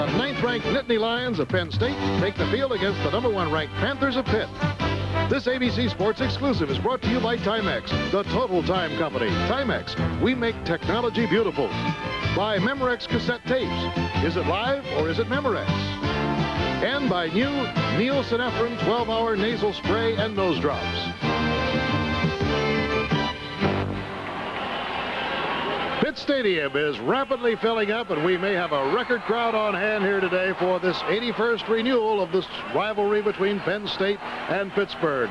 The 9th-ranked Nittany Lions of Penn State take the field against the #1 ranked Panthers of Pitt. This ABC Sports exclusive is brought to you by Timex, the Total Time Company. Timex, we make technology beautiful. By Memorex cassette tapes. Is it live or is it Memorex? And by new Neosinephrine 12-hour nasal spray and nose drops. Pitt Stadium is rapidly filling up, and we may have a record crowd on hand here today for this 81st renewal of this rivalry between Penn State and Pittsburgh.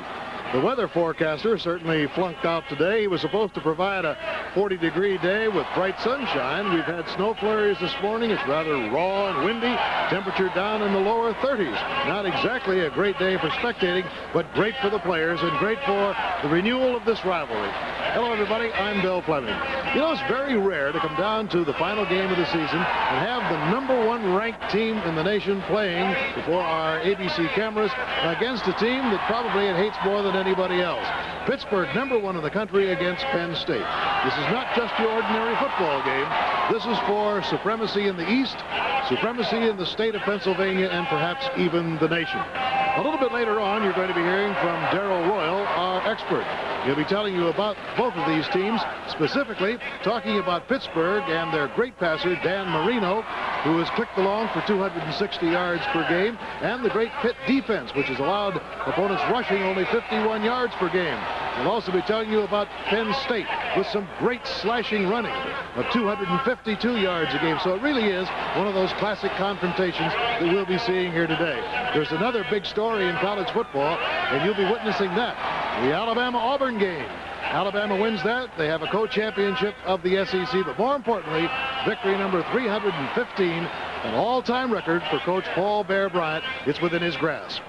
The weather forecaster certainly flunked out today. He was supposed to provide a 40-degree day with bright sunshine. We've had snow flurries this morning. It's rather raw and windy. Temperature down in the lower 30s. Not exactly a great day for spectating, but great for the players and great for the renewal of this rivalry. Hello, everybody. I'm Bill Fleming. You know, it's very rare to come down to the final game of the season and have the #1 ranked team in the nation playing before our ABC cameras against a team that probably it hates more than anybody else. Pittsburgh, #1 in the country against Penn State. This is not just your ordinary football game. This is for supremacy in the East, supremacy in the state of Pennsylvania, and perhaps even the nation. A little bit later on, you're going to be hearing from Darrell Royal, our expert. He'll be telling you about both of these teams, specifically talking about Pittsburgh and their great passer, Dan Marino, who has clicked along for 260 yards per game, and the great Pitt defense, which has allowed opponents rushing only 51 yards per game. We'll also be telling you about Penn State with some great slashing running of 252 yards a game. So it really is one of those classic confrontations that we'll be seeing here today. There's another big story in college football, and you'll be witnessing that. The Alabama-Auburn game. Alabama wins that. They have a co-championship of the SEC, but more importantly, victory number 315, an all-time record for Coach Paul Bear Bryant. It's within his grasp.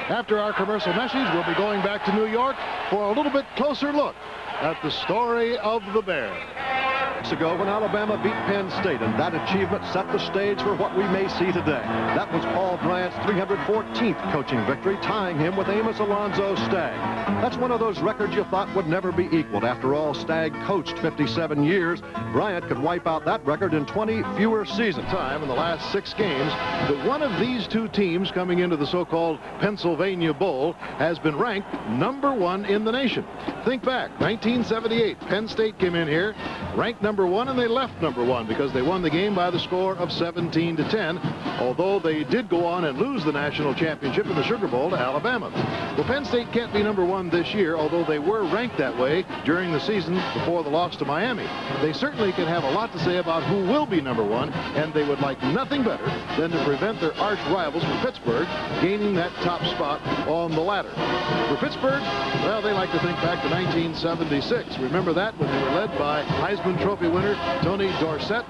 After our commercial message, we'll be going back to New York for a little bit closer look at the story of the Bear. Ago when Alabama beat Penn State, and that achievement set the stage for what we may see today. That was Paul Bryant's 314th coaching victory, tying him with Amos Alonzo Stagg. That's one of those records you thought would never be equaled. After all, Stagg coached 57 years. Bryant could wipe out that record in 20 fewer seasons. Time in the last 6 games that one of these two teams coming into the so-called Pennsylvania Bowl has been ranked #1 in the nation. Think back, 1978, Penn State came in here, ranked #1, and they left #1 because they won the game by the score of 17-10, although they did go on and lose the national championship in the Sugar Bowl to Alabama. Well, Penn State can't be #1 this year, although they were ranked that way during the season before the loss to Miami. They certainly can have a lot to say about who will be #1, and they would like nothing better than to prevent their arch rivals from Pittsburgh gaining that top spot on the ladder. For Pittsburgh, well, they like to think back to 1976. Remember that, when they were led by Heisman Trophy winner Tony Dorsett.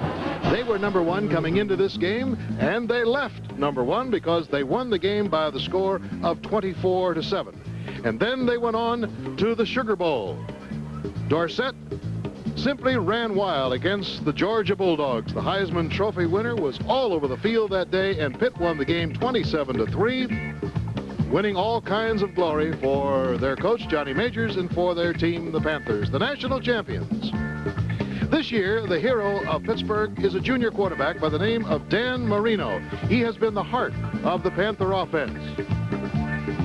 They were #1 coming into this game, and they left #1 because they won the game by the score of 24-7. And then they went on to the Sugar Bowl. Dorsett simply ran wild against the Georgia Bulldogs. The Heisman Trophy winner was all over the field that day, and Pitt won the game 27-3, winning all kinds of glory for their coach, Johnny Majors, and for their team, the Panthers, the national champions. This year, the hero of Pittsburgh is a junior quarterback by the name of Dan Marino. He has been the heart of the Panther offense.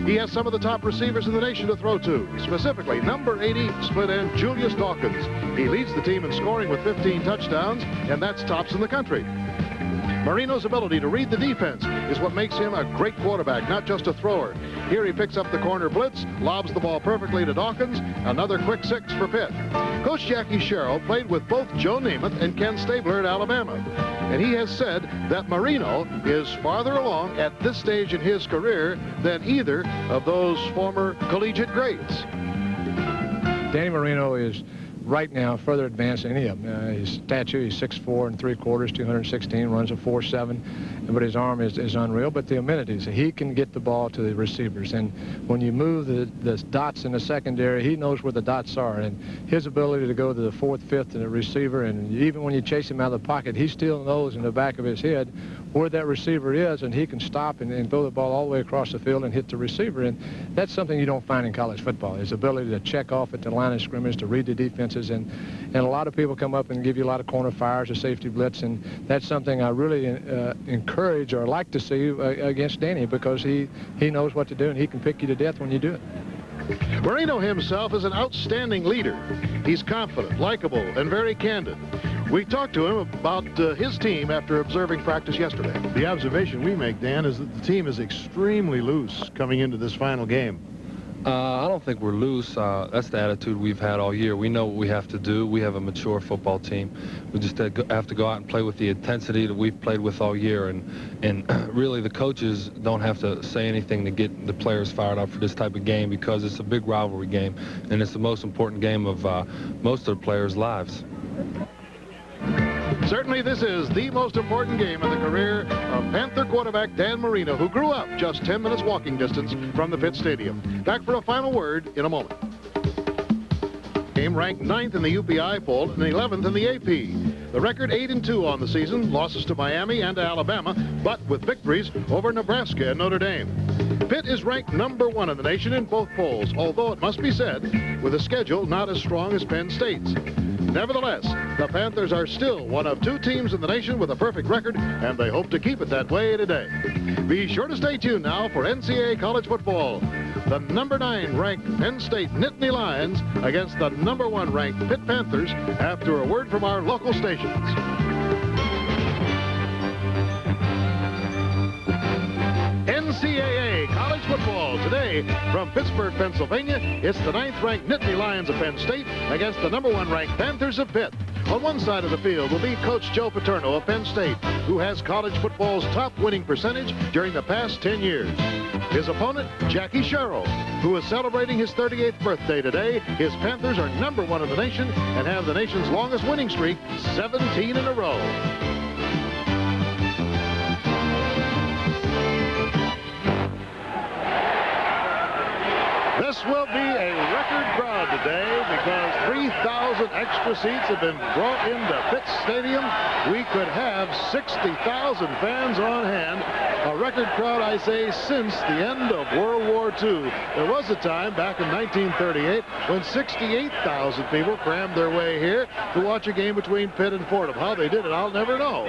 He has some of the top receivers in the nation to throw to, specifically number 80 split end Julius Dawkins. He leads the team in scoring with 15 touchdowns, and that's tops in the country. Marino's ability to read the defense is what makes him a great quarterback, not just a thrower. Here he picks up the corner blitz, lobs the ball perfectly to Dawkins, another quick 6 for Pitt. Coach Jackie Sherrill played with both Joe Namath and Ken Stabler at Alabama, and he has said that Marino is farther along at this stage in his career than either of those former collegiate greats. Danny Marino is right now further advanced than any of them. His stature, he's 6'4 3/4, 216, runs a 4.7, but his arm is unreal. But the amenities, he can get the ball to the receivers, and when you move the dots in the secondary, he knows where the dots are, and his ability to go to the 4th, 5th, and the receiver, and even when you chase him out of the pocket, he still knows in the back of his head where that receiver is, and he can stop and throw the ball all the way across the field and hit the receiver. And that's something you don't find in college football, his ability to check off at the line of scrimmage, to read the defenses. And a lot of people come up and give you a lot of corner fires, a safety blitz, and that's something I really encourage or like to see against Danny, because he knows what to do, and he can pick you to death when you do it. Marino himself is an outstanding leader. He's confident, likable, and very candid. We talked to him about his team after observing practice yesterday. The observation we make, Dan, is that the team is extremely loose coming into this final game. I don't think we're loose. That's the attitude we've had all year. We know what we have to do. We have a mature football team. We just have to go out and play with the intensity that we've played with all year. And really, the coaches don't have to say anything to get the players fired up for this type of game, because it's a big rivalry game, and it's the most important game of most of the players' lives. Certainly this is the most important game in the career of Panther quarterback Dan Marino, who grew up just 10 minutes walking distance from the Pitt Stadium. Back for a final word in a moment. Game ranked 9th in the UPI poll and 11th in the AP. The record 8-2 on the season, losses to Miami and to Alabama, but with victories over Nebraska and Notre Dame. Pitt is ranked #1 in the nation in both polls, although it must be said, with a schedule not as strong as Penn State's. Nevertheless, the Panthers are still one of 2 teams in the nation with a perfect record, and they hope to keep it that way today. Be sure to stay tuned now for NCAA college football. The #9 ranked Penn State Nittany Lions against the #1 ranked Pitt Panthers after a word from our local stations. NCAA college football today from Pittsburgh, Pennsylvania. It's the 9th-ranked Nittany Lions of Penn State against the #1-ranked Panthers of Pitt. On one side of the field will be Coach Joe Paterno of Penn State, who has college football's top winning percentage during the past 10 years. His opponent, Jackie Sherrill, who is celebrating his 38th birthday today. His Panthers are #1 in the nation and have the nation's longest winning streak, 17 in a row. This will be a record crowd today because 3,000 extra seats have been brought into Pitt Stadium. We could have 60,000 fans on hand. A record crowd, I say, since the end of World War II. There was a time back in 1938 when 68,000 people crammed their way here to watch a game between Pitt and Fordham. How they did it, I'll never know.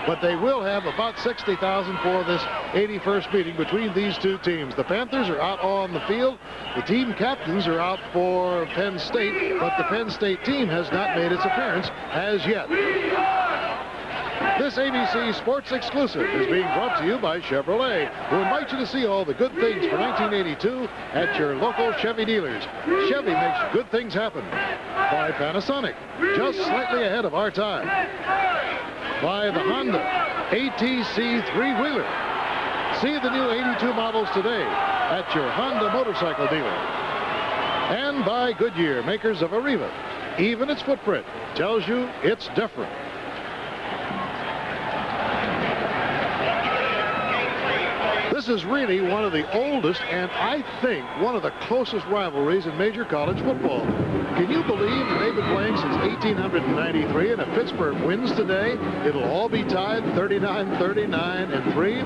But they will have about 60,000 for this 81st meeting between these 2 teams. The Panthers are out on the field. The team captains are out for Penn State, but the Penn State team has not made its appearance as yet. This ABC Sports Exclusive is being brought to you by Chevrolet, who invite you to see all the good things for 1982 at your local Chevy dealers. Chevy makes good things happen. By Panasonic, just slightly ahead of our time. By the Honda ATC 3-wheeler. See the new 82 models today at your Honda motorcycle dealer. And by Goodyear, makers of Arriva. Even its footprint tells you it's different. This is really one of the oldest and I think one of the closest rivalries in major college football. Can you believe that they've been playing since 1893, and if Pittsburgh wins today, it'll all be tied 39-39-3.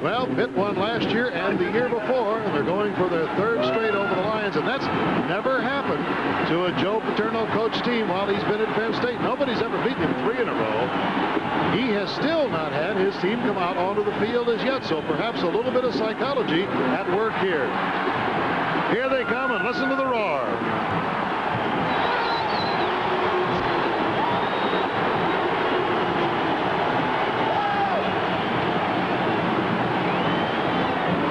Well, Pitt won last year and the year before, and they're going for their 3rd straight over the Lions, and that's never happened to a Joe Paterno coach team while he's been at Penn State. Nobody's ever beaten him 3 in a row. He has still not had his team come out onto the field as yet, so perhaps a little bit of psychology at work here. Here they come, and listen to the roar.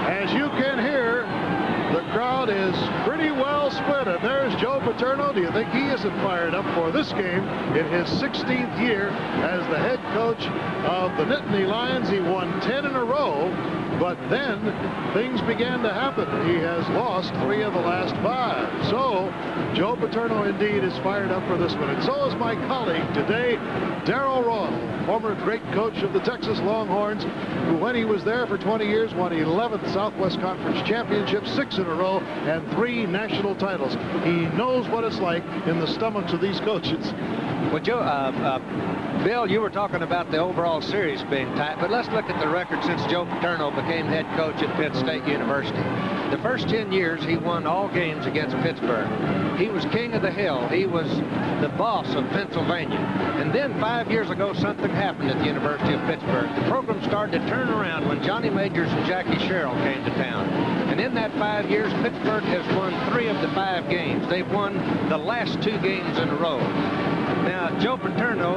As you can hear, the crowd is pretty well split, and there's Joe Paterno. Do you think he isn't fired up for this game in his 16th year as the head coach of the Nittany Lions? He won 10 in a row, but then things began to happen. He has lost 3 of the last 5. So Joe Paterno indeed is fired up for this one, and so is my colleague today, Darrell Royal, former great coach of the Texas Longhorns, who when he was there for 20 years won 11th Southwest Conference Championship, 6 in a row, and 3 national titles. He knows what it's like in the stomachs of these coaches. Well, Joe, Bill, you were talking about the overall series being tight, but let's look at the record since Joe Paterno became head coach at Penn State University. The first 10 years, he won all games against Pittsburgh. He was king of the hill. He was the boss of Pennsylvania. And then 5 years ago, something happened at the University of Pittsburgh. The program started to turn around when Johnny Majors and Jackie Sherrill came to town. And in that 5 years, Pittsburgh has won 3 of the 5 games. They've won the last 2 games in a row. Now, Joe Paterno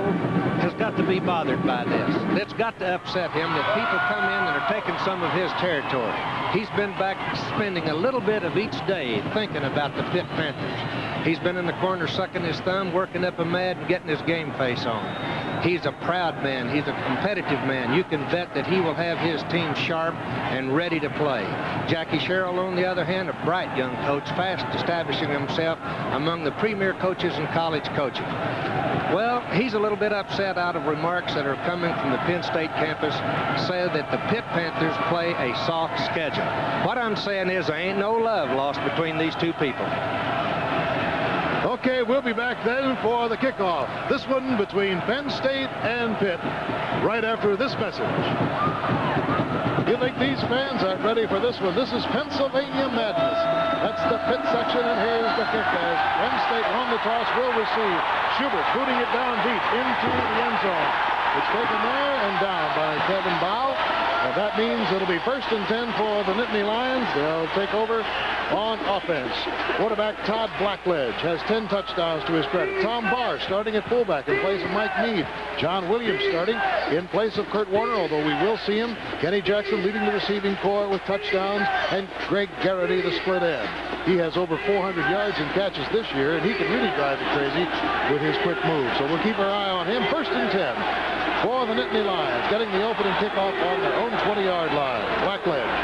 has got to be bothered by this. It's got to upset him that people come in and are taking some of his territory. He's been back spending a little bit of each day thinking about the Pitt Panthers. He's been in the corner sucking his thumb, working up a mad and getting his game face on. He's a proud man. He's a competitive man. You can bet that he will have his team sharp and ready to play. Jackie Sherrill, on the other hand, a bright young coach, fast establishing himself among the premier coaches in college coaching. Well, he's a little bit upset out of remarks that are coming from the Penn State campus, say that the Pitt Panthers play a soft schedule. What I'm saying is there ain't no love lost between these two people. Okay, we'll be back then for the kickoff. This one between Penn State and Pitt, right after this message. You think these fans aren't ready for this one? This is Pennsylvania Madness. That's the Pitt section, and here's the kick as Penn State won the toss, will receive. Schubert booting it down deep into the end zone. It's taken there and down by Kevin Bow. That means it'll be 1st and 10 for the Nittany Lions. They'll take over on offense. Quarterback Todd Blackledge has 10 touchdowns to his credit. Tom Barr starting at fullback in place of Mike Meade. John Williams starting in place of Kurt Warner, although we will see him. Kenny Jackson leading the receiving corps with touchdowns, and Greg Garrity the split end. He has over 400 yards and catches this year, and he can really drive it crazy with his quick move. So we'll keep our eye on him. 1st and 10 for the Nittany Lions, getting the opening kickoff on their own 20-yard line. Blackledge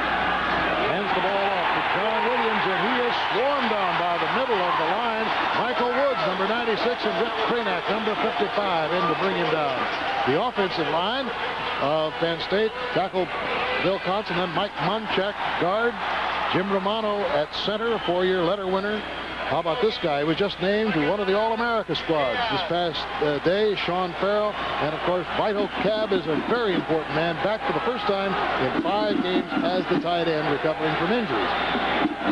hands the ball off to John Williams, and he is swarmed on by the middle of the line. Michael Woods, number 96, and Rick Cranack, number 55, in to bring him down. The offensive line of Penn State tackled Bill Conson, then Mike Monchak, guard. Jim Romano at center, a 4-year letter winner. How about this guy? He was just named to one of the All-America squads this past day, Sean Farrell. And, of course, Vito Cab is a very important man, back for the first time in 5 games as the tight end, recovering from injuries.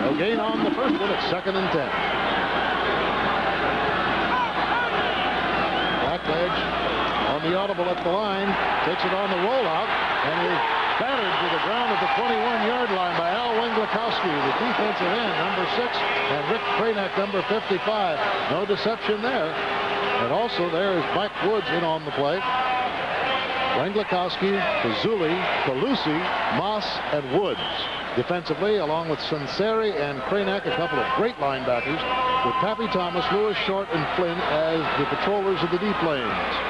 No gain on the first one. It's 2nd and 10. Blackledge on the audible at the line, takes it on the rollout, and is battered to the ground at the 21-yard line by Al Wenglakowski, the defensive end, number 6, and Rick Cranack, number 55. No deception there. And also there is Mike Woods in on the play. Wenglakowski, Fazuli, Calusi, Moss, and Woods. Defensively, along with Sunseri and Cranack, a couple of great linebackers, with Pappy Thomas, Lewis Short, and Flynn as the patrollers of the deep lanes.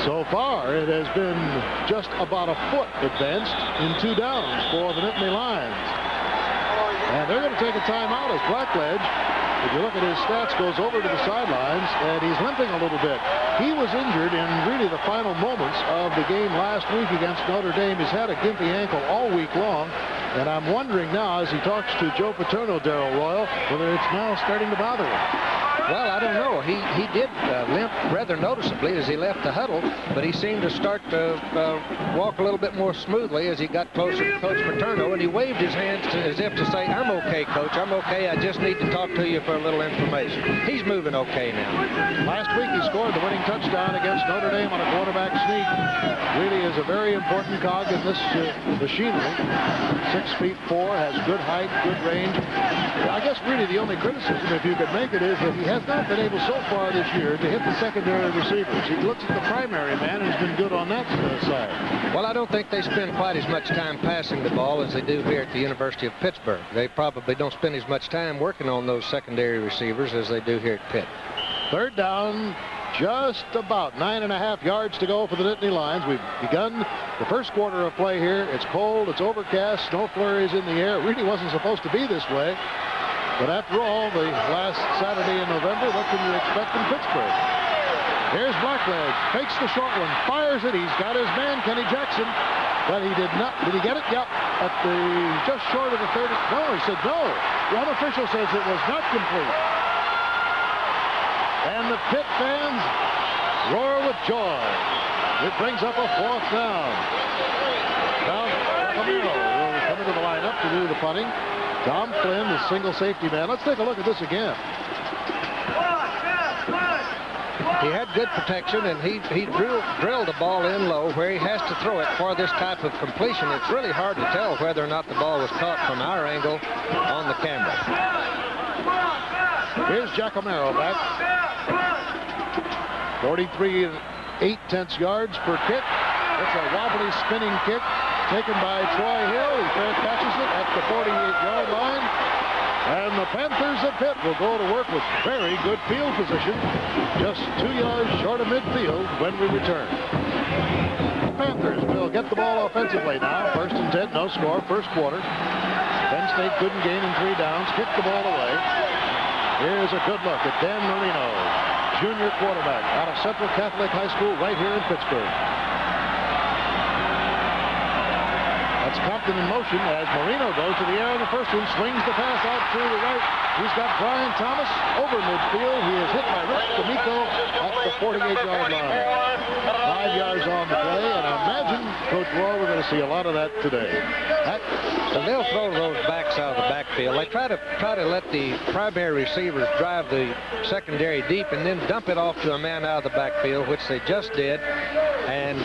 So far, it has been just about a foot advanced in 2 downs for the Nittany Lions. And they're going to take a timeout as Blackledge, if you look at his stats, goes over to the sidelines, and he's limping a little bit. He was injured in really the final moments of the game last week against Notre Dame. He's had a gimpy ankle all week long, and I'm wondering now, as he talks to Joe Paterno, Darrell Royal, whether it's now starting to bother him. Well, I don't know. He did limp rather noticeably as he left the huddle, but he seemed to start to walk a little bit more smoothly as he got closer to Coach Paterno, and he waved his hands as if to say, "I'm okay, Coach. I'm okay. I just need to talk to you for a little information." He's moving okay now. Last week he scored the winning touchdown against Notre Dame on a quarterback sneak. Really is a very important cog in this machinery. 6'4", has good height, good range. I guess really the only criticism, if you could make it, is that he has not been able so far this year to hit the secondary receivers. He looks at the primary man and has been good on that side. Well, I don't think they spend quite as much time passing the ball as they do here at the University of Pittsburgh. They probably don't spend as much time working on those secondary receivers as they do here at Pitt. 3rd down, just about 9.5 yards to go for the Nittany Lions. We've begun the first quarter of play here. It's cold, it's overcast, snow flurries in the air. It really wasn't supposed to be this way. But after all, the last Saturday in November, what can you expect in Pittsburgh? Here's Blackledge, takes the short one, fires it. He's got his man, Kenny Jackson, but he did not. Did he get it? Yep. At the just short of the 30. No, he said no. The unofficial says it was not complete. And the Pitt fans roar with joy. It brings up a 4th down. Now, Camilo will come into the lineup to do the punting. Tom Flynn, the single safety man. Let's take a look at this again. He had good protection, and he drilled the ball in low where he has to throw it for this type of completion. It's really hard to tell whether or not the ball was caught from our angle on the camera. Here's Giacomello back. 43 8/10 yards per kick. It's a wobbly spinning kick taken by Troy Hill. He fair catches it at the 48-yard line. And the Panthers of Pitt will go to work with very good field position, just 2 yards short of midfield when we return. The Panthers will get the ball offensively now. 1st and 10, no score, 1st quarter. Penn State couldn't gain in 3 downs, kicked the ball away. Here's a good look at Dan Marino, junior quarterback out of Central Catholic High School right here in Pittsburgh. That's Compton in motion as Marino goes to the air on the first one, swings the pass out to the right. He's got Brian Thomas over midfield. He is hit by Rich D'Amico at the 48-yard line. 5 yards on the play, and I imagine, Coach Roy, we're going to see a lot of that today. And they'll throw those backs out of the backfield. They try to let the primary receivers drive the secondary deep and then dump it off to a man out of the backfield, which they just did. And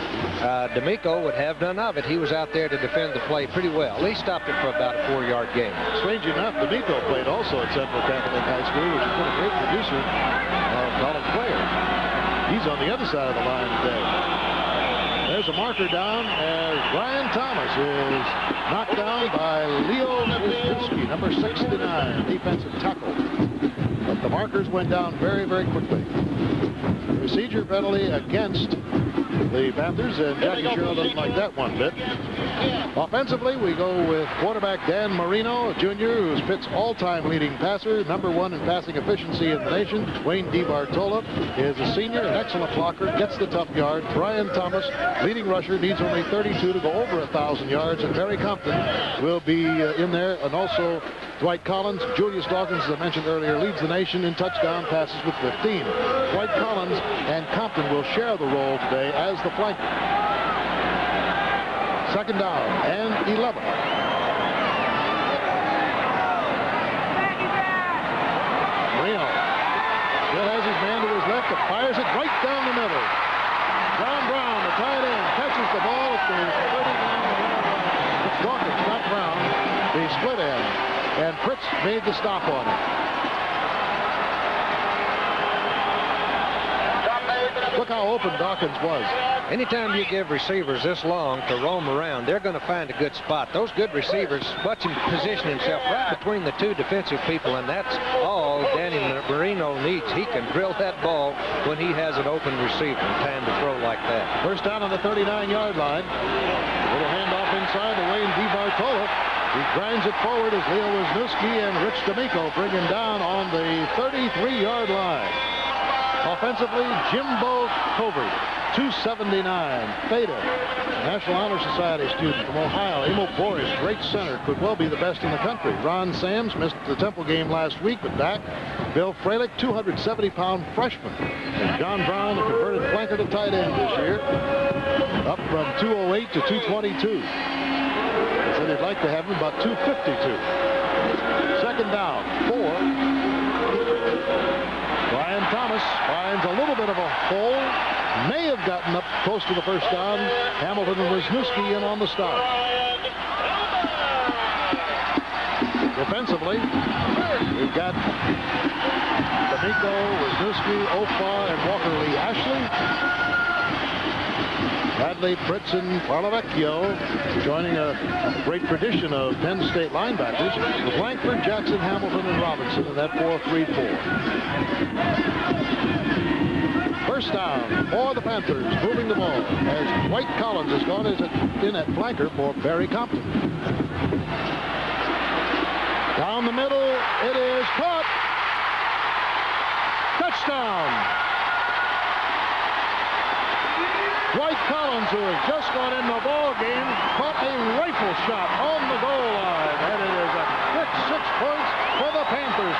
D'Amico would have none of it. He was out there to defend the play pretty well. He stopped it for about a 4-yard gain. Strange enough, D'Amico played also at Central Catholic High School, which has been a great producer of college players. He's on the other side of the line today. There's a marker down as Brian Thomas is knocked down by Leo Wisniewski, number 69, defensive tackle. But the markers went down very, very quickly. Procedure penalty against the Panthers, and Jackie Sherrill doesn't like that one bit. Offensively, we go with quarterback Dan Marino, a junior who's Pitt's all-time leading passer, number 1 in passing efficiency in the nation. Wayne DiBartola is a senior, an excellent blocker, gets the tough yard. Brian Thomas, leading rusher, needs only 32 to go over 1,000 yards, and Barry Compton will be in there, and also Dwight Collins. Julius Dawkins, as I mentioned earlier, leads the nation in touchdown passes with 15. Dwight Collins and Compton will share the role today as the flanker. 2nd down and 11. Marino still has his man to his left, but fires it right down the middle. John Brown, the tight end, catches the ball at the 39-yard line. It's Dawkins, not Brown, the split end, and Fritz made the stop on it. Look how open Dawkins was. Anytime you give receivers this long to roam around, they're going to find a good spot. Those good receivers watch him position himself right between the 2 defensive people, and that's all Danny Marino needs. He can drill that ball when he has an open receiver in time to throw like that. 1st down on the 39-yard line. Little handoff inside to Wayne DiBartola. He grinds it forward as Leo Wisniewski and Rich D'Amico bring him down on the 33-yard line. Offensively, Jimbo Covert, 279. Theta, National Honor Society student from Ohio. Emil Boris, great center, could well be the best in the country. Ron Sams missed the Temple game last week, but back. Bill Freilich, 270-pound freshman. And John Brown, the converted flanker to tight end this year, up from 208 to 222. They said they'd like to have him about 252. 2nd down, 4. Brian Thomas finds a little bit of a hole. May have gotten up close to the 1st down. Hamilton and Wisniewski in on the stop. Defensively, we've got D'Amico, Wisniewski, Ofa, and Walker Lee Ashley. Bradley, Pritzen, Parlavecchio, joining a great tradition of Penn State linebackers with Langford, Jackson, Hamilton, and Robinson in that 4-3-4. 1st down for the Panthers, moving the ball as Dwight Collins has gone in at flanker for Barry Compton. Down the middle, it is caught. Touchdown! Dwight Collins, who has just gone in the ball game, caught a rifle shot on the goal line, and it is a quick 6 points for the Panthers.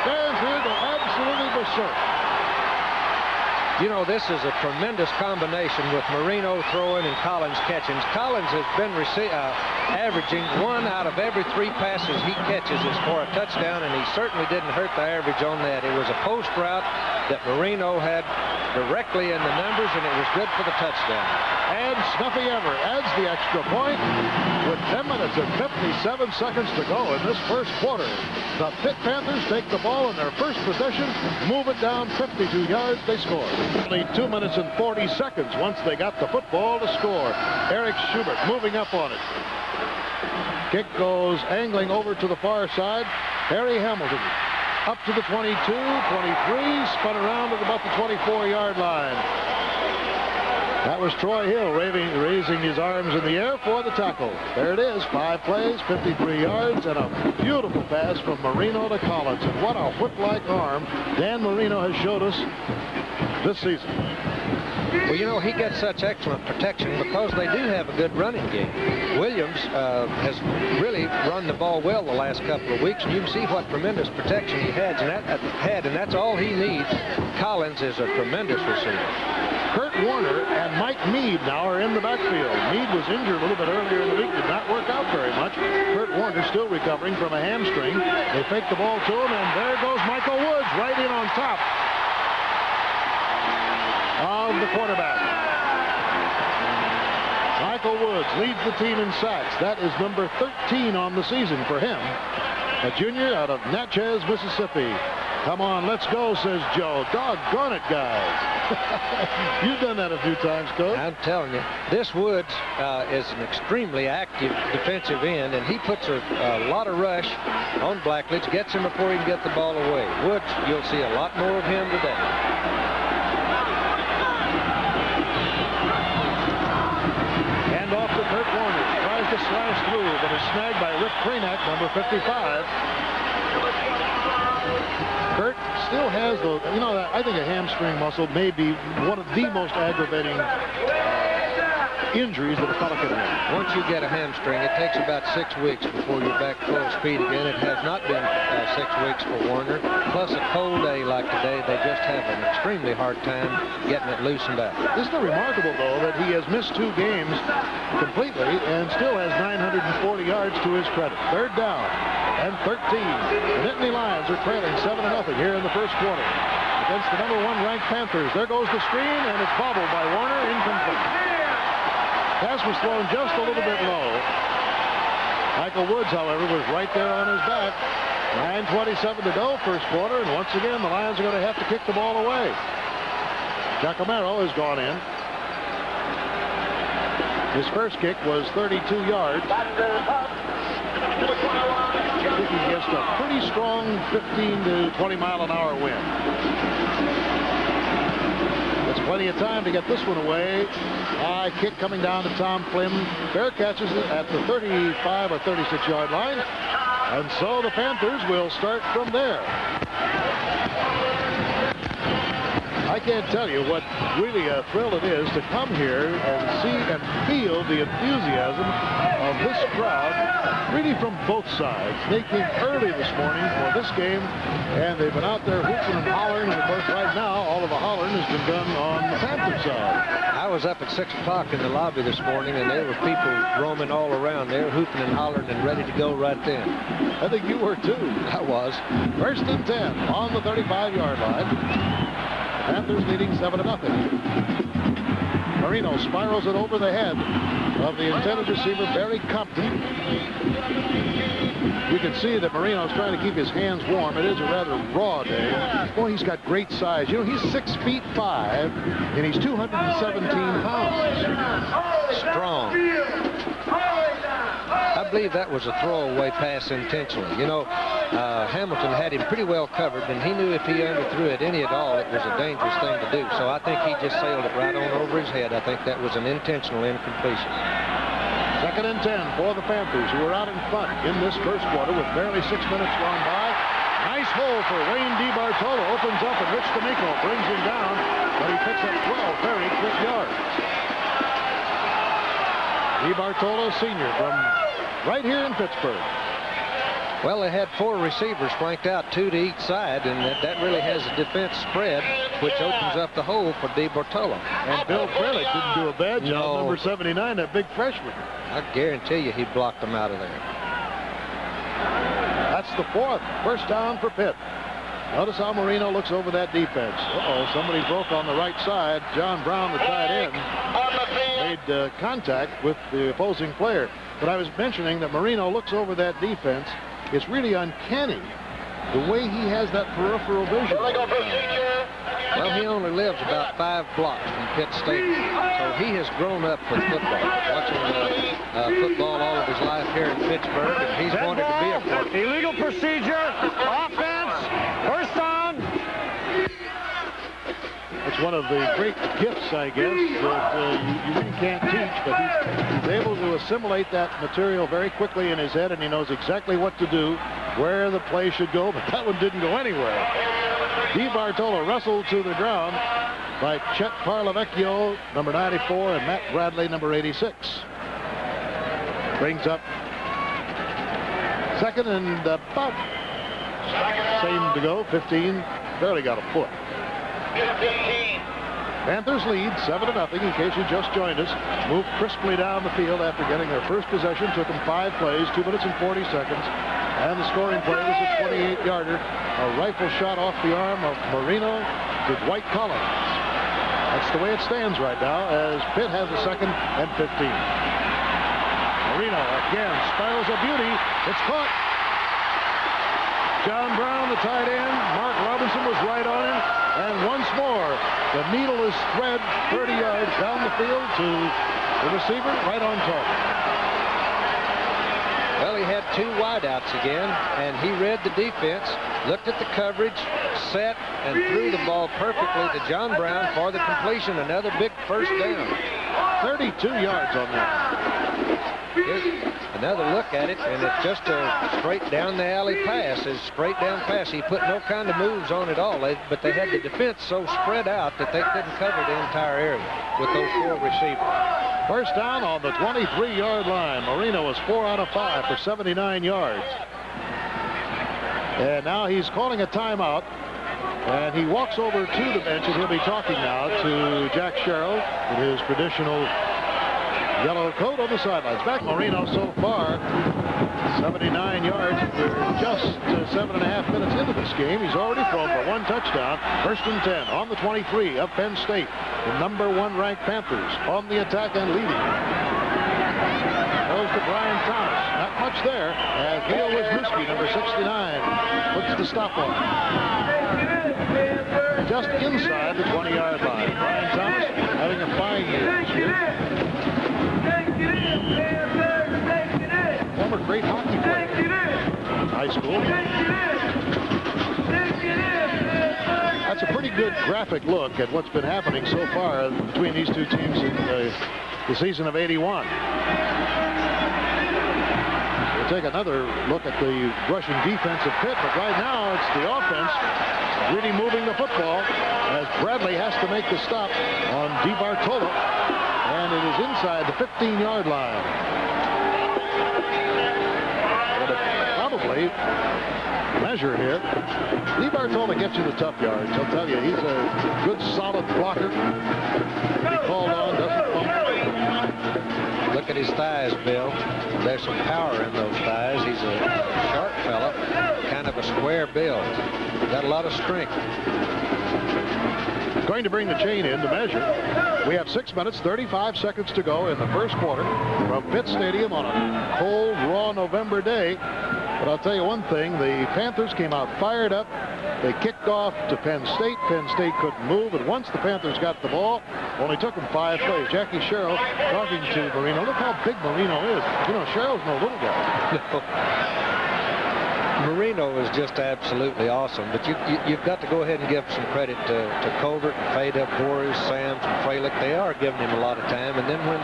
Fans here go absolutely berserk. You know, this is a tremendous combination with Marino throwing and Collins catching. Collins has been averaging 1 out of every 3 passes he catches is for a touchdown, and he certainly didn't hurt the average on that. It was a post route that Marino had directly in the numbers, and it was good for the touchdown. And Snuffy Everett adds the extra point with 10 minutes and 57 seconds to go in this first quarter. The Pitt Panthers take the ball in their first possession, move it down 52 yards, they score. Only 2 minutes and 40 seconds once they got the football to score. Eric Schubert moving up on it. Kick goes angling over to the far side. Harry Hamilton up to the 22, 23, spun around at about the 24-yard line. That was Troy Hill raising his arms in the air for the tackle. There it is, 5 plays, 53 yards, and a beautiful pass from Marino to Collins. And what a whip-like arm Dan Marino has showed us this season. Well, you know, he gets such excellent protection because they do have a good running game. Williams has really run the ball well the last couple of weeks, and you can see what tremendous protection he had, and that's all he needs. Collins is a tremendous receiver. Kurt Warner and Mike Mead now are in the backfield. Mead was injured a little bit earlier in the week, did not work out very much. Kurt Warner still recovering from a hamstring. They fake the ball to him, and there goes Michael Woods right in on top of the quarterback. Michael Woods leads the team in sacks. That is number 13 on the season for him. A junior out of Natchez, Mississippi. Come on, let's go, says Joe. Doggone it, guys. You've done that a few times, Coach. I'm telling you, this Woods is an extremely active defensive end, and he puts a lot of rush on Blackledge, gets him before he can get the ball away. Woods, you'll see a lot more of him today. And off to Kurt Warner. Tries to slash through, but is snagged by Rick Krenak, number 55. Kurt still has the, you know, I think a hamstring muscle may be one of the most aggravating injuries that a fellow can have. Once you get a hamstring, it takes about 6 weeks before you're back full speed again. It has not been 6 weeks for Warner. Plus a cold day like today, they just have an extremely hard time getting it loosened up. Isn't it remarkable, though, that he has missed 2 games completely and still has 940 yards to his credit. Third down and 13. The Nittany Lions are trailing 7-0 here in the first quarter against the #1 ranked Panthers. There goes the screen, and it's bobbled by Warner, incomplete. Pass was thrown just a little bit low. Michael Woods, however, was right there on his back. 9:27 to go, first quarter, and once again, the Lions are going to have to kick the ball away. Giacomello has gone in. His first kick was 32 yards. I think he gets a pretty strong 15 to 20 mile an hour wind. That's plenty of time to get this one away. High kick coming down to Tom Flynn. Fair catches it at the 35 or 36 yard line. And so the Panthers will start from there. I can't tell you what really a thrill it is to come here and see and feel the enthusiasm of this crowd, really from both sides. They came early this morning for this game, and they've been out there whooping and hollering, and of course right now all of the hollering has been done on the Panther side. I was up at 6 o'clock in the lobby this morning, and there were people roaming all around there, hooping and hollering and ready to go right then. I think you were too. I was. First and 10 on the 35-yard line. Panthers leading 7-0. Marino spirals it over the head of the intended receiver, Barry Compton. You can see that Marino's trying to keep his hands warm. It is a rather raw day. Boy, he's got great size. You know, he's 6'5", and he's 217 pounds. Strong. I believe that was a throwaway pass intentionally. You know, Hamilton had him pretty well covered, and he knew if he underthrew it any at all, it was a dangerous thing to do. So I think he just sailed it right on over his head. I think that was an intentional incompletion. Second and 10 for the Panthers, who are out in front in this first quarter with barely 6 minutes gone by. Nice hole for Wayne DiBartolo. Opens up, and Rich D'Amico brings him down, but he picks up 12 very quick yards. DiBartolo, senior, from right here in Pittsburgh. Well, they had 4 receivers flanked out, 2 to each side, and that really has the defense spread. which opens up the hole for DeBartolo. And Bill Frelick didn't do a bad job. Number 79, that big freshman. I guarantee you he blocked them out of there. That's the 4th. First down for Pitt. Notice how Marino looks over that defense. Uh-oh, somebody broke on the right side. John Brown, the tight end, made contact with the opposing player. But I was mentioning that Marino looks over that defense. It's really uncanny the way he has that peripheral vision. Well, he only lives about 5 blocks from Pitt Stadium, so he has grown up with football, watching football all of his life here in Pittsburgh, and he's wanted to be a quarterback. Illegal procedure, offense, first down. It's one of the great gifts, I guess, that you really can't teach, but he's able to assimilate that material very quickly in his head, and he knows exactly what to do, where the play should go, but that one didn't go anywhere. DeBartolo wrestled to the ground by Chet Parlavecchio, number 94, and Matt Bradley, number 86. Brings up second and about same to go, 15, barely got a foot. Panthers lead 7-0 in case you just joined us. Moved crisply down the field after getting their first possession. Took them 5 plays, 2 minutes and 40 seconds. And the scoring play was a 28-yarder. A rifle shot off the arm of Marino to Dwight Collins. That's the way it stands right now as Pitt has a 2nd and 15. Marino again spirals a beauty. It's caught. John Brown, the tight end. Mark Robinson was right on him. And once more, the needle is thread 30 yards down the field to the receiver right on target. Well, he had 2 wideouts again, and he read the defense, looked at the coverage, set, and threw the ball perfectly to John Brown for the completion. Another big first down. 32 yards on that. Here's another look at it, and it's just a straight down the alley pass. It's straight down pass. He put no kind of moves on at all, but they had the defense so spread out that they couldn't cover the entire area with those 4 receivers. First down on the 23-yard line. Marino was 4 out of 5 for 79 yards. And now he's calling a timeout. And he walks over to the bench, and he'll be talking now to Jack Sherrill in his traditional yellow coat on the sidelines. Back Marino so far, 79 yards. We're just 7.5 minutes into this game. He's already thrown for 1 touchdown. First and 10 on the 23 of Penn State. The number 1 ranked Panthers on the attack and leading. Goes to Brian Thomas. Not much there as Leo Wisniewski, number 69, puts the stop on. Just inside the 20-yard line. Brian Thomas having a fine year this year. Former great hockey player. High school. That's a pretty good graphic look at what's been happening so far between these 2 teams in the season of '81. We'll take another look at the rushing defense of Pitt, but right now it's the offense really moving the football as Bradley has to make the stop on DeBartolo, and it is inside the 15-yard line. Probably measure here. DeBartolo gets you the tough yards. I'll tell you, he's a good, solid blocker. He called on, doesn't fumble. Look at his thighs, Bill. There's some power in those thighs. He's a sharp fella, kind of a square build. Got a lot of strength. Going to bring the chain in to measure. We have 6 minutes, 35 seconds to go in the first quarter from Pitt Stadium on a cold, raw November day. But I'll tell you one thing, the Panthers came out fired up. They kicked off to Penn State. Penn State couldn't move, and once the Panthers got the ball, only took them 5 plays. Jackie Sherrill talking to Marino. Look how big Marino is. You know, Sherrill's no little guy. Marino is just absolutely awesome, but you've got to go ahead and give some credit to Colbert and Fada, Boris, Sams, and Frelick. They are giving him a lot of time, and then when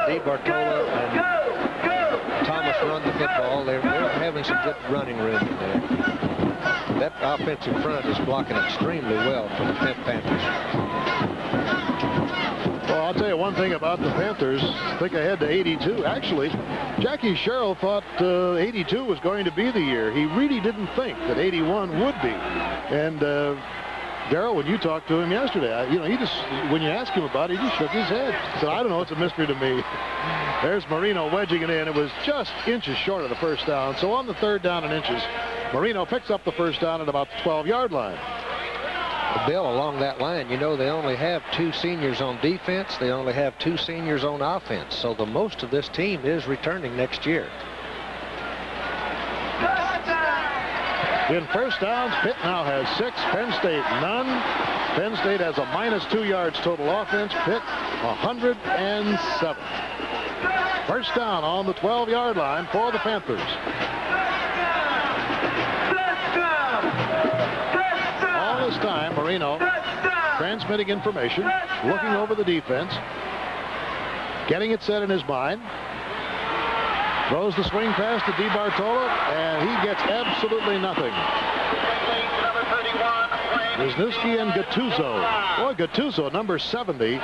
DeBartolo and Thomas run the football, they're having some good running room in there. That offensive front is blocking extremely well for the Pitt Panthers. Well, I'll tell you one thing about the Panthers. Think ahead to '82. Actually, Jackie Sherrill thought '82 was going to be the year. He really didn't think that '81 would be. And Darryl, when you talked to him yesterday, you know, he just, when you asked him about it, he just shook his head. So I don't know, it's a mystery to me. There's Marino wedging it in. It was just inches short of the first down. So on the 3rd down and inches, Marino picks up the first down at about the 12-yard line. Bill, along that line, you know, they only have 2 seniors on defense. They only have 2 seniors on offense. So the most of this team is returning next year. In first downs, Pitt now has 6, Penn State none. Penn State has a -2 yards total offense. Pitt 107. First down on the 12-yard line for the Panthers. All this time, Marino transmitting information, looking over the defense, getting it set in his mind. Throws the swing pass to DiBartolo, and he gets absolutely nothing. Wisniewski and Gattuso. Boy, Gattuso, number 70,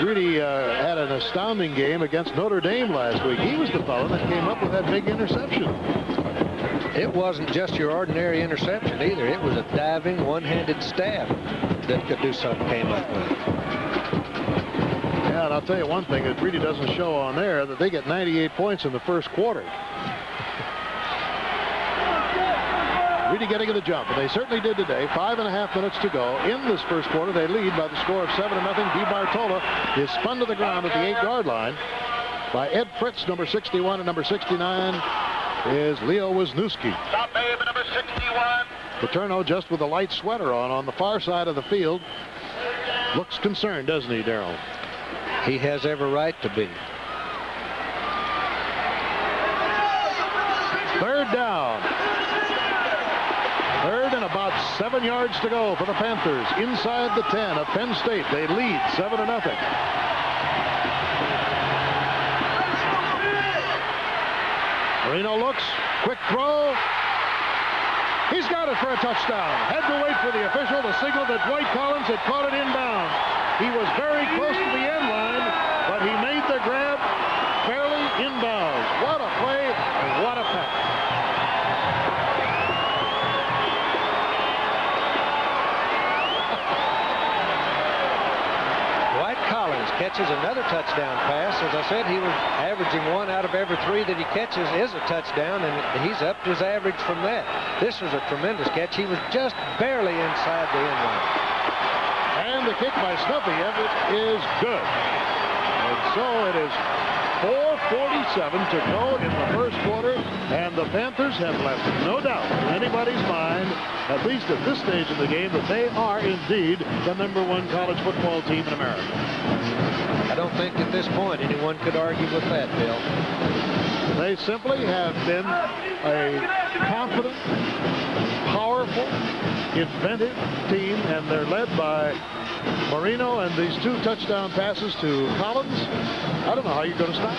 really had an astounding game against Notre Dame last week. He was the fellow that came up with that big interception. It wasn't just your ordinary interception either. It was a diving, one-handed stab that Gattuso came up with. Yeah, and I'll tell you one thing, it really doesn't show on there that they get 98 points in the first quarter. Really getting to the jump, and they certainly did today. 5.5 minutes to go. In this first quarter, they lead by the score of 7-0. DiBartolo is spun to the ground at the 8-yard line by Ed Fritz, number 61, and number 69 is Leo Wisniewski. Stop, babe, number 61. Paterno just with a light sweater on the far side of the field. Looks concerned, doesn't he, Darryl? He has every right to be. 3rd down. 3rd and about 7 yards to go for the Panthers inside the 10 of Penn State. They lead 7-0. Marino looks, quick throw. He's got it for a touchdown. Had to wait for the official to signal that Dwight Collins had caught it inbounds. He was very close to the end line, but he made the grab fairly inbounds. What a play and what a pass. Dwight Collins catches another touchdown pass. As I said, he was averaging 1 out of every 3 that he catches is a touchdown, and he's upped his average from that. This was a tremendous catch. He was just barely inside the end line. And the kick by Snuffy Everett is good. And so it is 4:47 to go in the first quarter, and the Panthers have left no doubt in anybody's mind, at least at this stage of the game, that they are indeed the #1 college football team in America. I don't think at this point anyone could argue with that, Bill. They simply have been a confident, powerful, inventive team, and they're led by Marino and these 2 touchdown passes to Collins. I don't know how you're going to stop.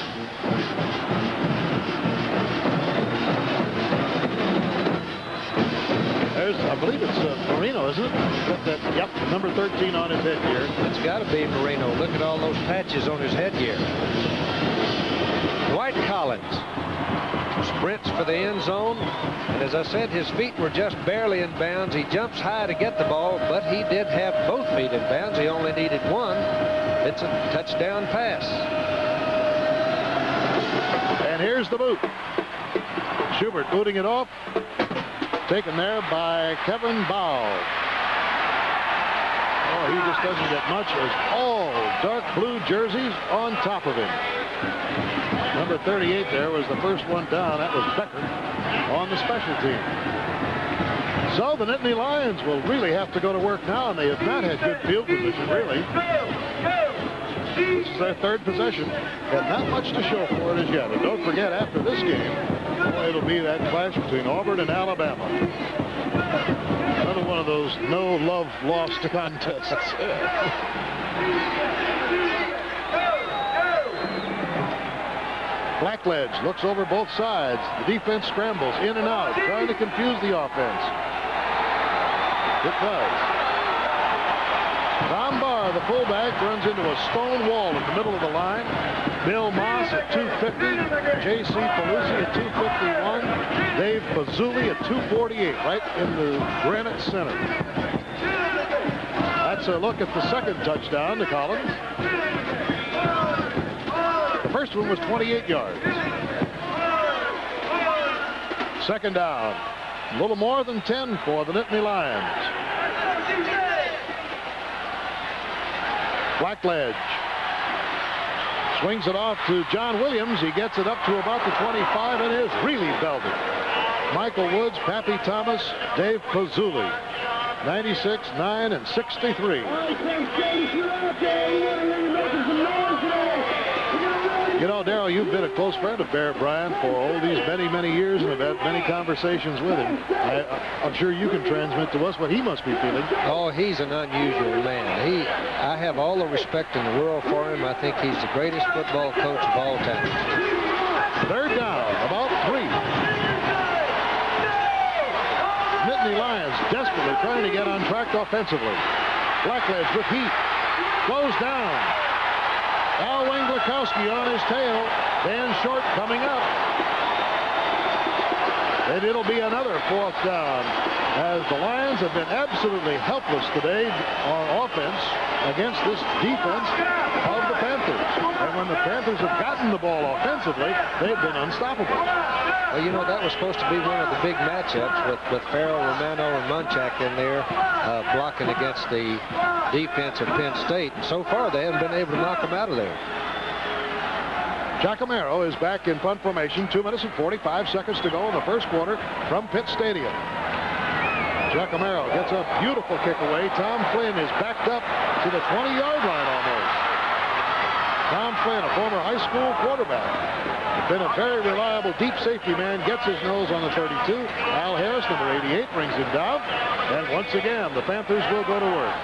There's, I believe it's Marino, isn't it? Got that, yep, number 13 on his headgear. It's got to be Marino. Look at all those patches on his headgear. Dwight Collins sprints for the end zone, and as I said, his feet were just barely in bounds. He jumps high to get the ball, but he did have both feet in bounds. He only needed one. It's a touchdown pass. And here's the boot. Schubert booting it off. Taken there by Kevin Bow. Oh, he just doesn't get much as all dark blue jerseys on top of him. Number 38 there was the first one down. That was Becker on the special team. So the Nittany Lions will really have to go to work now, and they have not had good field position, really. This is their 3rd possession, and not much to show for it as yet. And don't forget, after this game, it'll be that clash between Auburn and Alabama. Another one of those no love lost contests. Blackledge looks over both sides. The defense scrambles in and out, trying to confuse the offense. It does. Tom Barr, the fullback, runs into a stone wall in the middle of the line. Bill Moss at 250. J.C. Pelusi at 251. Dave Pazzulli at 248, right in the granite center. Let's look at the second touchdown to Collins. The first one was 28 yards. Second down. A little more than 10 for the Nittany Lions. Blackledge swings it off to John Williams. He gets it up to about the 25 and is really belted. Michael Woods, Pappy Thomas, Dave Pazzulli. 96, 9, and 63. You know, Darrell, you've been a close friend of Barrett Bryant for these many years and have had many conversations with him. I'm sure you can transmit to us what he must be feeling. Oh, he's an unusual man. I have all the respect in the world for him. I think he's the greatest football coach of all time. Third down, about 3. Nittany Lions desperately trying to get on track offensively. Blackledge with heat. Goes down. Al Wenglikowski on his tail. Dan Short coming up. And it'll be another 4th down, as the Lions have been absolutely helpless today on offense against this defense of the Panthers. And when the Panthers have gotten the ball offensively, they've been unstoppable. Well, you know, that was supposed to be one of the big matchups with Farrell, Romano, and Munchak in there blocking against the defense of Penn State. And so far, they haven't been able to knock them out of there. Giacomero is back in punt formation. 2 minutes and 45 seconds to go in the first quarter from Pitt Stadium. Giacomero gets a beautiful kick away. Tom Flynn is backed up to the 20-yard line almost. Tom Flynn, a former high school quarterback, been a very reliable deep safety man, gets his nose on the 32. Al Harris, number 88, brings him down. And once again, the Panthers will go to work.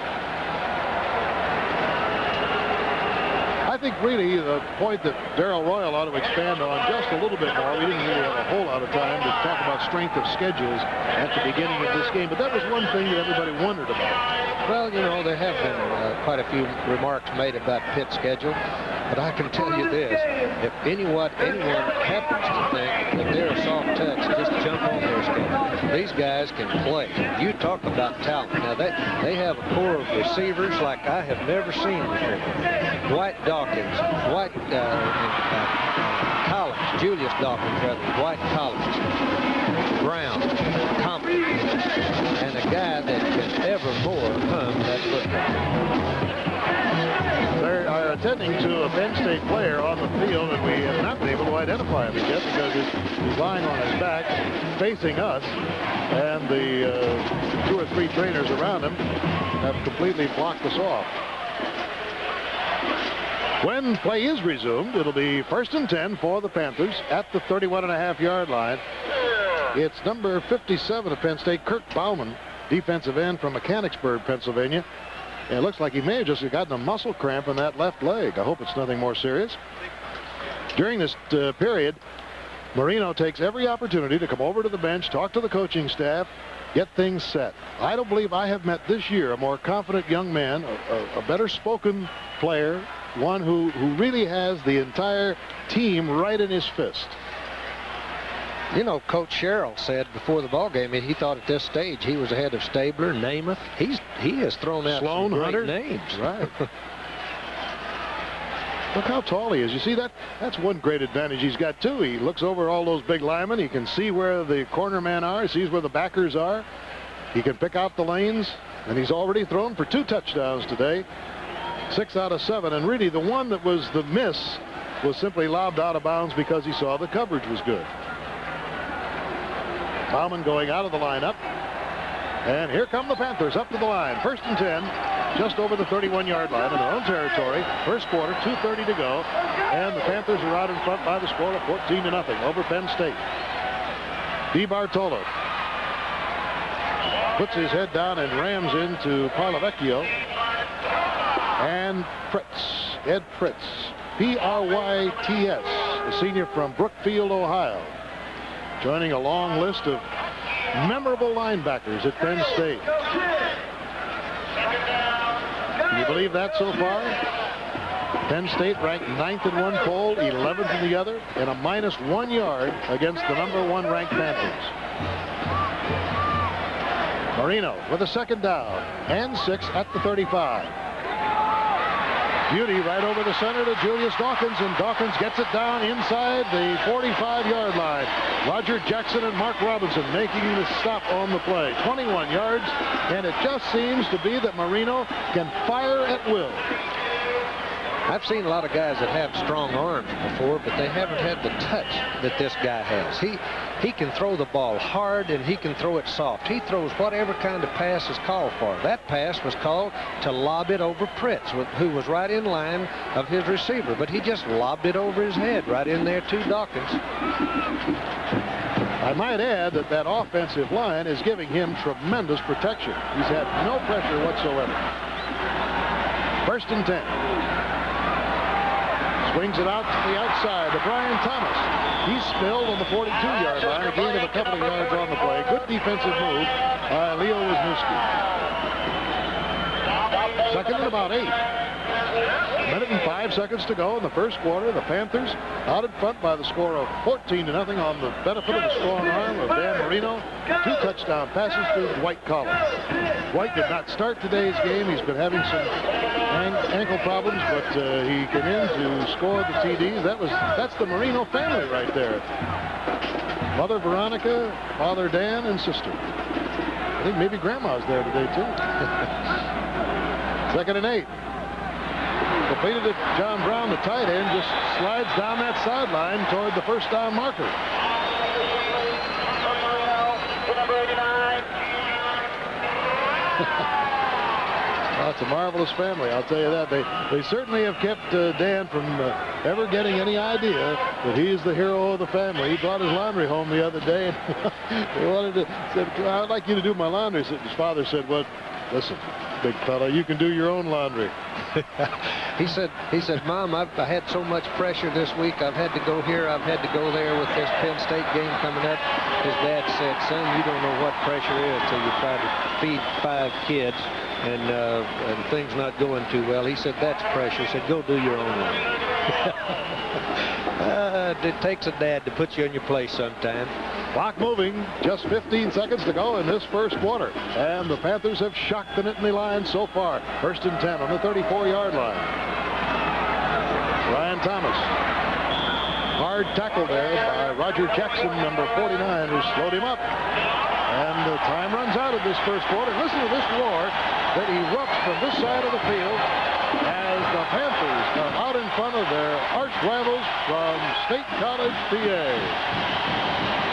I think really the point that Darrell Royal ought to expand on just a little bit more. We didn't really have a whole lot of time to talk about strength of schedules at the beginning of this game, but that was one thing that everybody wondered about. Well, you know, there have been quite a few remarks made about Pitt's schedule, but I can tell you this: if anyone happens to think that they're a soft touch, just jump on their schedule. These guys can play. You talk about talent. Now they have a core of receivers like I have never seen before. Dwight Dawkins, Collins, Julius Dawkins, rather, Dwight Collins, Brown, Compton, and a guy that can evermore hum that football. They are attending to a Penn State player on the field, and we have not been able to identify him yet because he's lying on his back facing us, and the 2 or 3 trainers around him have completely blocked us off. When play is resumed, it'll be 1st and 10 for the Panthers at the 31.5-yard line. It's number 57 of Penn State, Kurt Bauman, defensive end from Mechanicsburg, Pennsylvania. And it looks like he may have just gotten a muscle cramp in that left leg. I hope it's nothing more serious. During this period, Marino takes every opportunity to come over to the bench, talk to the coaching staff, get things set. I don't believe I have met this year a more confident young man, a better spoken player, one who really has the entire team right in his fist. You know, Coach Sherrill said before the ball game he thought at this stage he was ahead of Stabler, Namath. He has thrown out Sloan, some great Hunter. names. Right. Look how tall he is. You see that? That's one great advantage he's got too. He looks over all those big linemen. He can see where the corner men are. He sees where the backers are. He can pick out the lanes, and he's already thrown for 2 touchdowns today. 6 out of 7, and really the one that was the miss was simply lobbed out of bounds because he saw the coverage was good. Bauman going out of the lineup, and here come the Panthers up to the line. 1st and 10, just over the 31-yard line in their own territory. First quarter, 2:30 to go, and the Panthers are out in front by the score of 14-0 over Penn State. DiBartolo puts his head down and rams into Parlavecchio. And Pritz, Ed Pritz, P-R-Y-T-S, a senior from Brookfield, Ohio, joining a long list of memorable linebackers at Penn State. Can you believe that so far? Penn State ranked 9th in one poll, 11th in the other, and a -1 yard against the #1 ranked Panthers. Marino with a second down and 6 at the 35. Beauty right over the center to Julius Dawkins, and Dawkins gets it down inside the 45-yard line. Roger Jackson and Mark Robinson making the stop on the play. 21 yards, and it just seems to be that Marino can fire at will. I've seen a lot of guys that have strong arms before, but they haven't had the touch that this guy has. He can throw the ball hard, and he can throw it soft. He throws whatever kind of pass is called for. That pass was called to lob it over Pritz, who was right in line of his receiver, but he just lobbed it over his head right in there to Dawkins. I might add that that offensive line is giving him tremendous protection. He's had no pressure whatsoever. 1st and 10. Swings it out to the outside to Brian Thomas. He's spilled on the 42-yard line, a gain of a couple of yards on the play. Good defensive move by Leo Wisniewski. 2nd and about 8. 1 minute and 5 seconds to go in the first quarter. The Panthers out in front by the score of 14-0 on the benefit of the strong arm of Dan Marino. 2 touchdown passes to Dwight Collins. Dwight did not start today's game. He's been having some ankle problems, but he came in to score the TDs. That's the Marino family right there. Mother Veronica, Father Dan, and sister. I think maybe Grandma's there today too. 2nd and 8. Completed it. John Brown, the tight end, just slides down that sideline toward the first down marker. Well, it's a marvelous family, I'll tell you that. They certainly have kept Dan from ever getting any idea that he's the hero of the family. He brought his laundry home the other day, and he wanted to said, "I'd like you to do my laundry." His father said, "Well, listen, big fella, you can do your own laundry." He said, "Mom, I had so much pressure this week. I've had to go here, I've had to go there with this Penn State game coming up." His dad said, "Son, you don't know what pressure is till you try to feed 5 kids and things not going too well." He said, "That's pressure." He said, "Go do your own one." It takes a dad to put you in your place sometime. Clock moving, just 15 seconds to go in this first quarter, and the Panthers have shocked the Nittany Lions so far. 1st and 10 on the 34-yard line. Ryan Thomas. Hard tackle there by Roger Jackson, number 49, who slowed him up. And the time runs out of this first quarter. Listen to this roar that erupts from this side of the field as the Panthers are out in front of their arch rivals from State College, PA.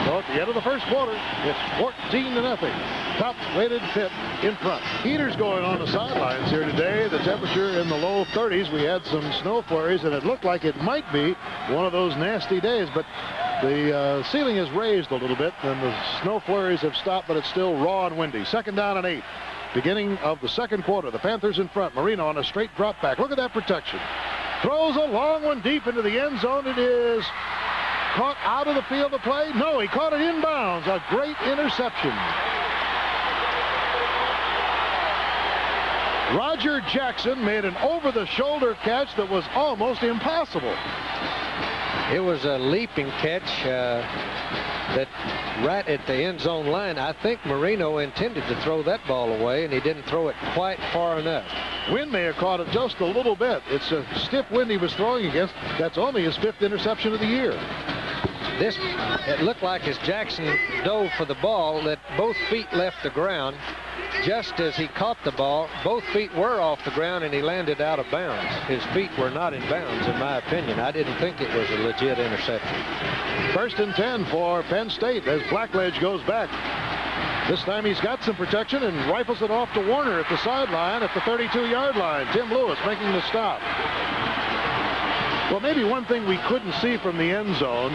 So at the end of the first quarter, it's 14-0. Top-rated Pitt in front. Heaters going on the sidelines here today. The temperature in the low 30s. We had some snow flurries, and it looked like it might be one of those nasty days, but the ceiling is raised a little bit, and the snow flurries have stopped, but it's still raw and windy. 2nd down and 8. Beginning of the second quarter. The Panthers in front. Marino on a straight drop back. Look at that protection. Throws a long one deep into the end zone. It is caught out of the field of play. No, he caught it inbounds. A great interception. Roger Jackson made an over-the-shoulder catch that was almost impossible. It was a leaping catch that right at the end zone line. I think Marino intended to throw that ball away, and he didn't throw it quite far enough. Wind may have caught it just a little bit. It's a stiff wind he was throwing against. That's only his 5th interception of the year. It looked like as Jackson dove for the ball that both feet left the ground. Just as he caught the ball, both feet were off the ground, and he landed out of bounds. His feet were not in bounds, in my opinion. I didn't think it was a legit interception. 1st and 10 for Penn State as Blackledge goes back. This time he's got some protection and rifles it off to Warner at the sideline at the 32-yard line. Tim Lewis making the stop. Well, maybe one thing we couldn't see from the end zone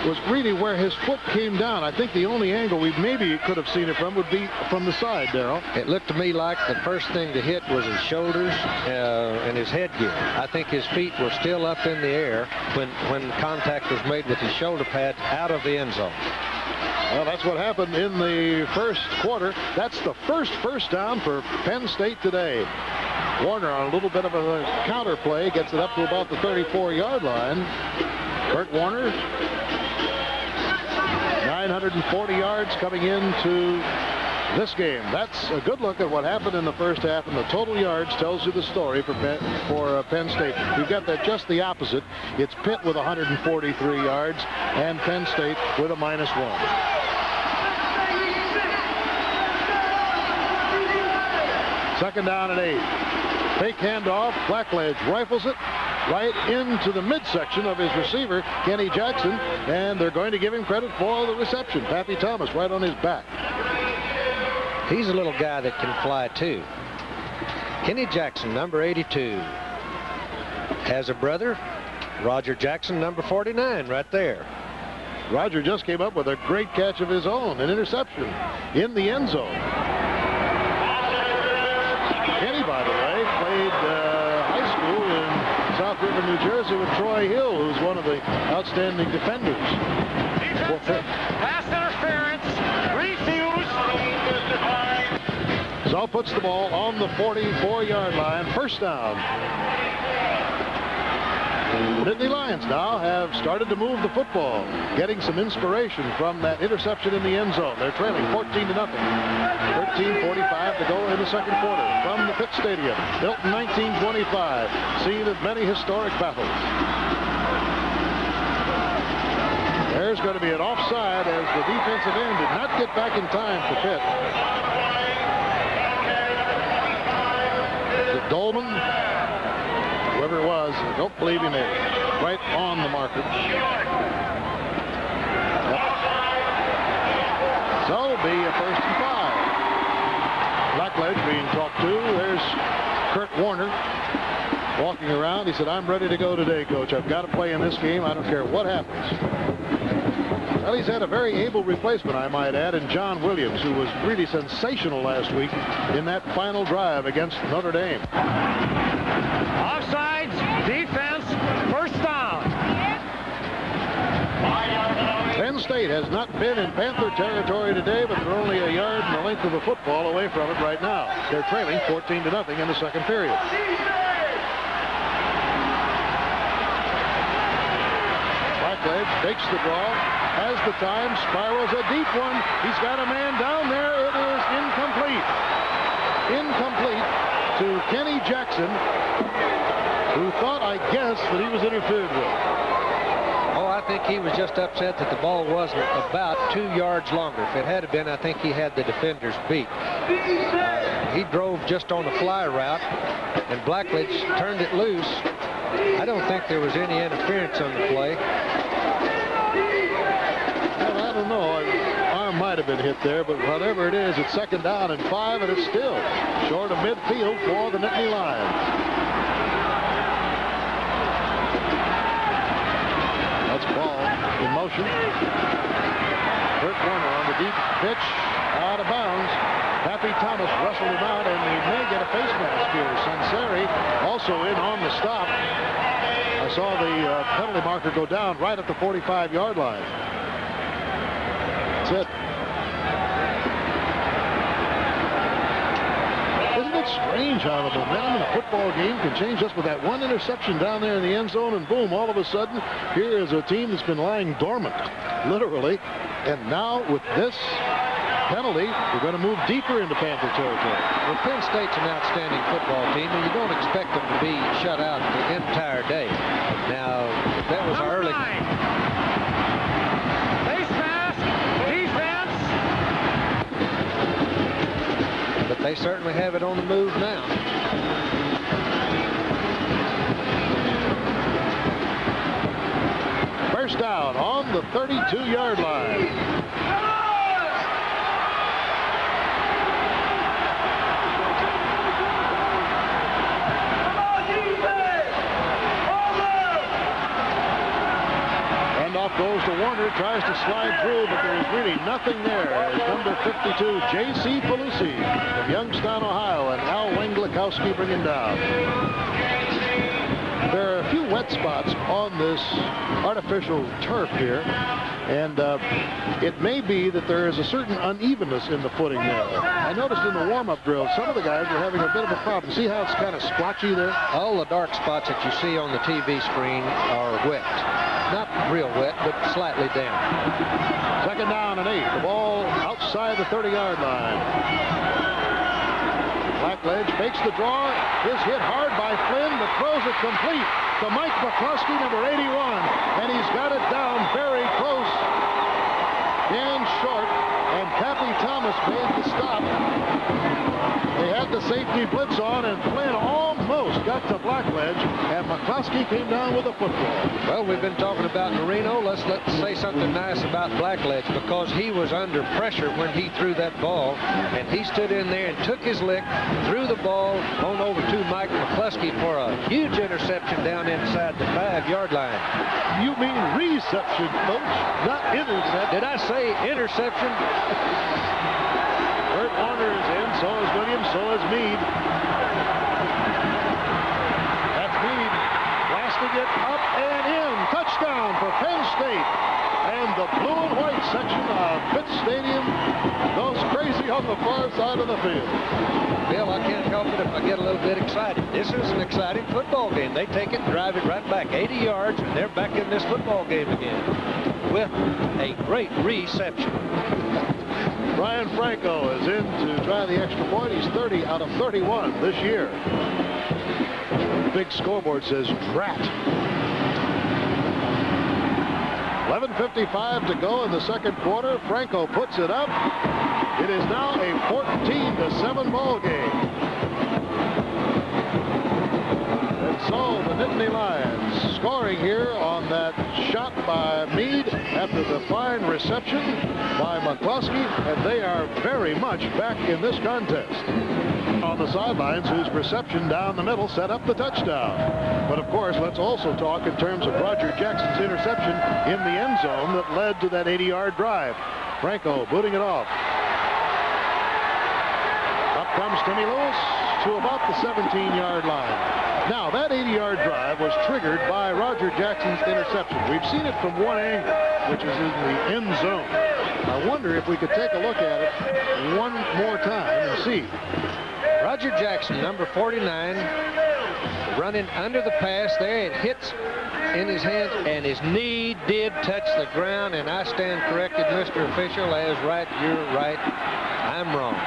was really where his foot came down. I think the only angle we maybe could have seen it from would be from the side, Darrell. It looked to me like the first thing to hit was his shoulders and his headgear. I think his feet were still up in the air when contact was made with his shoulder pad out of the end zone. Well, that's what happened in the first quarter. That's the first down for Penn State today. Warner on a little bit of a counter play, gets it up to about the 34-yard line. Kurt Warner, 940 yards coming into this game. That's a good look at what happened in the first half, and the total yards tells you the story for Penn State. You've got that just the opposite. It's Pitt with 143 yards and Penn State with a -1. Second down and 8. Fake handoff. Blackledge rifles it right into the midsection of his receiver, Kenny Jackson, and they're going to give him credit for the reception. Pappy Thomas right on his back. He's a little guy that can fly too. Kenny Jackson, number 82, has a brother, Roger Jackson, number 49, right there. Roger just came up with a great catch of his own, an interception in the end zone. Kenny, by the way, played high school in South River, New Jersey with Troy Hill, who's one of the outstanding defenders. Pass interference. Refuse. So puts the ball on the 44-yard line. First down. The Nittany Lions now have started to move the football, getting some inspiration from that interception in the end zone. They're trailing 14-0. 13:45 to go in the second quarter from the Pitt Stadium. Built in 1925, scene of many historic battles. There's going to be an offside as the defensive end did not get back in time for Pitt. The Dolman, whoever it was, I don't believe he made it. Right on the marker. So it'll be a 1st and 5. Blackledge being talked to. There's Kurt Warner walking around. He said, I'm ready to go today, Coach. I've got to play in this game. I don't care what happens. Well, he's had a very able replacement, I might add, in John Williams, who was really sensational last week in that final drive against Notre Dame. Offsides, defense, first down. Penn State has not been in Panther territory today, but they're only a yard and the length of a football away from it right now. They're trailing 14-0 in the second period. Blackledge takes the draw, has the time, spirals a deep one. He's got a man down there. It is incomplete. Incomplete to Kenny Jackson, who thought, I guess, that he was interfered with. Oh, I think he was just upset that the ball wasn't about 2 yards longer. If it had been, I think he had the defenders beat. He drove just on the fly route, and Blackledge turned it loose. I don't think there was any interference on the play. Well, I don't know. Arm might have been hit there, but whatever it is, it's second down and 5, and it's still short of midfield for the Nittany Lions. That's ball in motion. Kurt Warner on the deep pitch, out of bounds. Pappy Thomas wrestled him out, and he may get a face mask here. Sansari also in on the stop. I saw the penalty marker go down right at the 45-yard line. That's it. Isn't it strange how the momentum in a football game can change just with that one interception down there in the end zone, and boom, all of a sudden, here is a team that's been lying dormant, literally, and now with this penalty, we're going to move deeper into Panther territory. Well, Penn State's an outstanding football team, and you don't expect them to be shut out the entire day. Now, that was early. Face mask, defense. But they certainly have it on the move now. First down on the 32-yard line. Off goes to Warner, tries to slide through, but there is really nothing there. As number 52, J.C. Pelusi of Youngstown, Ohio, and Al Wenglikowski bring him down. There are a few wet spots on this artificial turf here, and it may be that there is a certain unevenness in the footing there. I noticed in the warm-up drill, some of the guys were having a bit of a problem. See how it's kind of splotchy there? All the dark spots that you see on the TV screen are wet. Not real wet, but slightly damp. Second down and 8. The ball outside inside the 30-yard line. Blackledge fakes the draw, is hit hard by Flynn, but throws it complete to Mike McCluskey, number 81, and he's got it down very close and short, and Cappy Thomas made the stop. They had the safety blitz on, and Flynn almost got to Blackledge, and McCluskey came down with a football. Well, we've been talking about Marino. Let's say something nice about Blackledge, because he was under pressure when he threw that ball, and he stood in there and took his lick, threw the ball on over to Mike McCluskey for a huge interception down inside the 5-yard line. You mean reception, Coach, not interception. Did I say interception? Bert Warner is in, so is Williams, so is Meade. That's Meade blasting it up and in. Touchdown for Penn State. And the blue and white section of Pitt Stadium goes crazy on the far side of the field. Bill, I can't help it if I get a little bit excited. This is an exciting football game. They take it and drive it right back 80 yards, and they're back in this football game again with a great reception. Brian Franco is in to try the extra point. He's 30 out of 31 this year. The big scoreboard says drat. 11:55 to go in the second quarter. Franco puts it up. It is now a 14-7 ball game. And so the Nittany Lions scoring here on that shot by Meade after the fine reception by McCluskey, and they are very much back in this contest. On the sidelines, whose reception down the middle set up the touchdown. But of course, let's also talk in terms of Roger Jackson's interception in the end zone that led to that 80-yard drive. Franco booting it off. Up comes Timmy Lewis to about the 17-yard line. Now, that 80-yard drive was triggered by Roger Jackson's interception. We've seen it from one angle, which is in the end zone. I wonder if we could take a look at it one more time and see. Roger Jackson, number 49, running under the pass there. It hits in his hands, and his knee did touch the ground, and I stand corrected, Mr. Official, as right, you're right, I'm wrong.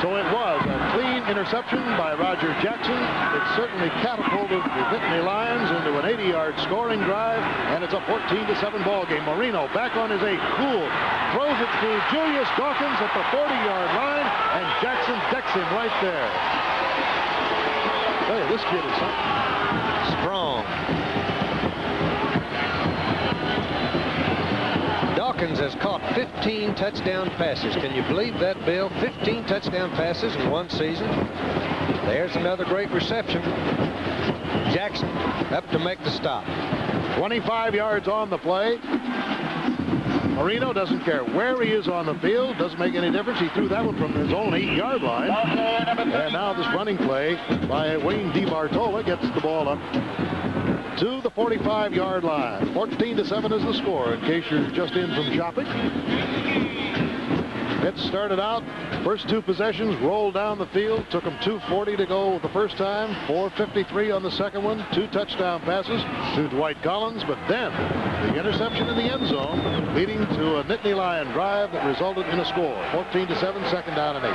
So it was a clean interception by Roger Jackson. It certainly catapulted the Nittany Lions into an 80-yard scoring drive, and it's a 14-7 ball game. Marino back on his 8. Gould throws it to Julius Dawkins at the 40-yard line, and Jackson decks him right there. Hey, this kid is something. Strong. Dawkins has caught 15 touchdown passes. Can you believe that, Bill? 15 touchdown passes in one season. There's another great reception. Jackson up to make the stop. 25 yards on the play. Marino doesn't care where he is on the field. Doesn't make any difference. He threw that one from his own 8-yard line. And now this running play by Wayne DiBartola gets the ball up to the 45-yard line. 14-7 is the score, in case you're just in from shopping. It started out, first two possessions, rolled down the field, took them 2:40 to go the first time, 4:53 on the second one, 2 touchdown passes to Dwight Collins, but then the interception in the end zone, leading to a Nittany Lion drive that resulted in a score. 14-7, second down and 8.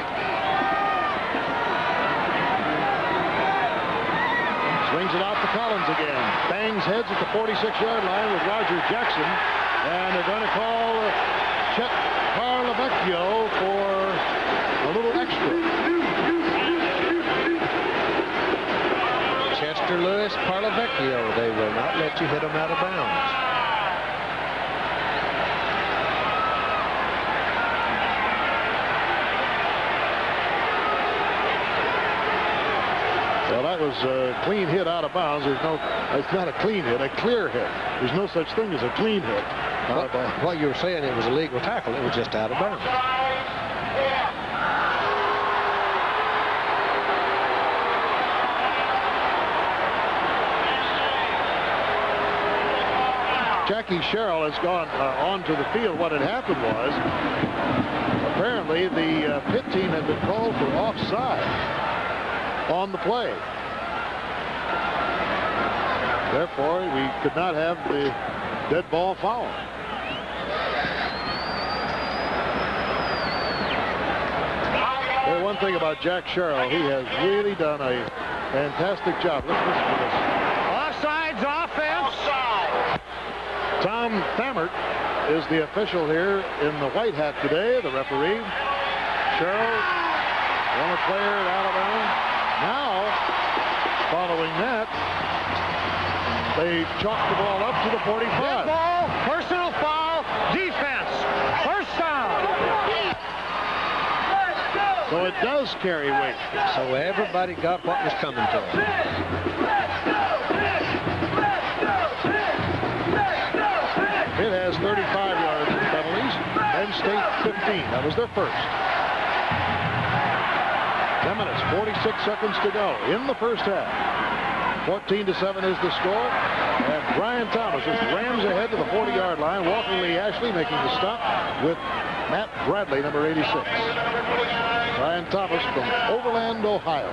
Swings it out to Collins again. Bangs heads at the 46-yard line with Roger Jackson. And they're going to call Chet Parlavecchio for a little extra. Chester Lewis Parlavecchio. They will not let you hit him out of bounds. Well, that was a clean hit out of bounds. It's not a clean hit, a clear hit. There's no such thing as a clean hit. What you were saying, it was a legal tackle. It was just out of bounds. Jackie Sherrill has gone onto the field. What had happened was, apparently the Pitt team had been called for offside on the play. Therefore, we could not have the dead ball foul. one thing about Jack Sherrill, he has really done a fantastic job. Listen to this. Offsides offense. Offside. Tom Thammert is the official here in the white hat today, the referee. Sherrill, former player at Alabama. Now, following that, they chalked the ball up to the 45. Dead ball, personal foul, defense, first down. So it does carry weight. So everybody got what was coming to them. It has 35 yards in penalties. Penn State 15. That was their first. 10 minutes, 46 seconds to go in the first half. 14-7 is the score. And Brian Thomas just rams ahead to the 40-yard line. Walker Lee Ashley making the stop with Matt Bradley, number 86. Brian Thomas from Overland, Ohio.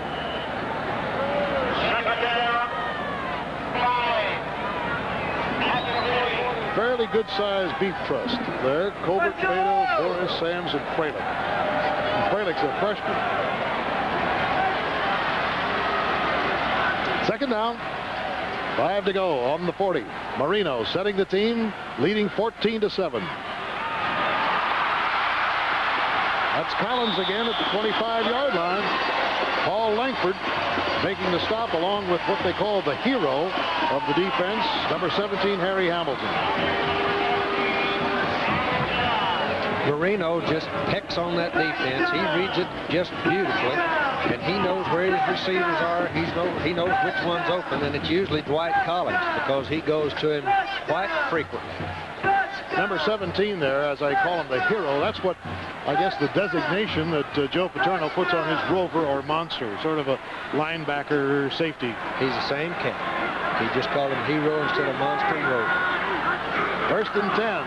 Fairly good-sized beef trust there. Colbert, Beto, Boris, Sams, and Fralick. And Fralick's a freshman. Second down. 5 to go on the 40. Marino setting the team, leading 14-7. That's Collins again at the 25-yard line. Paul Langford making the stop along with what they call the hero of the defense, number 17, Harry Hamilton. Marino just pecks on that defense. He reads it just beautifully, and he knows where his receivers are. He knows which one's open, and it's usually Dwight Collins because he goes to him quite frequently. Number 17 there, as I call him, the hero. That's what, I guess, the designation that Joe Paterno puts on his rover or monster, sort of a linebacker safety. He's the same cat. He just called him hero instead of monster and rover. First and 10.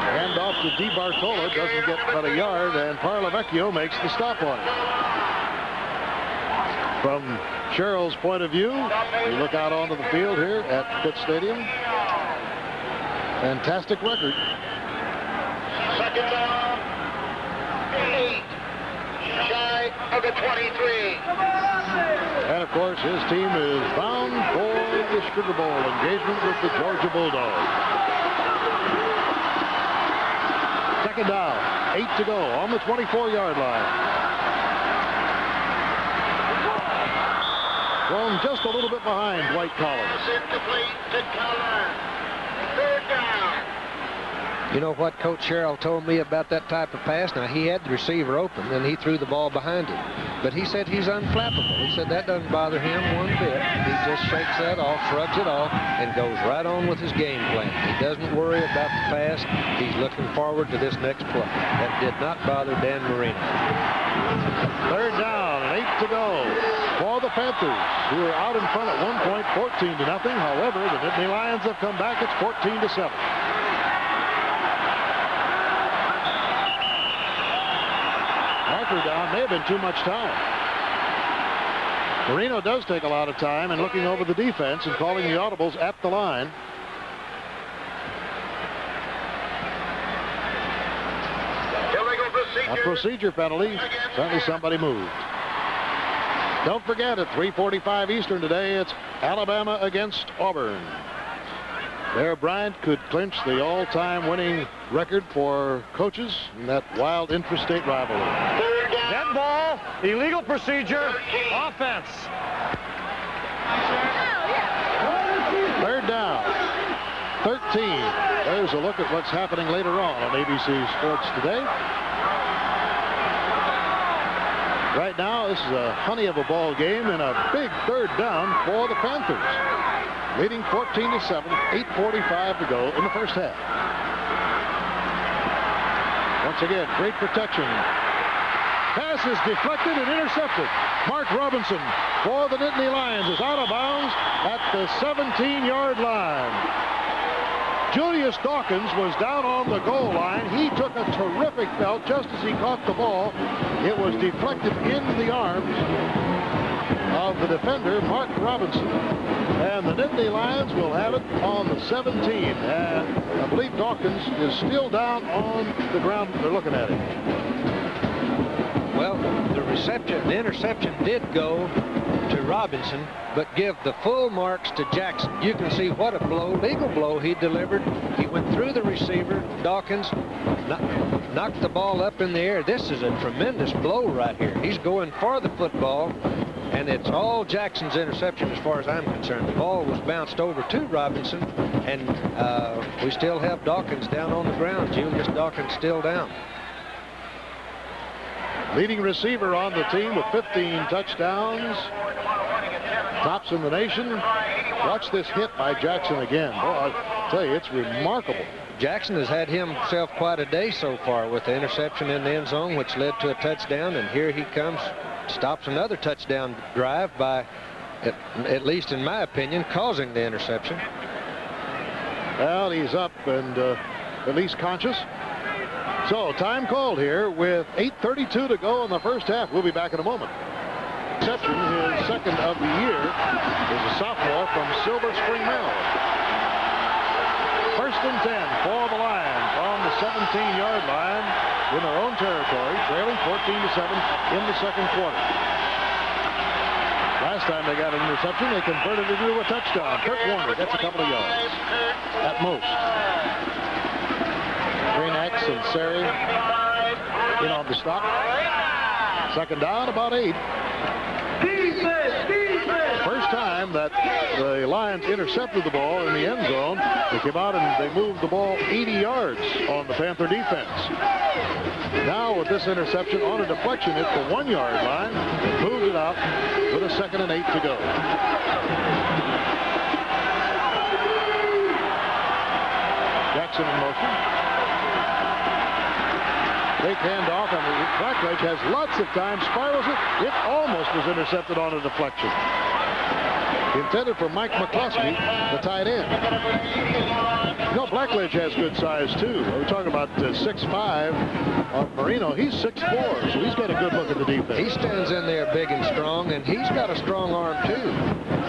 Hand off to DiBartola, doesn't get but a yard, and Parlavecchio makes the stop on it. From Sherrill's point of view, you look out onto the field here at Pitt Stadium. Fantastic record. Second down, 8, shy of the 23. And of course, his team is bound for the Sugar Bowl engagement with the Georgia Bulldogs. Second down, 8 to go on the 24-yard line. Thrown just a little bit behind Dwight Collins. Third down. You know what Coach Sherrill told me about that type of pass? Now, he had the receiver open, and he threw the ball behind him. But he said he's unflappable. He said that doesn't bother him one bit. He just shakes that off, shrugs it off, and goes right on with his game plan. He doesn't worry about the pass. He's looking forward to this next play. That did not bother Dan Marino. Third down, and 8 to go for the Panthers, who are out in front at one point, 14-0. However, the Nittany Lions have come back. It's 14-7. Marker down, may have been too much time. Marino does take a lot of time and looking over the defense and calling the audibles at the line. A procedure penalty. Certainly somebody moved. Don't forget, at 3:45 Eastern today, it's Alabama against Auburn. Bear Bryant could clinch the all-time winning record for coaches in that wild intrastate rivalry. Dead ball, illegal procedure, offense. Third down, 13. There's a look at what's happening later on ABC Sports Today. Right now, this is a honey of a ball game and a big third down for the Panthers. Leading 14-7, 8:45 to go in the first half. Once again, great protection. Pass is deflected and intercepted. Mark Robinson for the Nittany Lions is out of bounds at the 17-yard line. Julius Dawkins was down on the goal line. He took a terrific belt just as he caught the ball. It was deflected into the arms of the defender, Mark Robinson. And the Nittany Lions will have it on the 17. And I believe Dawkins is still down on the ground. They're looking at him. Well, the interception did go to Robinson, but give the full marks to Jackson. You can see what a legal blow he delivered. He went through the receiver. Dawkins knocked the ball up in the air. This is a tremendous blow right here. He's going for the football, and it's all Jackson's interception as far as I'm concerned. The ball was bounced over to Robinson, and we still have Dawkins down on the ground. Julius Dawkins still down. Leading receiver on the team with 15 touchdowns. Tops in the nation. Watch this hit by Jackson again. Boy, I tell you, it's remarkable. Jackson has had himself quite a day so far with the interception in the end zone, which led to a touchdown, and here he comes, stops another touchdown drive by, at least in my opinion, causing the interception. Well, he's up and at least conscious. So time called here with 8:32 to go in the first half. We'll be back in a moment. Interception, his second of the year, is a sophomore from Silver Spring, Maryland. First and 10 for the Lions on the 17-yard line in their own territory, trailing 14-7 in the second quarter. Last time they got an interception, they converted it into a touchdown. Kurt Warner gets a couple of yards at most. Greenax and Sari in on the stop. Second down, about 8. First time that the Lions intercepted the ball in the end zone. They came out and they moved the ball 80 yards on the Panther defense. Now with this interception on a deflection at the 1-yard line, they moved it out with a 2nd and 8 to go. Jackson in motion. Fake handoff, and Blackledge has lots of time, spirals it. It almost was intercepted on a deflection. Intended for Mike McCloskey, the tight end. You know, Blackledge has good size, too. We're talking about 6'5" on Marino. He's 6'4", so he's got a good look at the defense. He stands in there big and strong, and he's got a strong arm, too.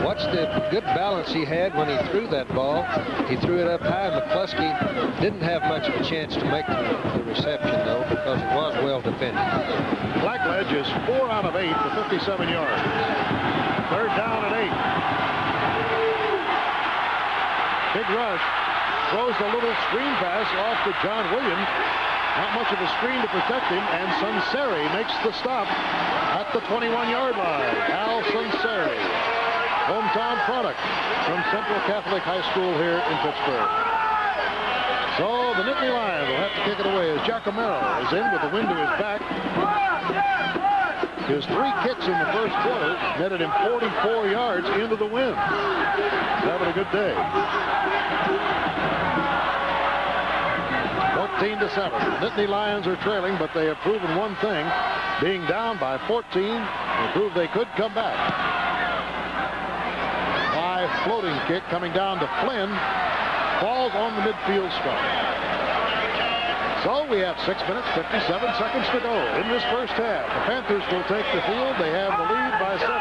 Watch the good balance he had when he threw that ball. He threw it up high. McCluskey didn't have much of a chance to make the reception, though, because it was well defended. Blackledge is 4 out of 8 for 57 yards. Third down and 8. Big rush. Throws a little screen pass off to John Williams. Not much of a screen to protect him, and Sunseri makes the stop at the 21-yard line. Al Sunseri, hometown product from Central Catholic High School here in Pittsburgh. So the Nittany Lions will have to kick it away as Giacomello is in with the wind to his back. His 3 kicks in the first quarter netted him 44 yards into the wind. He's having a good day. 14-7. The Nittany Lions are trailing, but they have proven one thing. Being down by 14, they proved they could come back. High floating kick coming down to Flynn. Falls on the midfield stripe. So we have 6 minutes, 57 seconds to go in this first half. The Panthers will take the field. They have the lead by 7.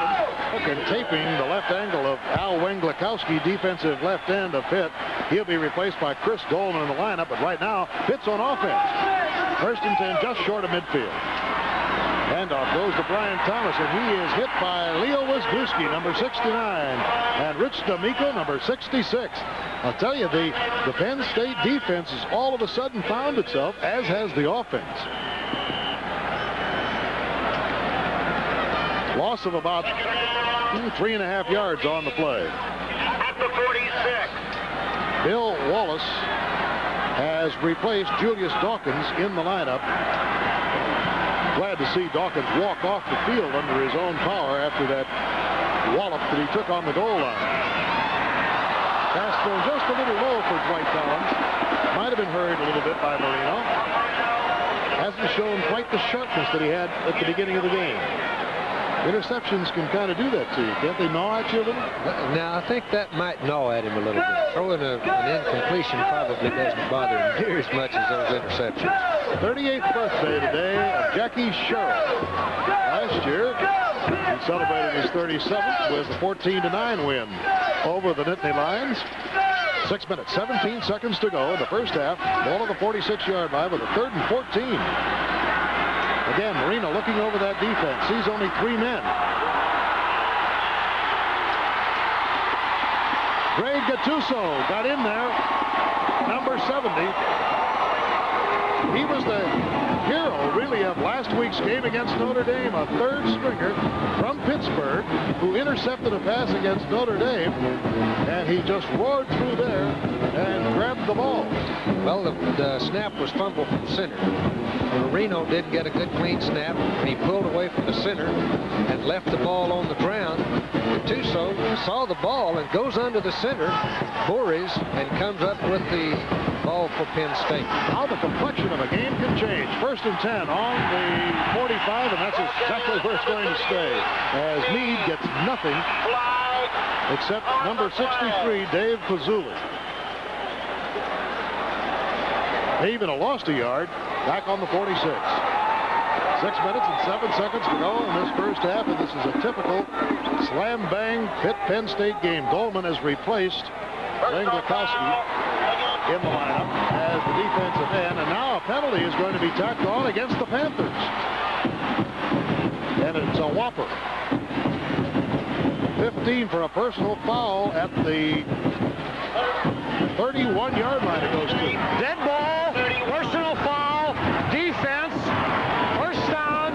And taping the left angle of Al Wenglakowski, defensive left end of Pitt. He'll be replaced by Chris Dolan in the lineup, but right now, Pitt's on offense. First and 10, just short of midfield. Handoff goes to Brian Thomas, and he is hit by Leo Wisniewski, number 69, and Rich D'Amico, number 66. I'll tell you, the Penn State defense has all of a sudden found itself, as has the offense. Loss of about 3.5 yards on the play. At the 46. Bill Wallace has replaced Julius Dawkins in the lineup. Glad to see Dawkins walk off the field under his own power after that wallop that he took on the goal line. Pass thrown just a little low for Dwight Collins. Might have been hurried a little bit by Marino. Hasn't shown quite the sharpness that he had at the beginning of the game. Interceptions can kind of do that to you. Can't they gnaw at you a little? Now, I think that might gnaw at him a little bit. Throwing an incompletion probably doesn't bother him near as much as those interceptions. 38th birthday today of Jackie Sherrill. Last year, he celebrated his 37th with a 14-9 win over the Nittany Lions. 6 minutes, 17 seconds to go in the first half. Ball on the 46-yard line with a 3rd and 14. Again, Marino looking over that defense. Sees only 3 men. Greg Gattuso got in there, number 70. He was the hero, really, of last week's game against Notre Dame, a third stringer from Pittsburgh who intercepted a pass against Notre Dame, and he just roared through there and grabbed the ball. Well, the snap was fumbled from center. Marino didn't get a good clean snap. He pulled away from the center and left the ball on the ground. Gattuso saw the ball and goes under the center, Boris, and comes up with the ball for Penn State. How the complexion of a game can change. 1st and 10 on the 45, and that's exactly where it's going to stay, as Meade gets nothing except number 63, Dave Pazzulli. They even lost a yard back on the 46. 6 minutes and 7 seconds to go in this first half, and this is a typical slam-bang Pitt-Penn State game. Goldman has replaced Len Glikowski in the lineup as the defensive end, and now a penalty is going to be tacked on against the Panthers. And it's a whopper. 15 for a personal foul at the 31-yard line it goes to. Dead ball, personal foul, defense, first down.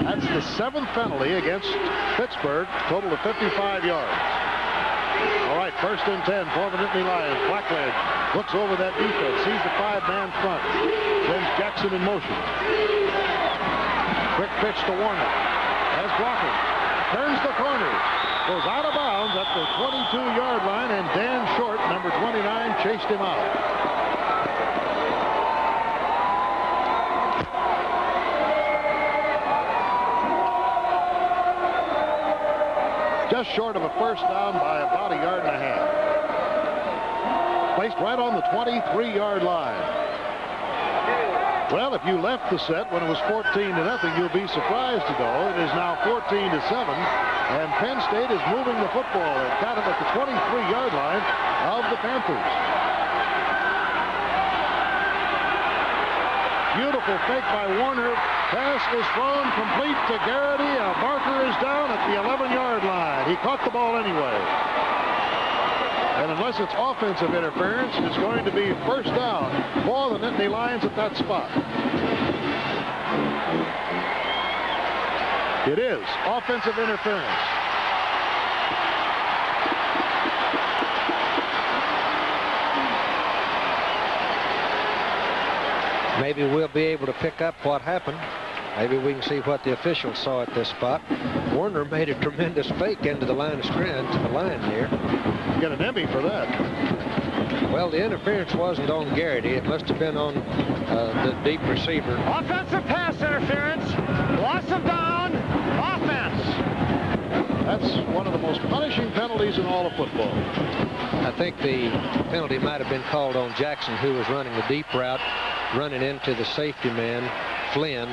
That's the 7th penalty against Pittsburgh, total of 55 yards. All right, 1st and 10 for the Nittany Lions. Blackledge looks over that defense, sees the 5-man front, sends Jackson in motion. Quick pitch to Warner. Has blocking. Turns the corner. Goes out of bounds at the 22-yard line, and Dan Short, number 29, chased him out. Just short of a first down by about a yard and a half. Placed right on the 23-yard line. Well, if you left the set when it was 14-0, you'll be surprised to know it is now 14-7, and Penn State is moving the football at kind of at the 23-yard line of the Panthers. Beautiful fake by Warner. Pass is thrown complete to Garrity. A marker is down at the 11-yard line. He caught the ball anyway. And unless it's offensive interference, it's going to be first down for the Nittany Lions at that spot. It is offensive interference. Maybe we'll be able to pick up what happened. Maybe we can see what the officials saw at this spot. Warner made a tremendous fake into the line of scrimmage, to the line here. You get an Emmy for that. Well, the interference wasn't on Garrity. It must have been on the deep receiver. Offensive pass interference. Loss of down. Offense. That's one of the most punishing penalties in all of football. I think the penalty might have been called on Jackson, who was running the deep route, running into the safety man, Flynn.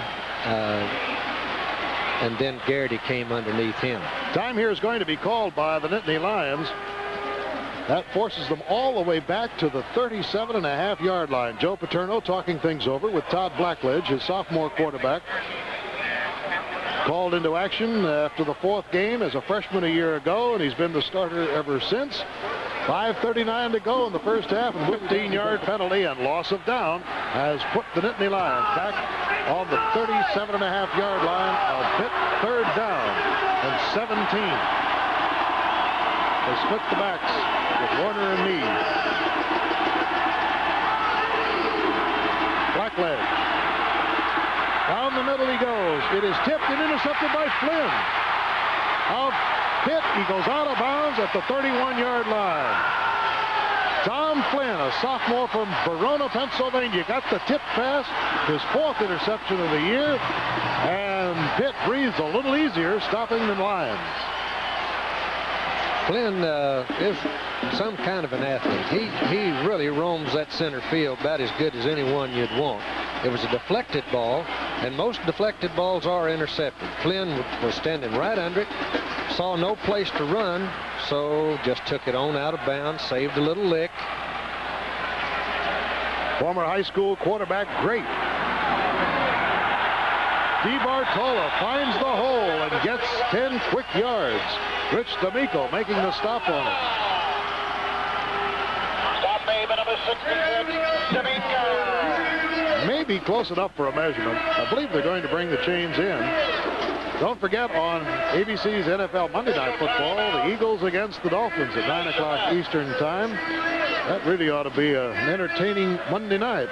And then Garrity came underneath him. Time here is going to be called by the Nittany Lions. That forces them all the way back to the 37.5-yard line. Joe Paterno talking things over with Todd Blackledge, his sophomore quarterback. Called into action after the 4th game as a freshman a year ago, and he's been the starter ever since. 5:39 to go in the first half, and 15-yard penalty and loss of down has put the Nittany Lions back on the 37.5-yard line of Pitt. 3rd down and 17. They split the backs with Warner and Meade. Blackledge. Down the middle he goes. It is tipped and intercepted by Flynn. Of Pitt, he goes out of bounds at the 31-yard line. Tom Flynn, a sophomore from Verona, Pennsylvania, got the tip pass, his 4th interception of the year, and Pitt breathes a little easier, stopping the Lions. Flynn is some kind of an athlete. He really roams that center field about as good as anyone you'd want. It was a deflected ball, and most deflected balls are intercepted. Flynn was standing right under it, saw no place to run, so just took it on out of bounds, saved a little lick. Former high school quarterback, great DiBartolo finds the hole and gets 10 quick yards. Rich D'Amico making the stop on it. Stop baby number 66, D'Amico. Maybe close enough for a measurement. I believe they're going to bring the chains in. Don't forget, on ABC's NFL Monday Night Football, the Eagles against the Dolphins at 9 o'clock Eastern Time. That really ought to be an entertaining Monday night.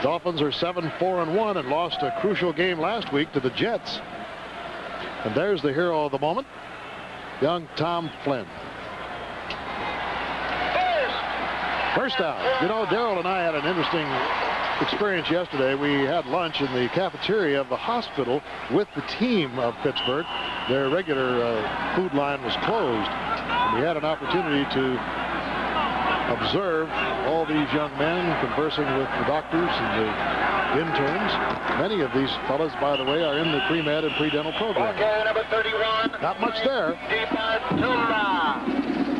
Dolphins are 7-4-1 and lost a crucial game last week to the Jets. And there's the hero of the moment, young Tom Flynn. First down. You know, Darrell and I had an interesting experience yesterday. We had lunch in the cafeteria of the hospital with the team of Pittsburgh. Their regular food line was closed. And we had an opportunity to observe all these young men conversing with the doctors and the interns. Many of these fellas, by the way, are in the pre-med and pre-dental program. Okay, number 31. Not much there.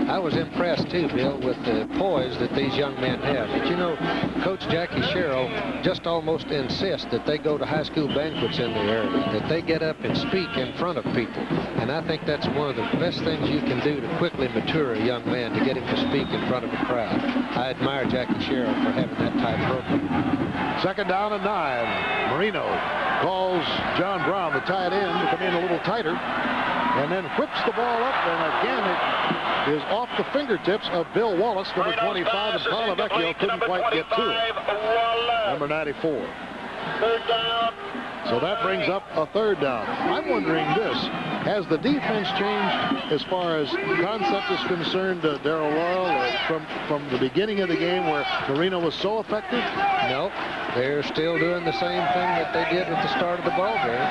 I was impressed too, Bill, with the poise that these young men have. But you know, Coach Jackie Sherrill just almost insists that they go to high school banquets in the area, that they get up and speak in front of people. And I think that's one of the best things you can do to quickly mature a young man, to get him to speak in front of a crowd. I admire Jackie Sherrill for having that type program. Second down and 9. Marino calls John Brown, the tight end, to come in a little tighter, and then whips the ball up, and again it is off the fingertips of Bill Wallace, number 25, and Palavecchio couldn't quite get to it. Number 94. Third down. So that brings up a third down. I'm wondering this. Has the defense changed as far as concept is concerned, Darrell Royal, from the beginning of the game where Marino was so effective? No, they're still doing the same thing that they did at the start of the ball game.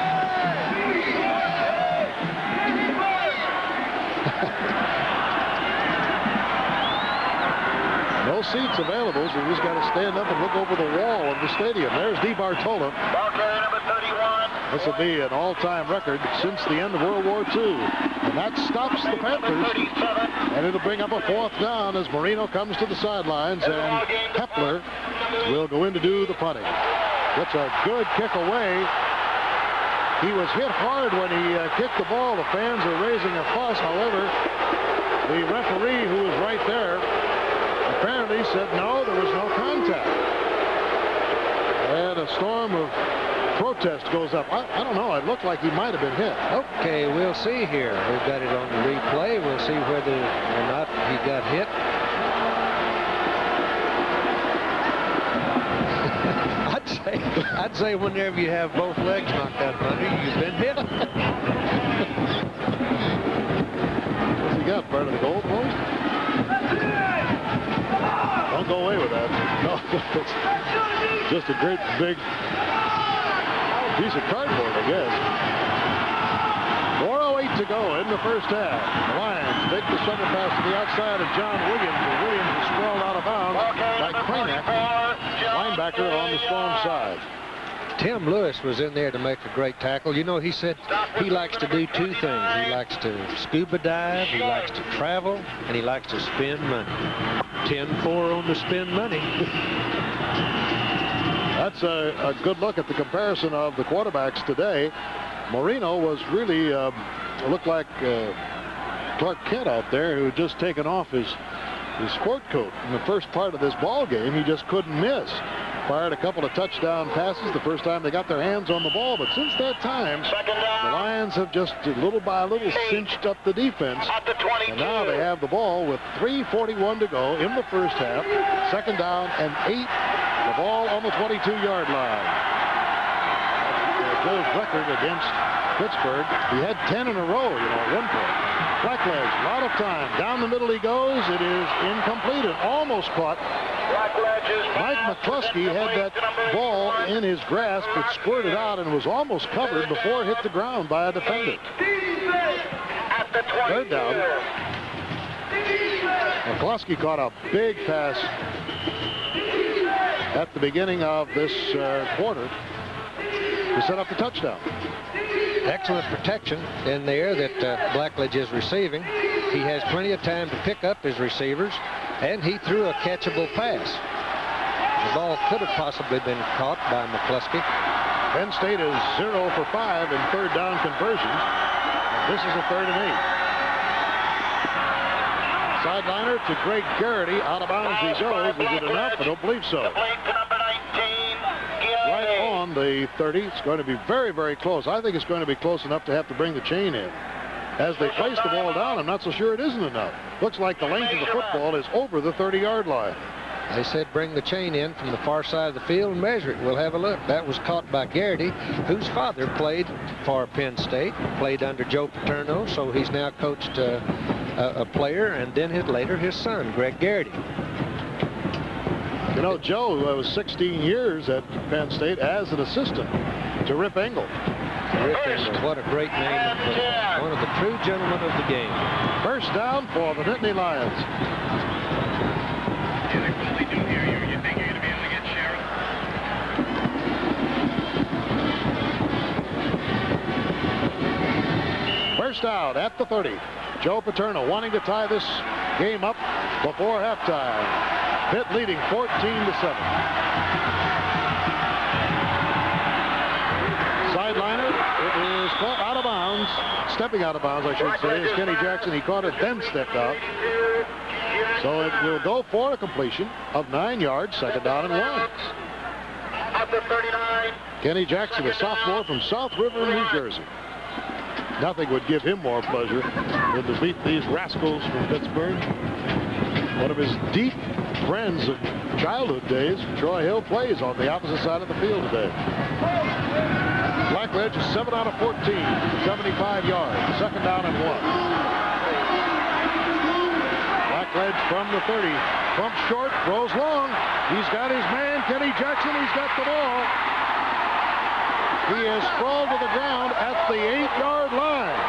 No seats available, so we just got to stand up and look over the wall of the stadium. There's DiBartolo. Okay, number 31. This will be an all-time record since the end of World War II. And that stops the Panthers. And it'll bring up a fourth down as Marino comes to the sidelines, and Hepler will go in to do the punting. Gets a good kick away. He was hit hard when he kicked the ball. The fans are raising a fuss. However, the referee, who was right there, apparently said no, there was no contact. And a storm of protest goes up. I don't know. It looked like he might have been hit. Okay, we'll see here. We've got it on the replay. We'll see whether or not he got hit. I'd say whenever you have both legs knocked out from under you, you've been hit. What's he got? Part of the goal post? Don't go away with that. No, it's just a great big piece of cardboard, I guess. 4:08 to go in the first half. The Lions take the shovel pass to the outside of John Williams. And Williams is sprawled out of bounds by Kranek, linebacker on the Storm side. Tim Lewis was in there to make a great tackle. You know, he said he likes to do two things. He likes to scuba dive, he likes to travel, and he likes to spend money. 10-4 on the spend money. That's a good look at the comparison of the quarterbacks today. Marino was really looked like Clark Kent out there, who had just taken off his sport coat. In the first part of this ball game, he just couldn't miss. Fired a couple of touchdown passes the first time they got their hands on the ball, but since that time, the Lions have just little by little cinched up the defense. And now they have the ball with 3:41 to go in the first half. Second down and 8. The ball on the 22-yard line. That's Joe's record against Pittsburgh. He had 10 in a row, at one point. Blackledge, a lot of time. Down the middle he goes. It is incomplete and almost caught. Mike McCluskey had that ball in his grasp. It squirted out and was almost covered before it hit the ground by a defender. Third down. McCluskey caught a big pass at the beginning of this quarter to set up the touchdown. Excellent protection in there that Blackledge is receiving. He has plenty of time to pick up his receivers, and he threw a catchable pass. The ball could have possibly been caught by McCluskey. Penn State is 0 for 5 in third down conversions. This is a 3rd and 8. Sideliner to Greg Garrity. Out of bounds he goes. Is it enough? I don't believe so. Right on the 30. It's going to be very, very close. I think it's going to be close enough to have to bring the chain in. As they place the ball down, I'm not so sure it isn't enough. Looks like the length of the football is over the 30-yard line. They said bring the chain in from the far side of the field and measure it. We'll have a look. That was caught by Garrity, whose father played for Penn State, played under Joe Paterno, so he's now coached a player, and then later his son, Greg Garrity. You know, Joe was 16 years at Penn State as an assistant to Rip Engel. Rip Engel, what a great name. One of the true gentlemen of the game. First down for the Nittany Lions. First down at the 30. Joe Paterno wanting to tie this game up before halftime. Pitt leading 14-7. Sideliner, it is caught out of bounds. Stepping out of bounds, I should say, is Kenny Jackson. He caught it, then stepped out. So it will go for a completion of 9 yards, 2nd down and 1. Kenny Jackson, a sophomore from South River, New Jersey. Nothing would give him more pleasure than to beat these rascals from Pittsburgh. One of his deep friends of childhood days, Troy Hill, plays on the opposite side of the field today. Blackledge is 7 out of 14, 75 yards, 2nd down and 1. Blackledge from the 30, pumps short, throws long. He's got his man, Kenny Jackson. He's got the ball. He is sprawled to the ground at the 8-yard line.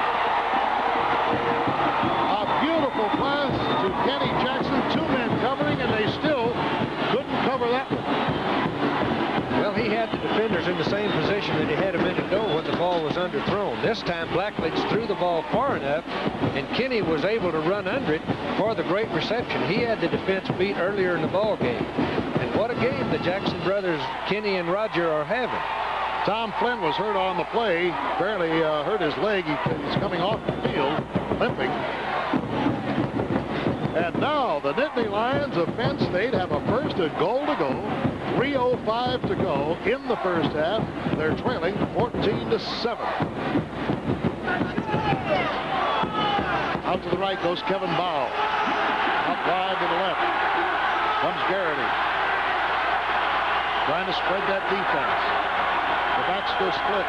A beautiful pass to Kenny Jackson. 2 men covering, and they still couldn't cover that one. Well, he had the defenders in the same position that he had a minute ago when the ball was underthrown. This time, Blackledge threw the ball far enough, and Kenny was able to run under it for the great reception. He had the defense beat earlier in the ball game. And what a game the Jackson brothers, Kenny and Roger, are having. Tom Flynn was hurt on the play, barely hurt his leg. He's coming off the field, limping. And now the Nittany Lions of Penn State have a 1st and goal to go. 3:05 to go in the first half. They're trailing 14-7. Out to the right goes Kevin Bow. Out wide to the left comes Garrity. Trying to spread that defense. The backs go split.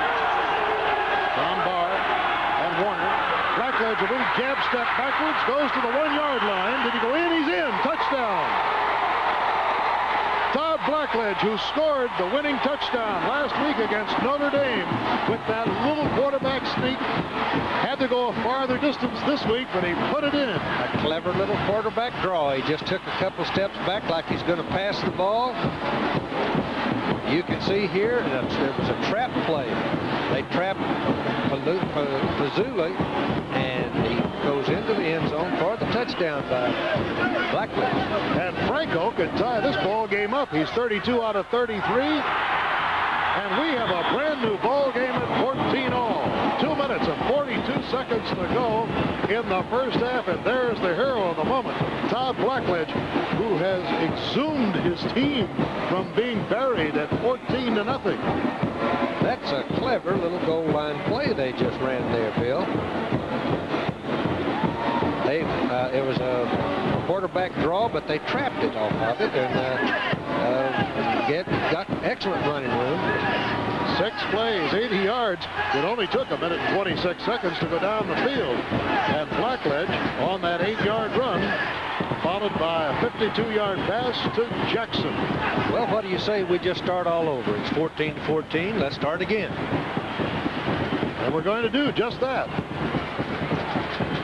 Tom Barr and Warner. Blackledge, a little jab step backwards, goes to the 1-yard line. Did he go in? He's in. Touchdown. Todd Blackledge, who scored the winning touchdown last week against Notre Dame with that little quarterback sneak, had to go a farther distance this week, but he put it in. A clever little quarterback draw. He just took a couple steps back like he's going to pass the ball. You can see here that there was a trap play. They trapped Pazuli, and he goes into the end zone for the touchdown by Blackledge. And Franco could tie this ball game up. He's 32 out of 33. And we have a brand new ball game at 14 all. 2 minutes and 42 seconds to go in the first half. And there's the hero of the moment, Todd Blackledge, who has exhumed his team from being buried at 14-0. That's a clever little goal line play they just ran there, Bill. It was a quarterback draw, but they trapped it off of it and got excellent running room. 6 plays, 80 yards. It only took 1 minute and 26 seconds to go down the field. And Blackledge on that 8-yard run, followed by a 52-yard pass to Jackson. Well, what do you say we just start all over? It's 14-14. Let's start again. And we're going to do just that.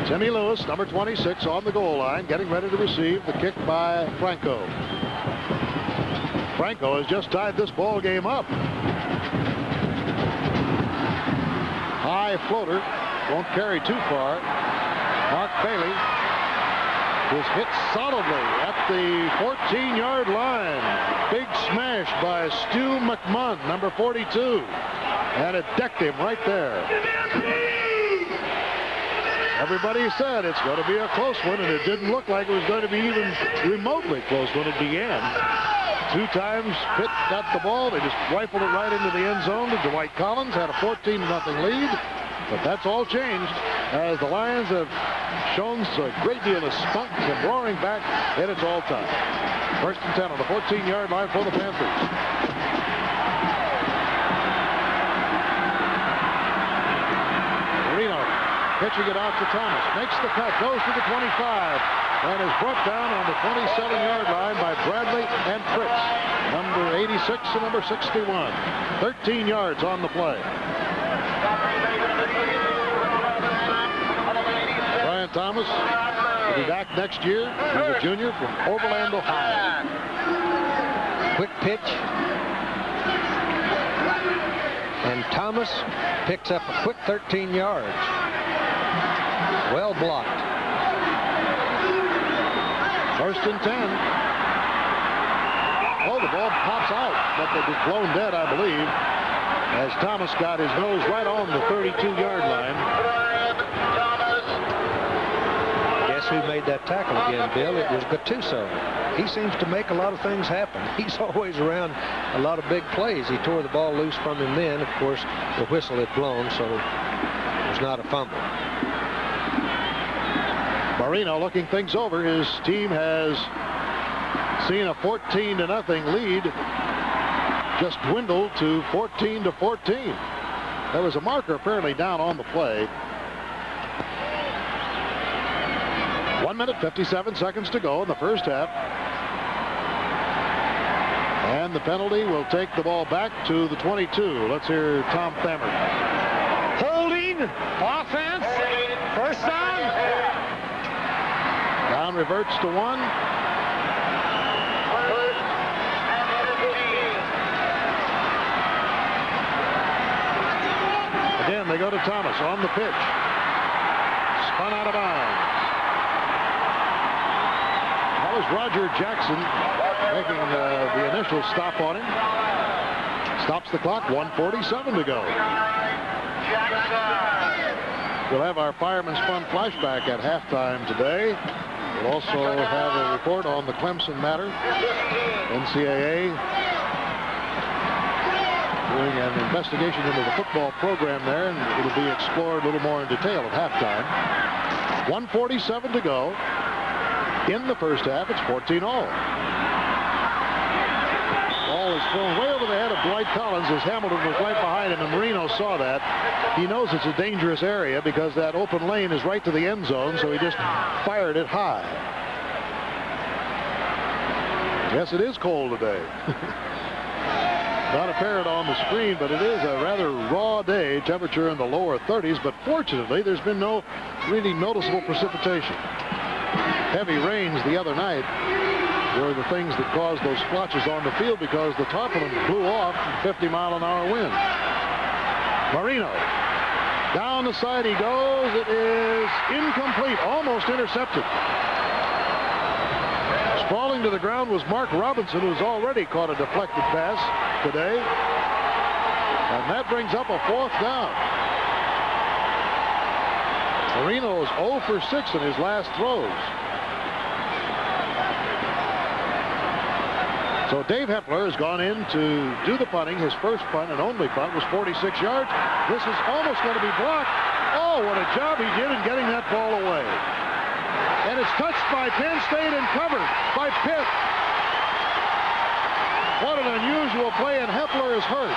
Timmy Lewis, number 26, on the goal line, getting ready to receive the kick by Franco. Franco has just tied this ball game up. High floater, won't carry too far. Mark Bailey is hit solidly at the 14-yard line. Big smash by Stu McMunn, number 42. And it decked him right there. Everybody said it's going to be a close one, and it didn't look like it was going to be even remotely close when it began. 2 times Pitt got the ball. They just rifled it right into the end zone. Dwight Collins had a 14-0 lead. But that's all changed as the Lions have shown a great deal of spunk and roaring back, and it's all time. 1st and 10 on the 14-yard line for the Panthers. Marino pitching it out to Thomas. Makes the cut, goes to the 25, and is brought down on the 27-yard line by Bradley and Fritz. Number 86 and number 61. 13 yards on the play. Brian Thomas will be back next year. He's a junior from Overland, Ohio. Quick pitch. And Thomas picks up a quick 13 yards. Well blocked. 1st and 10. Oh, the ball pops out, but it was blown dead, I believe, as Thomas got his nose right on the 32-yard line. Guess who made that tackle again, Bill? It was Gattuso. He seems to make a lot of things happen. He's always around a lot of big plays. He tore the ball loose from him then. Of course, the whistle had blown, so it was not a fumble. Marino looking things over. His team has seen a 14-0 lead just dwindle to 14-14. There was a marker apparently down on the play. 1 minute, 57 seconds to go in the first half. And the penalty will take the ball back to the 22. Let's hear Tom Thammer. Holding, offense, first down. Down reverts to 1. Again, they go to Thomas on the pitch. Spun out of bounds. That was Roger Jackson making the initial stop on him. Stops the clock, 1:47 to go. We'll have our Fireman's Fun flashback at halftime today. We'll also have a report on the Clemson matter. NCAA doing an investigation into the football program there, and it'll be explored a little more in detail at halftime. 1:47 to go. In the first half, it's 14-all. Ball is thrown way over the head of Dwight Collins as Hamilton was right behind him, and Marino saw that. He knows it's a dangerous area because that open lane is right to the end zone, so he just fired it high. Yes, it is cold today. Not apparent on the screen, but it is a rather raw day, temperature in the lower 30s, but fortunately there's been no really noticeable precipitation. Heavy rains the other night were the things that caused those splotches on the field because the tarpaulin blew off 50-mile-an-hour wind. Marino. Down the side he goes. It is incomplete, almost intercepted. Sprawling to the ground was Mark Robinson, who's already caught a deflected pass today. And that brings up a 4th down. Marino is 0 for 6 in his last throws. So Dave Hepler has gone in to do the punting. His first punt and only punt was 46 yards. This is almost going to be blocked. Oh, what a job he did in getting that ball away. And it's touched by Penn State and covered by Pitt. What an unusual play, and Hepler is hurt.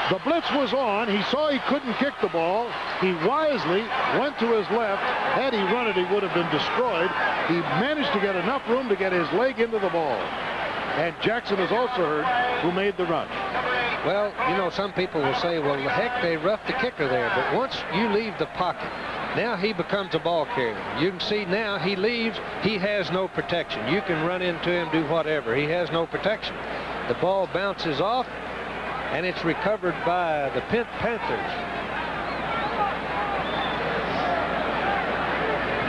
The blitz was on. He saw he couldn't kick the ball. He wisely went to his left. Had he run it, he would have been destroyed. He managed to get enough room to get his leg into the ball. And Jackson is also hurt, who made the run. Well, you know, some people will say, well, heck, they roughed the kicker there. But once you leave the pocket, now he becomes a ball carrier. You can see now he leaves. He has no protection. You can run into him, do whatever. He has no protection. The ball bounces off, and it's recovered by the Penn Panthers.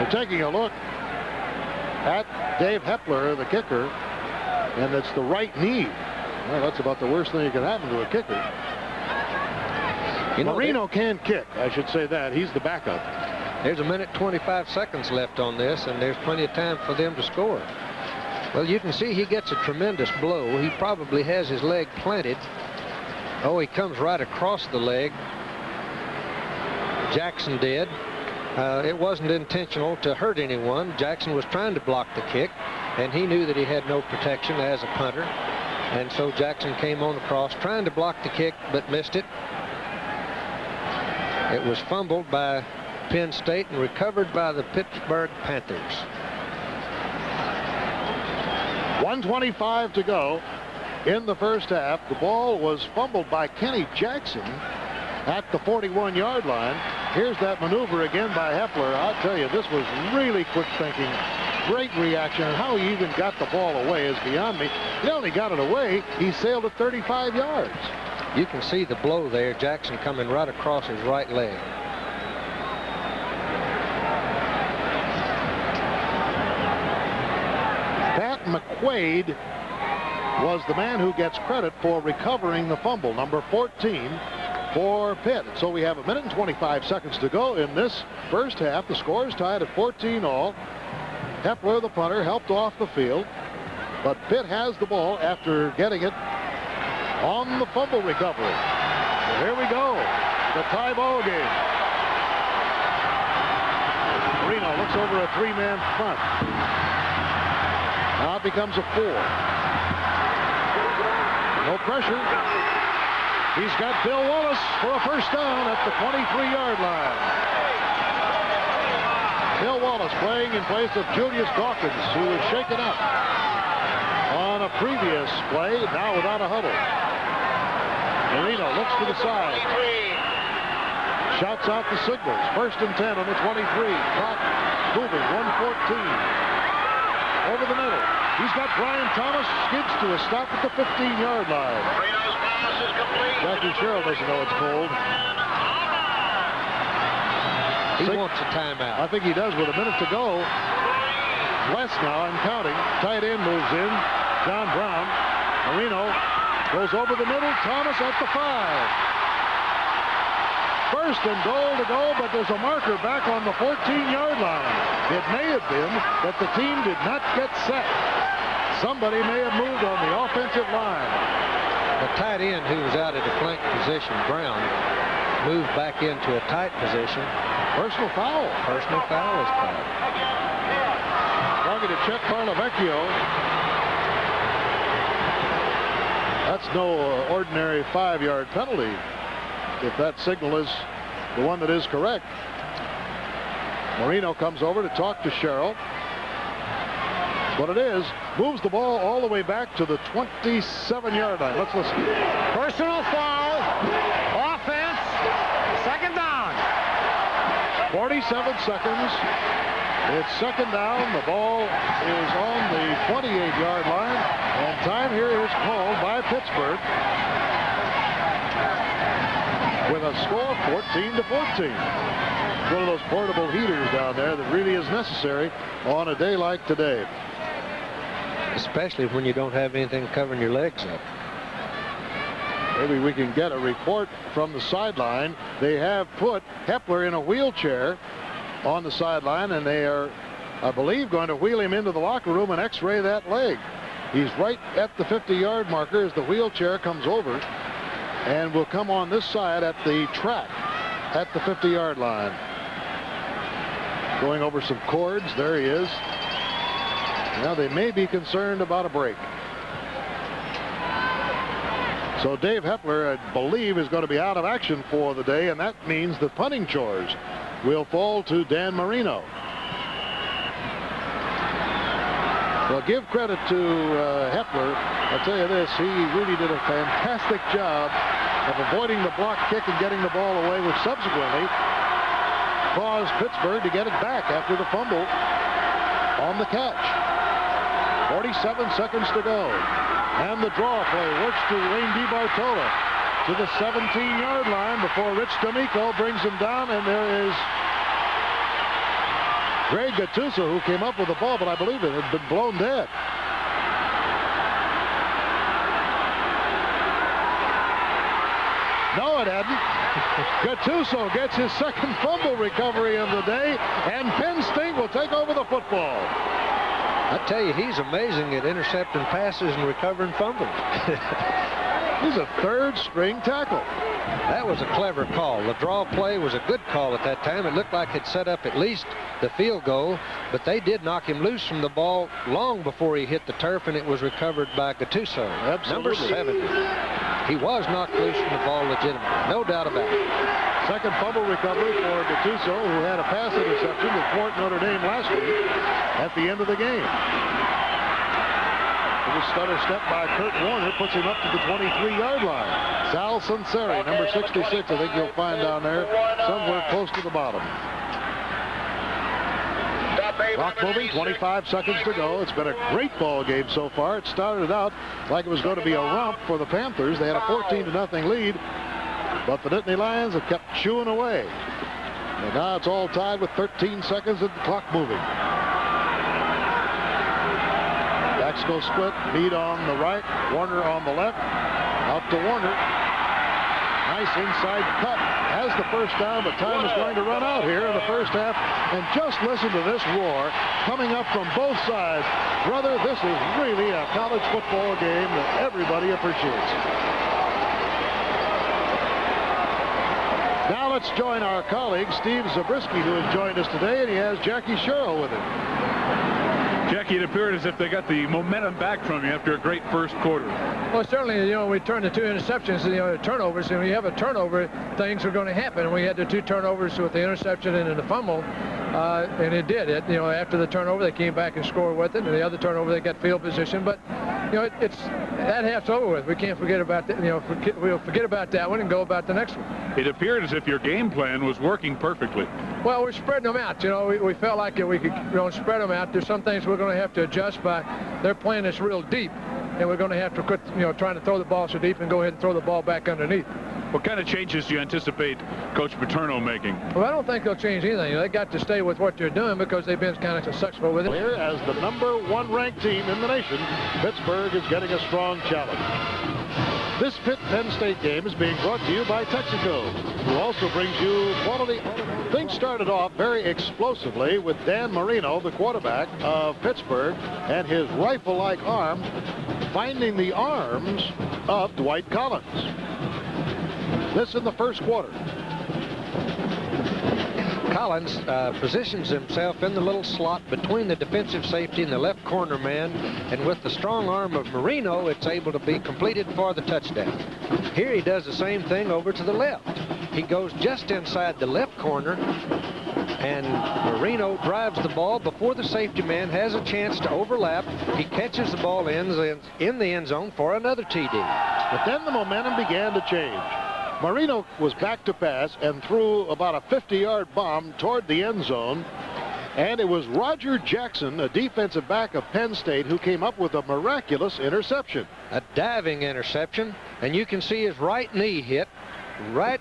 We're taking a look at Dave Hepler, the kicker. and it's the right knee. Well, that's about the worst thing that can happen to a kicker. You know, Marino can kick. I should say that. He's the backup. There's a minute 25 seconds left on this, and there's plenty of time for them to score. Well, you can see he gets a tremendous blow. He probably has his leg planted. Oh, he comes right across the leg. Jackson did. It wasn't intentional to hurt anyone. Jackson was trying to block the kick, and he knew that he had no protection as a punter. And so Jackson came on across, trying to block the kick, but missed it. It was fumbled by Penn State and recovered by the Pittsburgh Panthers. 1:25 to go in the first half. The ball was fumbled by Kenny Jackson at the 41-yard line. Here's that maneuver again by Hepler. I'll tell you, this was really quick thinking. Great reaction, and how he even got the ball away is beyond me. He only got it away. He sailed it 35 yards. You can see the blow there. Jackson coming right across his right leg. Pat McQuaid was the man who gets credit for recovering the fumble, number 14 for Pitt. So we have a minute and 25 seconds to go in this first half. The score is tied at 14-all. Hepler, the punter, helped off the field, but Pitt has the ball after getting it on the fumble recovery. So here we go, the tie ball game. Marino looks over a three-man front. Now it becomes a 4. No pressure. He's got Bill Wallace for a first down at the 23-yard line. Bill Wallace playing in place of Julius Dawkins, who was shaken up on a previous play, now without a huddle. Marino looks to the side. Shouts out the signals. 1st and 10 on the 23. Clock moving, 1:14. Over the middle. He's got Brian Thomas, skids to a stop at the 15-yard line. Jackie Sherrill doesn't know it's cold. He wants a timeout. I think he does with a minute to go. West now and counting. Tight end moves in. John Brown. Marino goes over the middle. Thomas at the 5. 1st and goal to go, but there's a marker back on the 14-yard line. It may have been that the team did not get set. Somebody may have moved on the offensive line. The tight end, who was out at a flank position, Brown, moved back into a tight position. Personal foul. Personal foul is called. Targeted Chet Parlavecchio. That's no ordinary 5-yard penalty, if that signal is the one that is correct. Marino comes over to talk to Sherrill. What it is, moves the ball all the way back to the 27-yard line. Let's listen. Personal foul. Offense. 2nd down. 47 seconds. It's 2nd down. The ball is on the 28-yard line. And time here is called by Pittsburgh with a score 14-14. One of those portable heaters down there that really is necessary on a day like today. Especially when you don't have anything covering your legs up. Maybe we can get a report from the sideline. They have put Hepler in a wheelchair on the sideline, and they are, I believe, going to wheel him into the locker room and x-ray that leg. He's right at the 50-yard marker as the wheelchair comes over and will come on this side at the track at the 50-yard line. Going over some cords. There he is. Now they may be concerned about a break. So Dave Hepler, I believe, is going to be out of action for the day, and that means the punting chores will fall to Dan Marino. Well, give credit to Hepler. I'll tell you this, he really did a fantastic job of avoiding the block kick and getting the ball away, which subsequently caused Pittsburgh to get it back after the fumble on the catch. 47 seconds to go. And the draw play works to Wayne DiBartola to the 17-yard line before Rich D'Amico brings him down, and there is Greg Gattuso who came up with the ball, but I believe it had been blown dead. No, it hadn't. Gattuso gets his second fumble recovery of the day, and Penn State will take over the football. I tell you, he's amazing at intercepting passes and recovering fumbles. He's a third-string tackle. That was a clever call. The draw play was a good call at that time. It looked like it set up at least the field goal, but they did knock him loose from the ball long before he hit the turf, and it was recovered by Gattuso. Absolutely. Number 70. He was knocked loose from the ball legitimately, no doubt about it. Second fumble recovery for Gattuso, who had a pass interception to thwart Notre Dame last week at the end of the game. The stutter step by Kurt Warner puts him up to the 23-yard line. Sal Sunseri, number 66, I think you'll find down there somewhere close to the bottom. Clock moving, 25 seconds to go. It's been a great ball game so far. It started out like it was going to be a romp for the Panthers. They had a 14-0 lead, but the Nittany Lions have kept chewing away. And now it's all tied with 13 seconds and the clock moving. Backs go split, Meade on the right, Warner on the left. Out to Warner. Nice inside cut. Has the first down, but time is going to run out here in the first half. And just listen to this roar coming up from both sides. Brother, this is really a college football game that everybody appreciates. Now let's join our colleague, Steve Zabriskie, who has joined us today, and he has Jackie Sherrill with him. Jackie, it appeared as if they got the momentum back from you after a great first quarter. Well, certainly, you know, we turned the 2 interceptions, you know, turnovers, and when you have a turnover, things are going to happen. And we had the 2 turnovers with the interception and the fumble, and it did. You know, after the turnover, they came back and scored with it, and the other turnover, they got field position. But, you know, that half's over with. We can't forget about that. You know, we'll forget about that one and go about the next one. It appeared as if your game plan was working perfectly. Well, we're spreading them out. You know, we felt like we could, you know, spread them out. There's some things we're going to have to adjust by. They're playing this real deep, and we're going to have to quit, you know, trying to throw the ball so deep and go ahead and throw the ball back underneath. What kind of changes do you anticipate Coach Paterno making? Well, I don't think they'll change anything. You know, they got to stay with what they're doing because they've been kind of successful with it. Here, as the #1 ranked team in the nation, Pittsburgh is getting a strong challenge. This Pitt-Penn State game is being brought to you by Texaco, who also brings you quality. Things started off very explosively with Dan Marino, the quarterback of Pittsburgh, and his rifle-like arm finding the arms of Dwight Collins. This in the first quarter. Collins positions himself in the little slot between the defensive safety and the left corner man, and with the strong arm of Marino, it's able to be completed for the touchdown. Here he does the same thing over to the left. He goes just inside the left corner, and Marino drives the ball before the safety man has a chance to overlap. He catches the ball in the end zone for another TD. But then the momentum began to change. Marino was back to pass and threw about a 50-yard bomb toward the end zone. And it was Roger Jackson, a defensive back of Penn State, who came up with a miraculous interception. A diving interception, and you can see his right knee hit right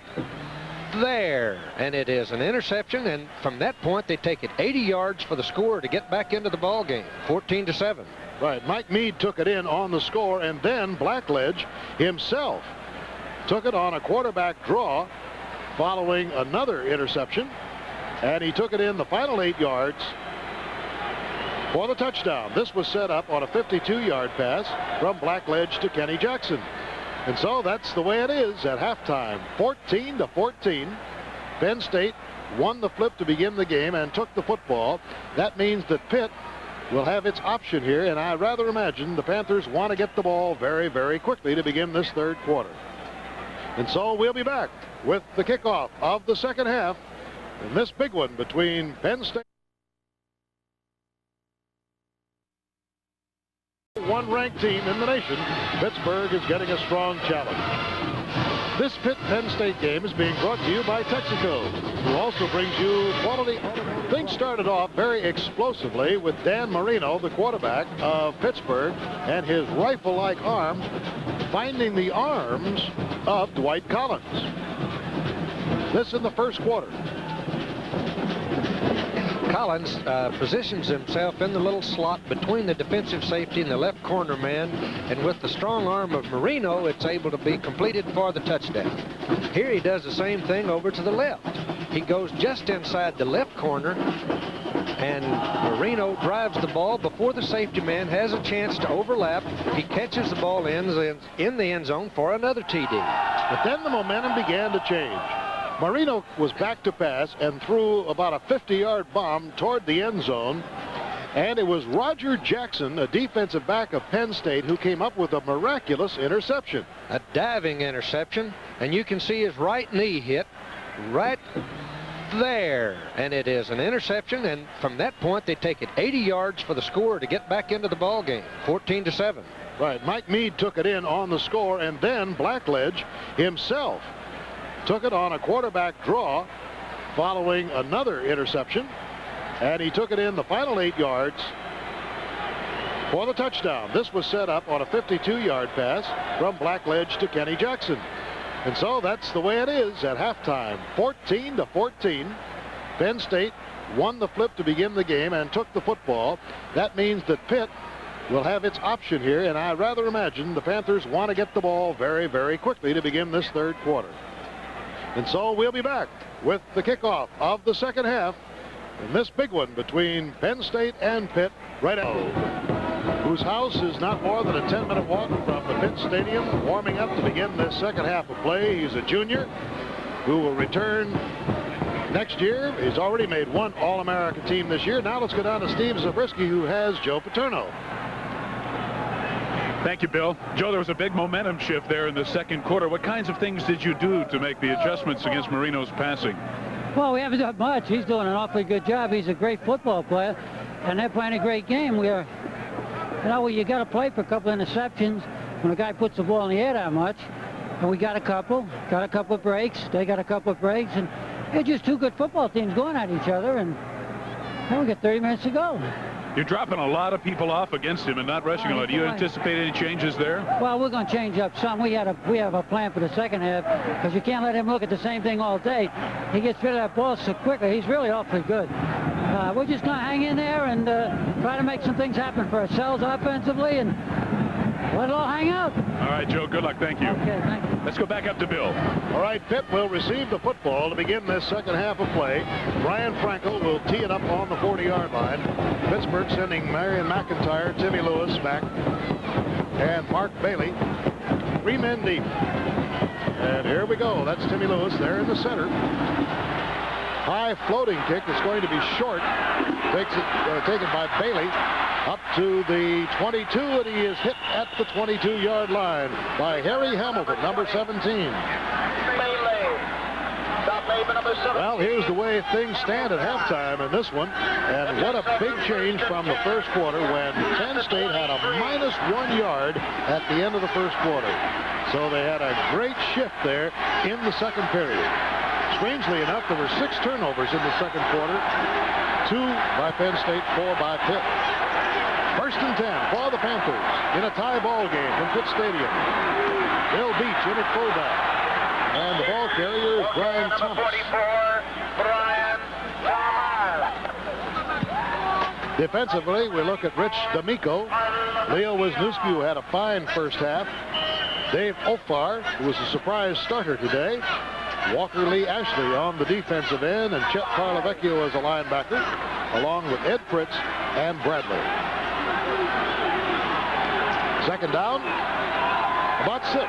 there. And it is an interception, and from that point, they take it 80 yards for the score to get back into the ball game, 14-7. Right, Mike Meade took it in on the score, and then Blackledge himself took it on a quarterback draw following another interception, and he took it in the final 8 yards for the touchdown. This was set up on a 52-yard pass from Blackledge to Kenny Jackson. And so that's the way it is at halftime. 14-14. Penn State won the flip to begin the game and took the football. That means that Pitt will have its option here, and I rather imagine the Panthers want to get the ball very, very quickly to begin this third quarter. And so we'll be back with the kickoff of the second half in this big one between Penn State. #1 ranked team in the nation. Pittsburgh is getting a strong challenge. This Pitt-Penn State game is being brought to you by Texaco, who also brings you quality. Things started off very explosively with Dan Marino, the quarterback of Pittsburgh, and his rifle-like arm finding the arms of Dwight Collins. This in the first quarter. Collins positions himself in the little slot between the defensive safety and the left corner man, and with the strong arm of Marino, it's able to be completed for the touchdown. Here he does the same thing over to the left. He goes just inside the left corner, and Marino drives the ball before the safety man has a chance to overlap. He catches the ball in the end zone for another TD. But then the momentum began to change. Marino was back to pass and threw about a 50-yard bomb toward the end zone. And it was Roger Jackson, a defensive back of Penn State, who came up with a miraculous interception. A diving interception, and you can see his right knee hit right there. And it is an interception, and from that point, they take it 80 yards for the score to get back into the ball game, 14-7. Right, Mike Meade took it in on the score, and then Blackledge himself took it on a quarterback draw following another interception, and he took it in the final 8 yards for the touchdown. This was set up on a 52-yard pass from Blackledge to Kenny Jackson. And so that's the way it is at halftime. 14-14. Penn State won the flip to begin the game and took the football. That means that Pitt will have its option here, and I rather imagine the Panthers want to get the ball very, very quickly to begin this third quarter. And so we'll be back with the kickoff of the second half in this big one between Penn State and Pitt right out, whose house is not more than a 10-minute walk from the Pitt Stadium, warming up to begin this second half of play. He's a junior who will return next year. He's already made one All-American team this year. Now let's go down to Steve Zabriskie, who has Joe Paterno. Thank you, Bill. Joe, there was a big momentum shift there in the second quarter. What kinds of things did you do to make the adjustments against Marino's passing? Well, we haven't done much. He's doing an awfully good job. He's a great football player, and they're playing a great game. You know, you got to play for a couple of interceptions when a guy puts the ball in the air that much. And we got a couple of breaks. They got a couple of breaks, and they're just two good football teams going at each other, and now we got 30 minutes to go. You're dropping a lot of people off against him and not rushing a lot. Do you anticipate any changes there? Well, we're going to change up some. We have a plan for the second half, because you can't let him look at the same thing all day. He gets rid of that ball so quickly. He's really awfully good. We're just going to hang in there and try to make some things happen for ourselves offensively and let it all hang out. All right, Joe, good luck. Thank you. Okay, thank you. Let's go back up to Bill. All right, Pitt will receive the football to begin this second half of play. Brian Frankel will tee it up on the 40-yard line. Pittsburgh sending Marion McIntyre, Timmy Lewis back, and Mark Bailey. 3 men deep. And here we go. That's Timmy Lewis there in the center. High floating kick that's going to be short. Taken by Bailey up to the 22, and he is hit at the 22-yard line by Harry Hamilton, number 17. Well, here's the way things stand at halftime in this one, and what a big change from the first quarter when Penn State had a -1 yard at the end of the first quarter. So they had a great shift there in the second period. Strangely enough, there were 6 turnovers in the second quarter, 2 by Penn State, 4 by Pitt. 1st and 10 for the Panthers in a tie ball game from Pitt Stadium. Bill Beach in at fullback, and the ball carrier is Brian Thomas. 44, Brian Thomas. Defensively, we look at Rich D'Amico, Leo Wisniewski, who had a fine first half, Dave Ofar, who was a surprise starter today, Walker Lee Ashley on the defensive end, and Chet Parlavecchio as a linebacker, along with Ed Fritz and Bradley. Second down, about 6.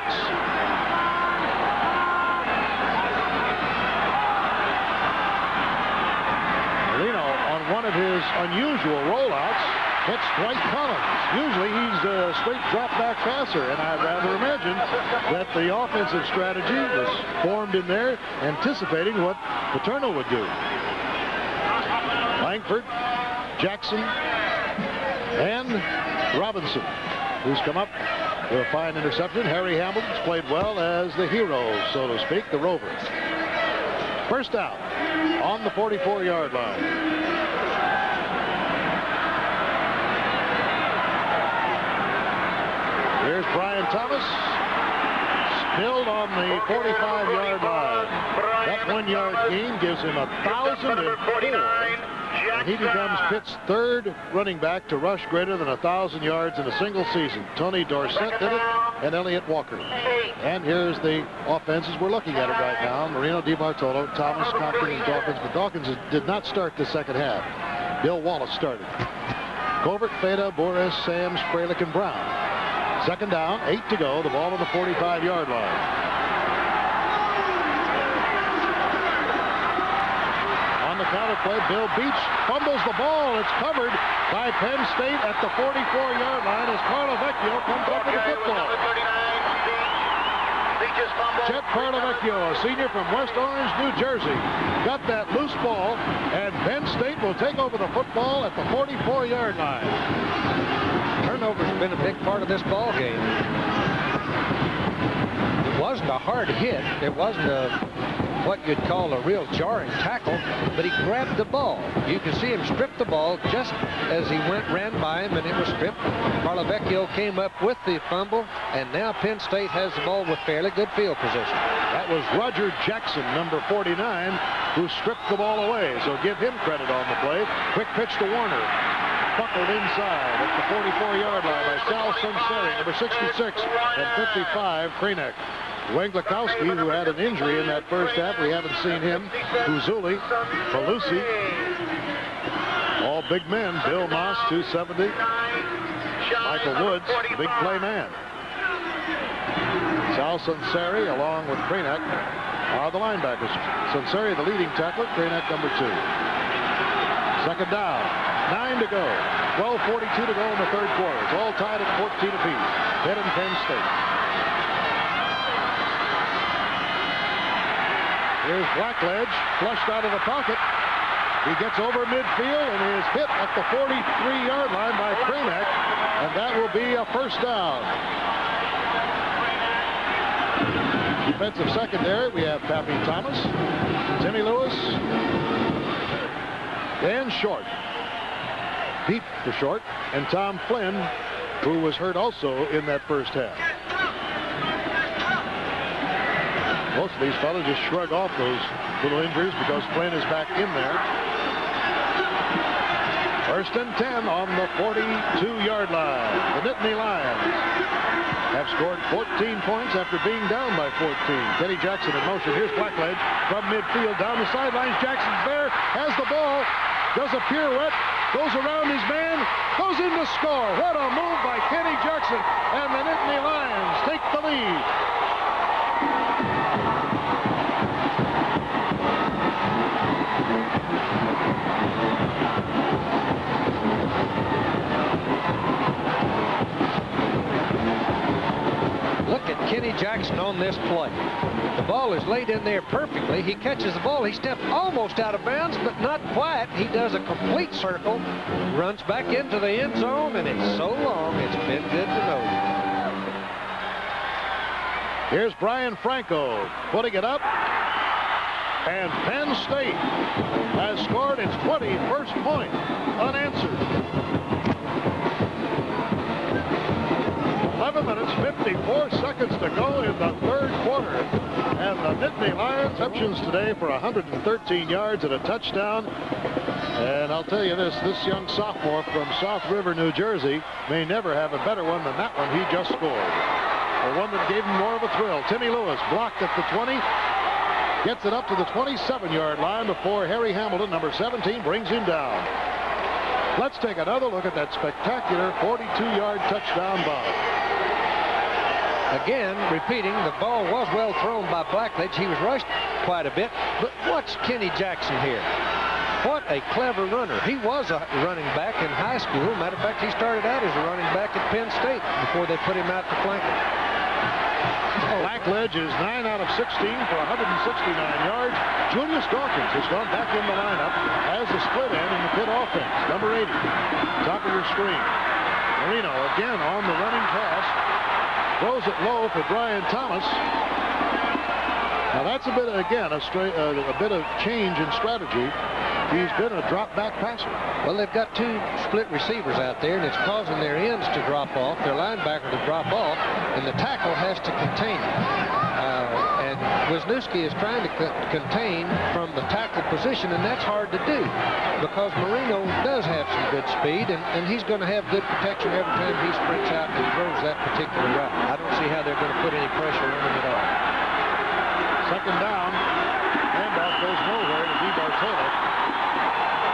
Marino on one of his unusual rollouts hits Dwight Collins. Usually he's a straight drop-back passer, and I'd rather imagine that the offensive strategy was formed in there, anticipating what Paterno would do. Langford, Jackson, and Robinson, who's come up with a fine interception. Harry Hamilton's played well as the hero, so to speak, the Rover. First down on the 44-yard line. Here's Brian Thomas, spilled on the 45-yard line. That 1-yard gain gives him 1,004 And he becomes Pitt's third running back to rush greater than 1,000 yards in a single season. Tony Dorsett did it, and Elliott Walker. And here's the offenses. We're looking at it right now. Marino, DiBartolo, Thomas, Cochran, and Dawkins. But Dawkins did not start the second half. Bill Wallace started. Covert, Feta, Boris, Sams, Fralick, and Brown. Second down, 8 to go. The ball on the 45-yard line. On the counter play, Bill Beach fumbles the ball. It's covered by Penn State at the 44-yard line as Parlavecchio comes up with the football. Chet Parlavecchio, a senior from West Orange, New Jersey, got that loose ball, and Penn State will take over the football at the 44-yard line. Turnover's been a big part of this ball game. It wasn't a hard hit. It wasn't what you'd call a real jarring tackle, but he grabbed the ball. You can see him strip the ball just as he ran by him, and it was stripped. Parlavecchio came up with the fumble, and now Penn State has the ball with fairly good field position. That was Roger Jackson, number 49, who stripped the ball away, so give him credit on the play. Quick pitch to Warner. Buckled inside at the 44-yard line by Sal Sunseri, number 66, and 55, Krenek. Wenglakowski, who had an injury in that first half, we haven't seen him. Fuzuli, Belusi, all big men. Bill Moss, 270. Michael Woods, the big play man. Sal Sunseri, along with Krenek, are the linebackers. Sunseri, the leading tackler. Krenek, number 2. Second down, 9 to go. 12:42 to go in the third quarter. It's all tied at 14 apiece. Pitt and Penn State. Here's Blackledge, flushed out of the pocket. He gets over midfield and is hit at the 43-yard line by Krenek, and that will be a first down. Defensive secondary, we have Pappy Thomas, Timmy Lewis, Dan Short, Pete for short, and Tom Flynn, who was hurt also in that first half. Most of these fellas just shrug off those little injuries because Flynn is back in there. First and 10 on the 42-yard line. The Nittany Lions have scored 14 points after being down by 14. Kenny Jackson in motion. Here's Blackledge from midfield down the sidelines. Jackson's there, has the ball, does a pirouette, goes around his man, goes in to score. What a move by Kenny Jackson, and the Nittany Lions take the lead. Look at Kenny Jackson on this play. The ball is laid in there perfectly. He catches the ball. He steps almost out of bounds, but not quite. He does a complete circle, runs back into the end zone, and it's so long, it's been good to know. Here's Brian Franco putting it up, and Penn State has scored its 21st point unanswered. 11 minutes, 54 seconds to go in the third quarter. And the Nittany Lions options today for 113 yards and a touchdown. And I'll tell you this young sophomore from South River, New Jersey, may never have a better one than that one he just scored. The one that gave him more of a thrill. Timmy Lewis blocked at the 20. Gets it up to the 27-yard line before Harry Hamilton, number 17, brings him down. Let's take another look at that spectacular 42-yard touchdown bomb. Again, repeating, the ball was well thrown by Blackledge. He was rushed quite a bit. But watch Kenny Jackson here. What a clever runner. He was a running back in high school. Matter of fact, he started out as a running back at Penn State before they put him out to flanker. Blackledge is 9 out of 16 for 169 yards. Julius Dawkins has gone back in the lineup as a split end in the Pitt offense. Number 80, top of your screen. Marino again on the running pass. Throws it low for Brian Thomas. Now that's a bit, again, a bit of change in strategy. he's been a drop-back passer. Well, they've got two split receivers out there, and it's causing their ends to drop off, their linebacker to drop off, and the tackle has to contain it. And Wisniewski is trying to contain from the tackle position, and that's hard to do because Marino does have some good speed, and he's going to have good protection every time he sprints out and throws that particular route. I don't see how they're going to put any pressure on him at all. Second down. Handoff goes nowhere to DiBartolo.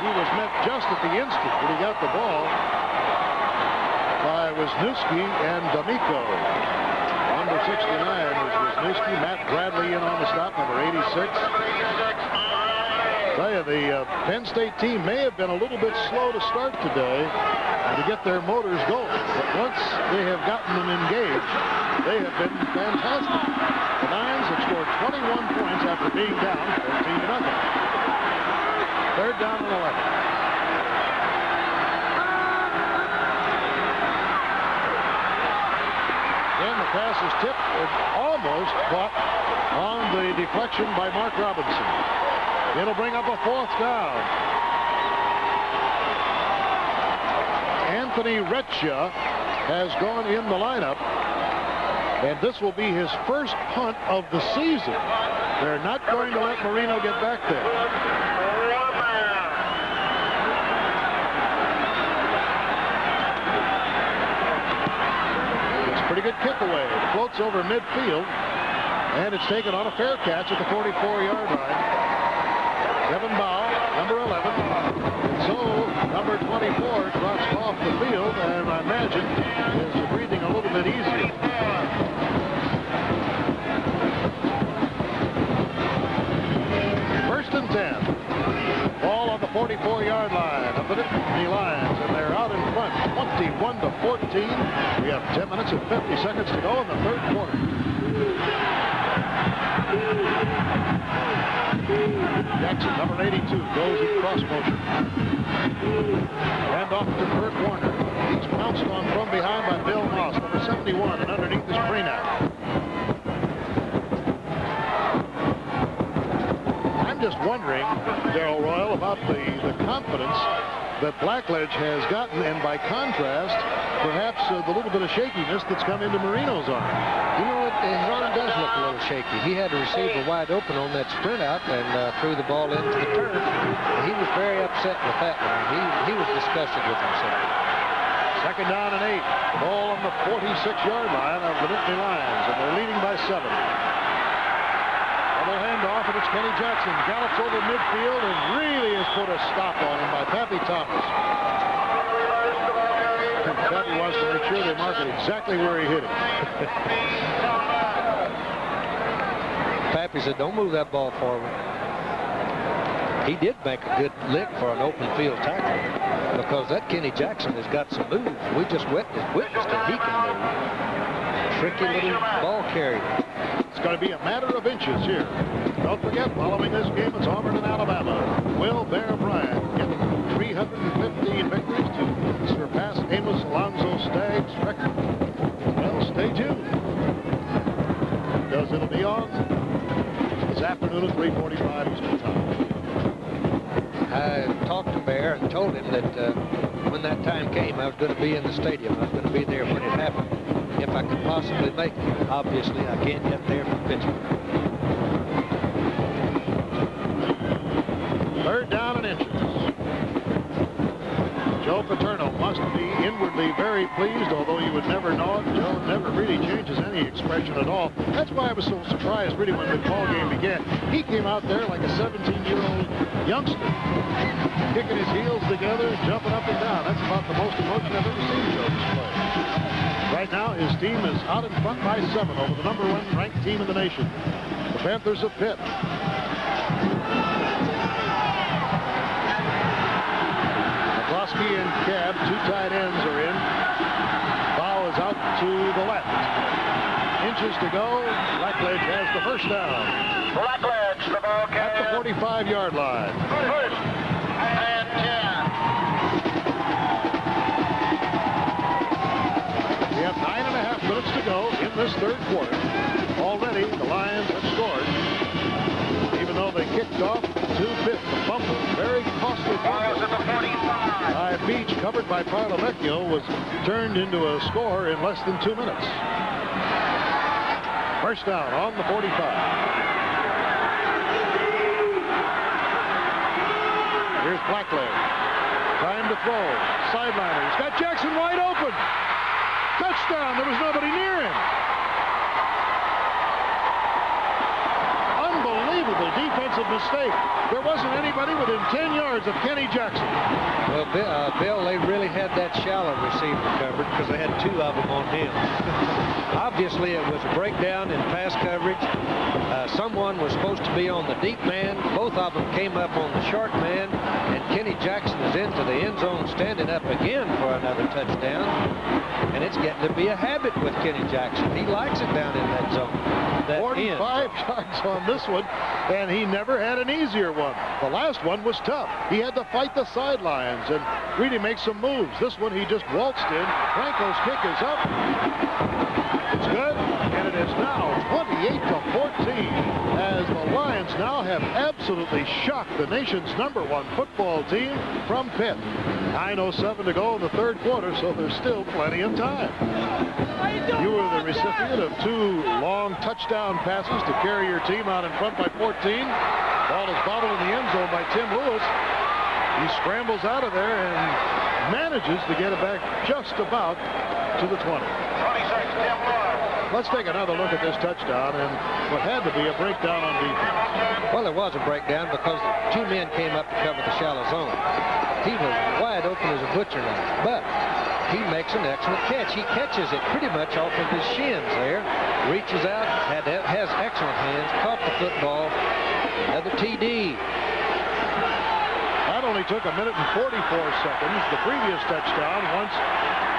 He was met just at the instant when he got the ball by Wisniewski and D'Amico. Number 69 is Wisniewski. Matt Bradley in on the stop, number 86. Tell you, the Penn State team may have been a little bit slow to start today and to get their motors going. But once they have gotten them engaged, they have been fantastic. The Lions have scored 21 points after being down 14-0. Third down and 11. Then the pass is tipped and almost caught on the deflection by Mark Robinson. It'll bring up a fourth down. Anthony Reccia has gone in the lineup, and this will be his first punt of the season. They're not going to let Marino get back there. Pretty good kick away. It floats over midfield, and it's taken on a fair catch at the 44-yard line. Kevin Bow, number 11. And so, number 24 drops off the field, and I imagine is breathing a little bit easier. First and 10. Ball on the 44-yard line of the Nittany Lions, and they're out in front, 21-14. We have 10 minutes and 50 seconds to go in the third quarter. Jackson, number 82, goes in cross motion. Hand off to Kurt Warner. He's pounced on from behind by Bill Moss, number 71, and underneath is Prenack. I'm just wondering, Darrell Royal, about the confidence that Blackledge has gotten, and by contrast, perhaps the little bit of shakiness that's come into Marino's arm. You know what? His arm does look a little shaky. He had a receiver wide open on that sprint out and threw the ball into the turf. He was very upset with that one. He was disgusted with himself. Second down and 8. Ball on the 46-yard line of the Nittany Lions, and they're leading by 7. Double handoff, and it's Kenny Jackson. Gallops over midfield and really has put a stop on him by Pappy Thomas. Pappy wants to make sure they mark it exactly where he hit it. Pappy said, don't move that ball forward. He did make a good lick for an open field tackle because that Kenny Jackson has got some moves. We just witnessed that he can move. Tricky little ball carrier. It's going to be a matter of inches here. Don't forget, following this game, it's Auburn and Alabama. Will Bear Bryant get 315 victories to surpass Amos Alonzo Stagg's record? Well, stay tuned, because it'll be on this afternoon at 3:45 Eastern Time. I talked to Bear and told him that when that time came, I was going to be in the stadium. I was going to be there when it happened, if I could possibly make it. Obviously, I can't get there from Pittsburgh. Third down and inches. Joe Paterno must be inwardly very pleased, although you would never know it. Joe never really changes any expression at all. That's why I was so surprised, really, when the ball game began. He came out there like a 17-year-old youngster, kicking his heels together, jumping up and down. That's about the most emotion I've ever seen Joe display. Right now, his team is out in front by 7 over the number 1 ranked team in the nation, the Panthers of Pitt. McCloskey and Cab, 2 tight ends, are in. Bow is out to the left. Inches to go. Blackledge has the first down. Blackledge, the ball carrier. At the 45-yard line. First and 10. We have 9.5 minutes to go in this third quarter. Already, the Lions have scored. Even though they kicked Picked off to Pitt. The fumble. Very costly fumble. Beach, covered by Parlavecchio, was turned into a score in less than 2 minutes. First down on the 45. Here's Blackleg. Time to throw. Sideliner. He's got Jackson wide open. Touchdown. There was nobody near him. Unbelievable defensive mistake. There wasn't anybody within 10 yards of Kenny Jackson. Well, Bill, they really had that shallow receiver covered because they had 2 of them on him. Obviously, it was a breakdown in pass coverage. Someone was supposed to be on the deep man. Both of them came up on the short man, and Kenny Jackson is into the end zone standing up again for another touchdown. And it's getting to be a habit with Kenny Jackson. He likes it down in that zone. 45 yards on this one, and he never had an easier one. The last one was tough. He had to fight the sidelines and really make some moves. This one he just waltzed in. Franco's kick is up. It's good, and it is now 28-14 as the Lions now have absolutely shocked the nation's #1 football team from Penn. 9:07 to go in the third quarter, so there's still plenty of time. You were the recipient of 2 long touchdown passes to carry your team out in front by 14. Ball is bobbled in the end zone by Tim Lewis. He scrambles out of there and manages to get it back just about to the 20. Let's take another look at this touchdown and what had to be a breakdown on defense. Well, there was a breakdown because 2 men came up to cover the shallow zone. He was wide open as a butcher knife, but he makes an excellent catch. He catches it pretty much off of his shins there, reaches out, has excellent hands, caught the football. Another TD. That only took 1 minute and 44 seconds. The previous touchdown, once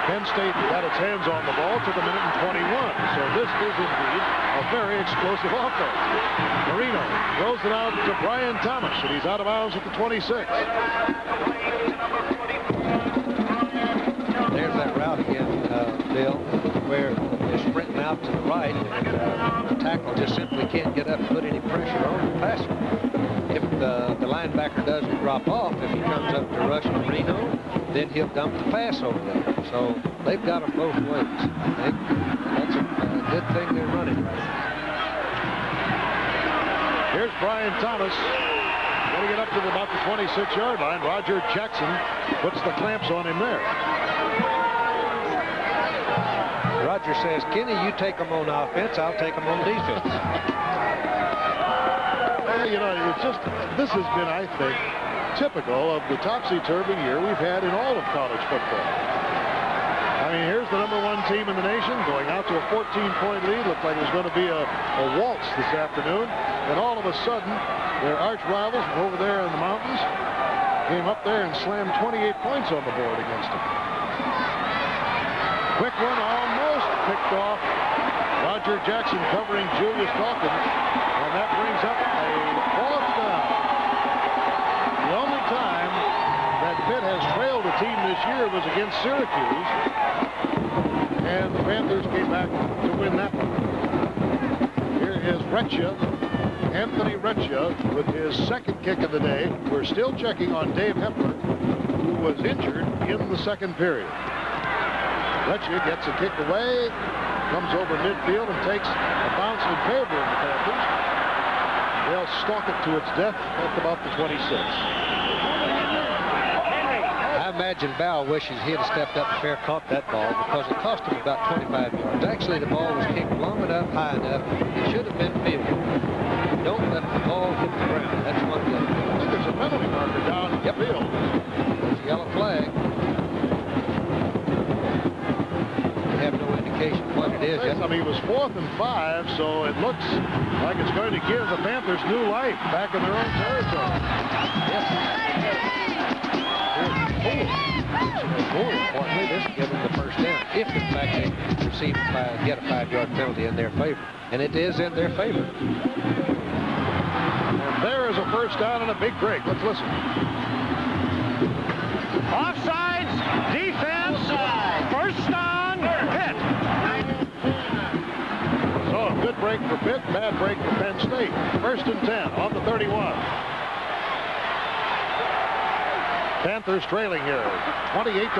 Penn State got its hands on the ball, took 1 minute and 21. So this is indeed a very explosive offense. Marino throws it out to Brian Thomas, and he's out of bounds at the 26. There's that route again, Bill, where they're sprinting out to the right, and the tackle just simply can't get up and put any pressure on the passer. If the linebacker doesn't drop off, if he comes up to rush Marino, then he'll dump the pass over there. So they've got them both ways. I think that's a good thing they're running right now. Here's Brian Thomas. Getting it up to about the 26-yard line. Roger Jackson puts the clamps on him there. Roger says, Kenny, you take them on offense, I'll take them on defense. You know, it's just, this has been, I think, typical of the topsy-turvy year we've had in all of college football. I mean, here's the #1 team in the nation going out to a 14-point lead. Looked like it was going to be a waltz this afternoon. And all of a sudden, their arch rivals from over there in the mountains came up there and slammed 28 points on the board against them. Quick one, almost picked off. Roger Jackson covering Julius Dawkins, and that brings up a 4th down. The only time that Pitt has trailed a team this year was against Syracuse, and the Panthers came back to win that one. Here is Recchia, Anthony Recchia, with his 2nd kick of the day. We're still checking on Dave Hepler, who was injured in the 2nd period. Recchia gets a kick away, comes over midfield and takes a bounce in favor of the Panthers. They'll stalk it to its death at about the 26. I imagine Bell wishes he had stepped up and fair caught that ball because it cost him about 25 yards. Actually, the ball was kicked long enough, high enough. It should have been fielded. Don't let the ball hit the ground. That's one thing. I think there's a penalty marker down in the field. There's a yellow flag. Have no indication what it is. I mean, it was 4th and 5, so it looks like it's going to give the Panthers new life back in their own territory. Yes. More importantly, this will give them the first down if, in fact, they get a 5-yard penalty in their favor. And it is in their favor. And there is a first down and a big break. Let's listen. Offsides, defense, first down, Pitt. So a good break break for Pitt, bad break for Penn State. 1st and 10 on the 31. Panthers trailing here, 28-14.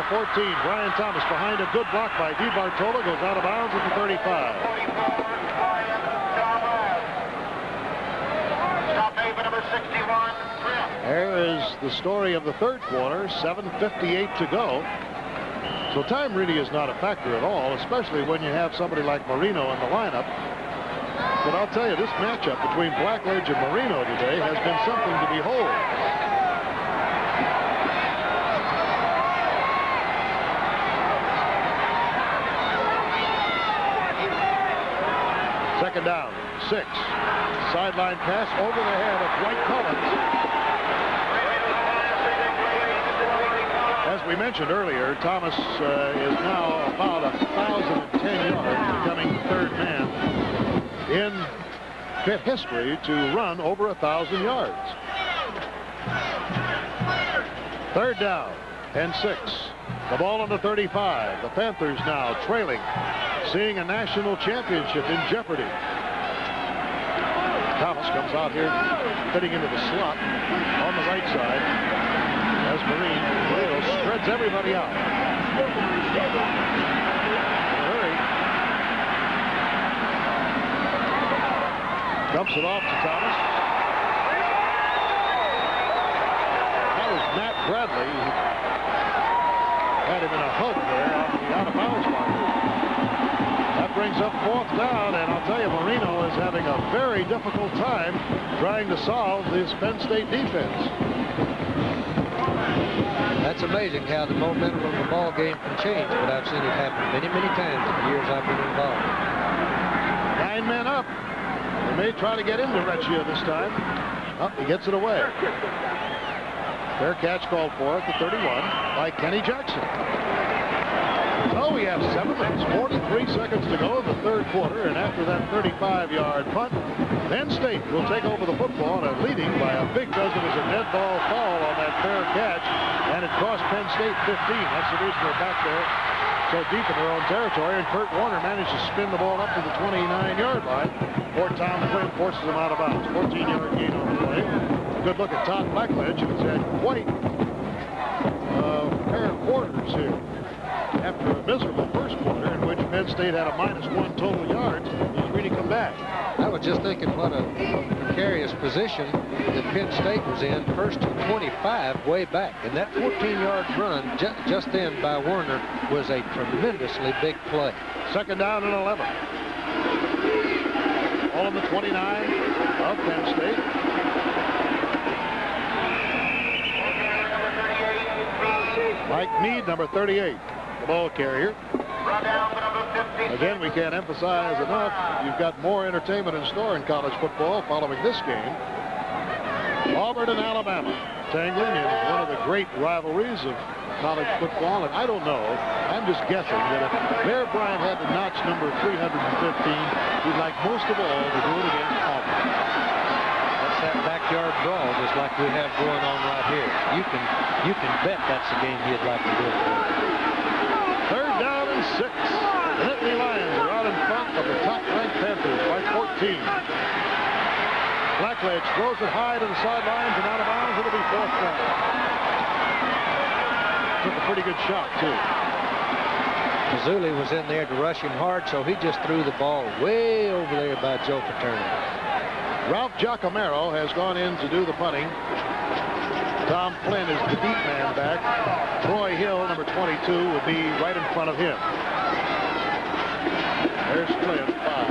Brian Thomas behind a good block by DiBartolo, goes out of bounds at the 35. There is the story of the third quarter, 7:58 to go. So time really is not a factor at all, especially when you have somebody like Marino in the lineup. But I'll tell you, this matchup between Blackledge and Marino today has been something to behold. Second down, 6. Sideline pass over the head of Dwight Collins. As we mentioned earlier, Thomas is now about 1,010 yards, becoming the third man in Pitt history to run over 1,000 yards. Third down and 6. The ball on the 35. The Panthers now trailing, seeing a national championship in jeopardy. Thomas comes out here, fitting into the slot on the right side as Marino spreads everybody out. Murray dumps it off to Thomas. That was Matt Bradley. Had him in a hug there on the out-of-bounds line. That brings up 4th down, and I'll tell you, Marino is having a very difficult time trying to solve this Penn State defense. That's amazing how the momentum of the ball game can change, but I've seen it happen many, many times in the years I've been involved. 9 men up. They may try to get into Recchia this time. Oh, he gets it away. Fair catch called for at the 31 by Kenny Jackson. So we have 7 minutes, 43 seconds to go in the third quarter, and after that 35-yard punt, Penn State will take over the football and are leading by a big dozen. It was a dead ball fall on that fair catch, and it cost Penn State 15. That's the reason they're back there so deep in their own territory, and Kurt Warner managed to spin the ball up to the 29-yard line before Tom Quinn forces him out of bounds. 14-yard gain on the play. Good look at Todd Blackledge, who's had quite a pair of quarters here. After a miserable first quarter in which Penn State had a -1 total yards, he's really come back. I was just thinking what a precarious position that Penn State was in, 1st and 25 way back. And that 14-yard run just then by Warner was a tremendously big play. Second down and 11. All on the 29 of Penn State. Mike Meade, number 38. The ball carrier. Again, we can't emphasize enough, you've got more entertainment in store in college football following this game. Auburn and Alabama tangling in one of the great rivalries of college football, and I don't know, I'm just guessing that if Bear Bryant had to notch number 315, he'd like most of all to do it against Auburn. That's that backyard brawl just like we have going on right here. You can bet that's the game he'd like to do it for. Third down and 6. The Nittany Lions are out in front of the top-ranked Panthers by 14. Blackledge throws it high to the sidelines and out of bounds. It'll be 4th down. Took a pretty good shot, too. Mazzulli was in there to rush him hard, so he just threw the ball way over there by Joe Paterno. Ralph Giacomero has gone in to do the punting. Tom Flynn is the deep man back. Troy Hill, number 22, will be right in front of him. There's Flynn, 5.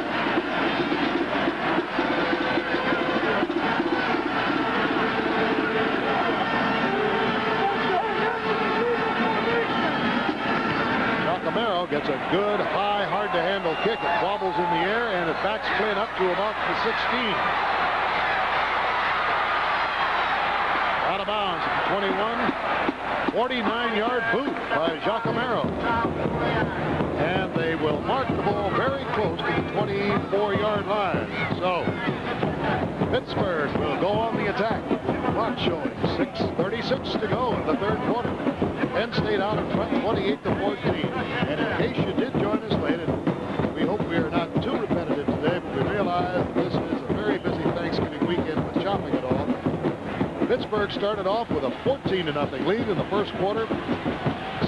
Giacomero gets a good, high, hard-to-handle kick. It wobbles in the air, and it backs Flynn up to about the 16. Out of bounds at the 21. 49-yard boot by Giacomero. And they will mark the ball very close to the 24-yard line. So Pittsburgh will go on the attack. Clock showing 6:36 to go in the third quarter. Penn State out in front 28-14. And in case you did join us late, and we hope we are not too repetitive today, but we realize Pittsburgh started off with a 14-0 lead in the first quarter.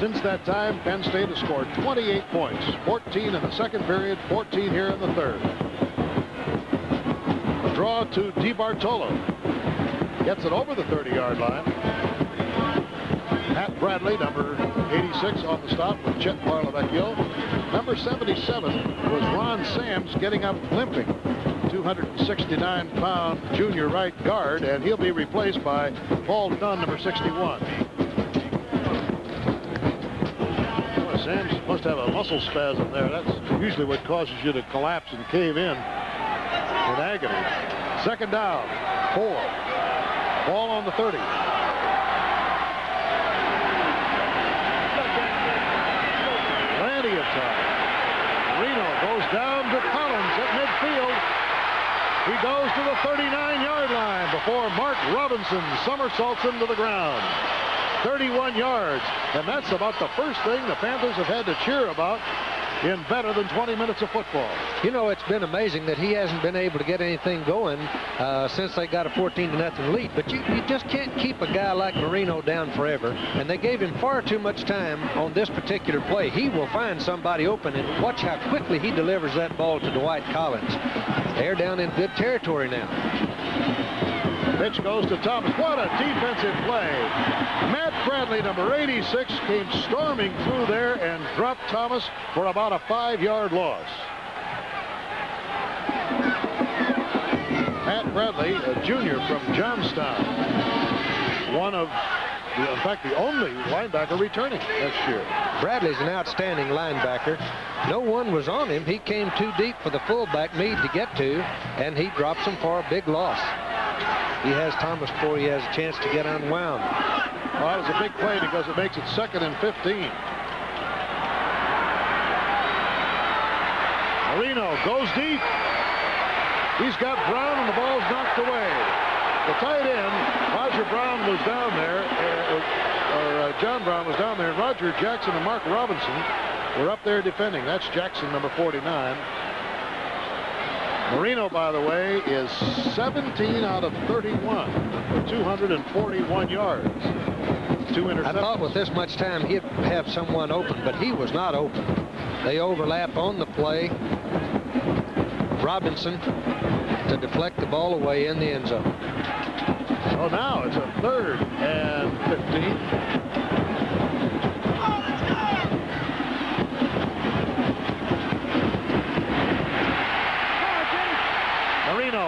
Since that time, Penn State has scored 28 points, 14 in the second period, 14 here in the third. A draw to DiBartolo. Gets it over the 30-yard line. Pat Bradley, number 86, on the stop with Chet Parlavecchio. Number 77 was Ron Sams, getting up limping. 269-pound junior right guard, and he'll be replaced by Paul Dunn, number 61. Boy, Sams must have a muscle spasm there. That's usually what causes you to collapse and cave in agony. Second down, 4. Ball on the 30. Plenty of time. Reno goes down to Collins at midfield. He goes to the 39-yard line before Mark Robinson somersaults him to the ground. 31 yards, and that's about the first thing the Panthers have had to cheer about in better than 20 minutes of football. You know, it's been amazing that he hasn't been able to get anything going since they got a 14-0 lead. But you just can't keep a guy like Marino down forever. And they gave him far too much time on this particular play. He will find somebody open, and watch how quickly he delivers that ball to Dwight Collins. They're down in good territory now. Pitch goes to Thomas. What a defensive play. Matt Bradley, number 86, came storming through there and dropped Thomas for about a 5-yard loss. Matt Bradley, a junior from Johnstown. In fact, the only linebacker returning this year. Bradley's an outstanding linebacker. No one was on him. He came too deep for the fullback Meade to get to, and he drops him for a big loss. He has Thomas before he has a chance to get unwound. Well, that was a big play because it makes it 2nd and 15. Marino goes deep. He's got Brown, and the ball's knocked away. The tight end, Roger Brown, was down there, John Brown was down there, and Roger Jackson and Mark Robinson were up there defending. That's Jackson, number 49. Marino, by the way, is 17 out of 31 for 241 yards. 2 interceptions. I thought with this much time he'd have someone open, but he was not open. They overlap on the play. Robinson to deflect the ball away in the end zone. So now it's a 3rd and 15. Marino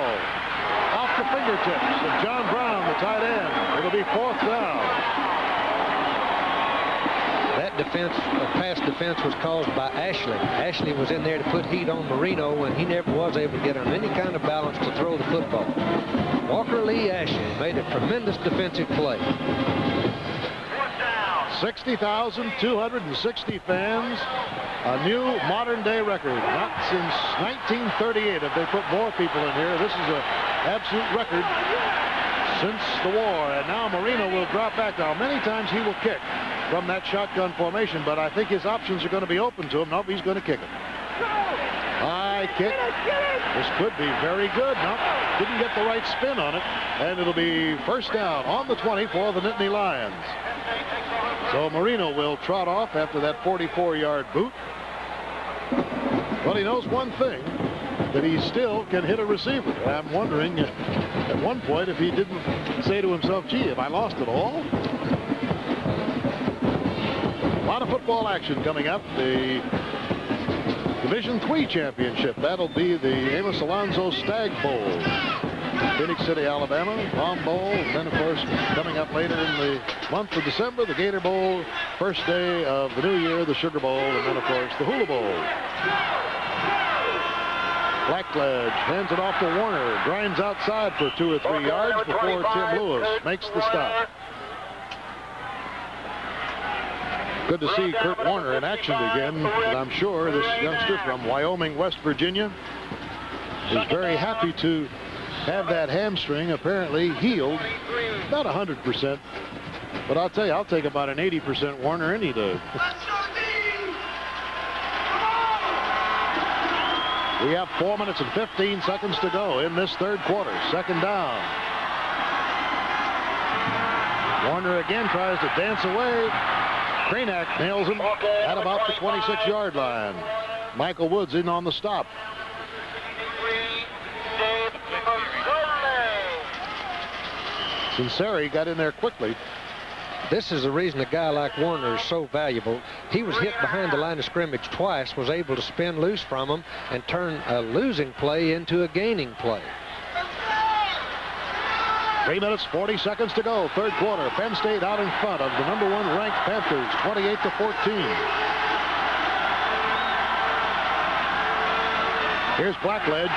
off the fingertips of John Brown, the tight end. It'll be 4th down. That pass defense was caused by Ashley. Ashley was in there to put heat on Marino, and he never was able to get on any kind of balance to throw the football. Walker Lee Ashley made a tremendous defensive play. 60,260 fans. A new modern-day record. Not since 1938 have they put more people in here. This is an absolute record since the war. And now Marino will drop back. Now, many times he will kick from that shotgun formation, but I think his options are going to be open to him. Nope, he's going to kick it. High kick. This could be very good. Nope, didn't get the right spin on it. And it'll be 1st down on the 20 for the Nittany Lions. So Marino will trot off after that 44-yard boot. But he knows one thing, that he still can hit a receiver. I'm wondering at one point if he didn't say to himself, gee, have I lost it all? A lot of football action coming up. The Division III championship. That'll be the Amos Alonzo Stag Bowl. Phoenix City, Alabama, Palm Bowl, and then, of course, coming up later in the month of December, the Gator Bowl, first day of the new year, the Sugar Bowl, and then, of course, the Hula Bowl. Blackledge hands it off to Warner, grinds outside for 2 or 3 yards before Tim Lewis makes the stop. Good to see Kurt Warner in action again, and I'm sure this youngster from Wyoming, West Virginia, is very happy to have that hamstring apparently healed. Not 100%, but I'll tell you, I'll take about an 80% Warner any day. We have 4 minutes and 15 seconds to go in this 3rd quarter. 2nd down. Warner again tries to dance away. Cranack nails him at about the 26-yard line. Michael Woods in on the stop. Sinceri got in there quickly. This is the reason a guy like Warner is so valuable. He was hit behind the line of scrimmage twice, was able to spin loose from him and turn a losing play into a gaining play. 3 minutes, 40 seconds to go. Third quarter. Penn State out in front of the #1 ranked Panthers, 28-14. Here's Blackledge.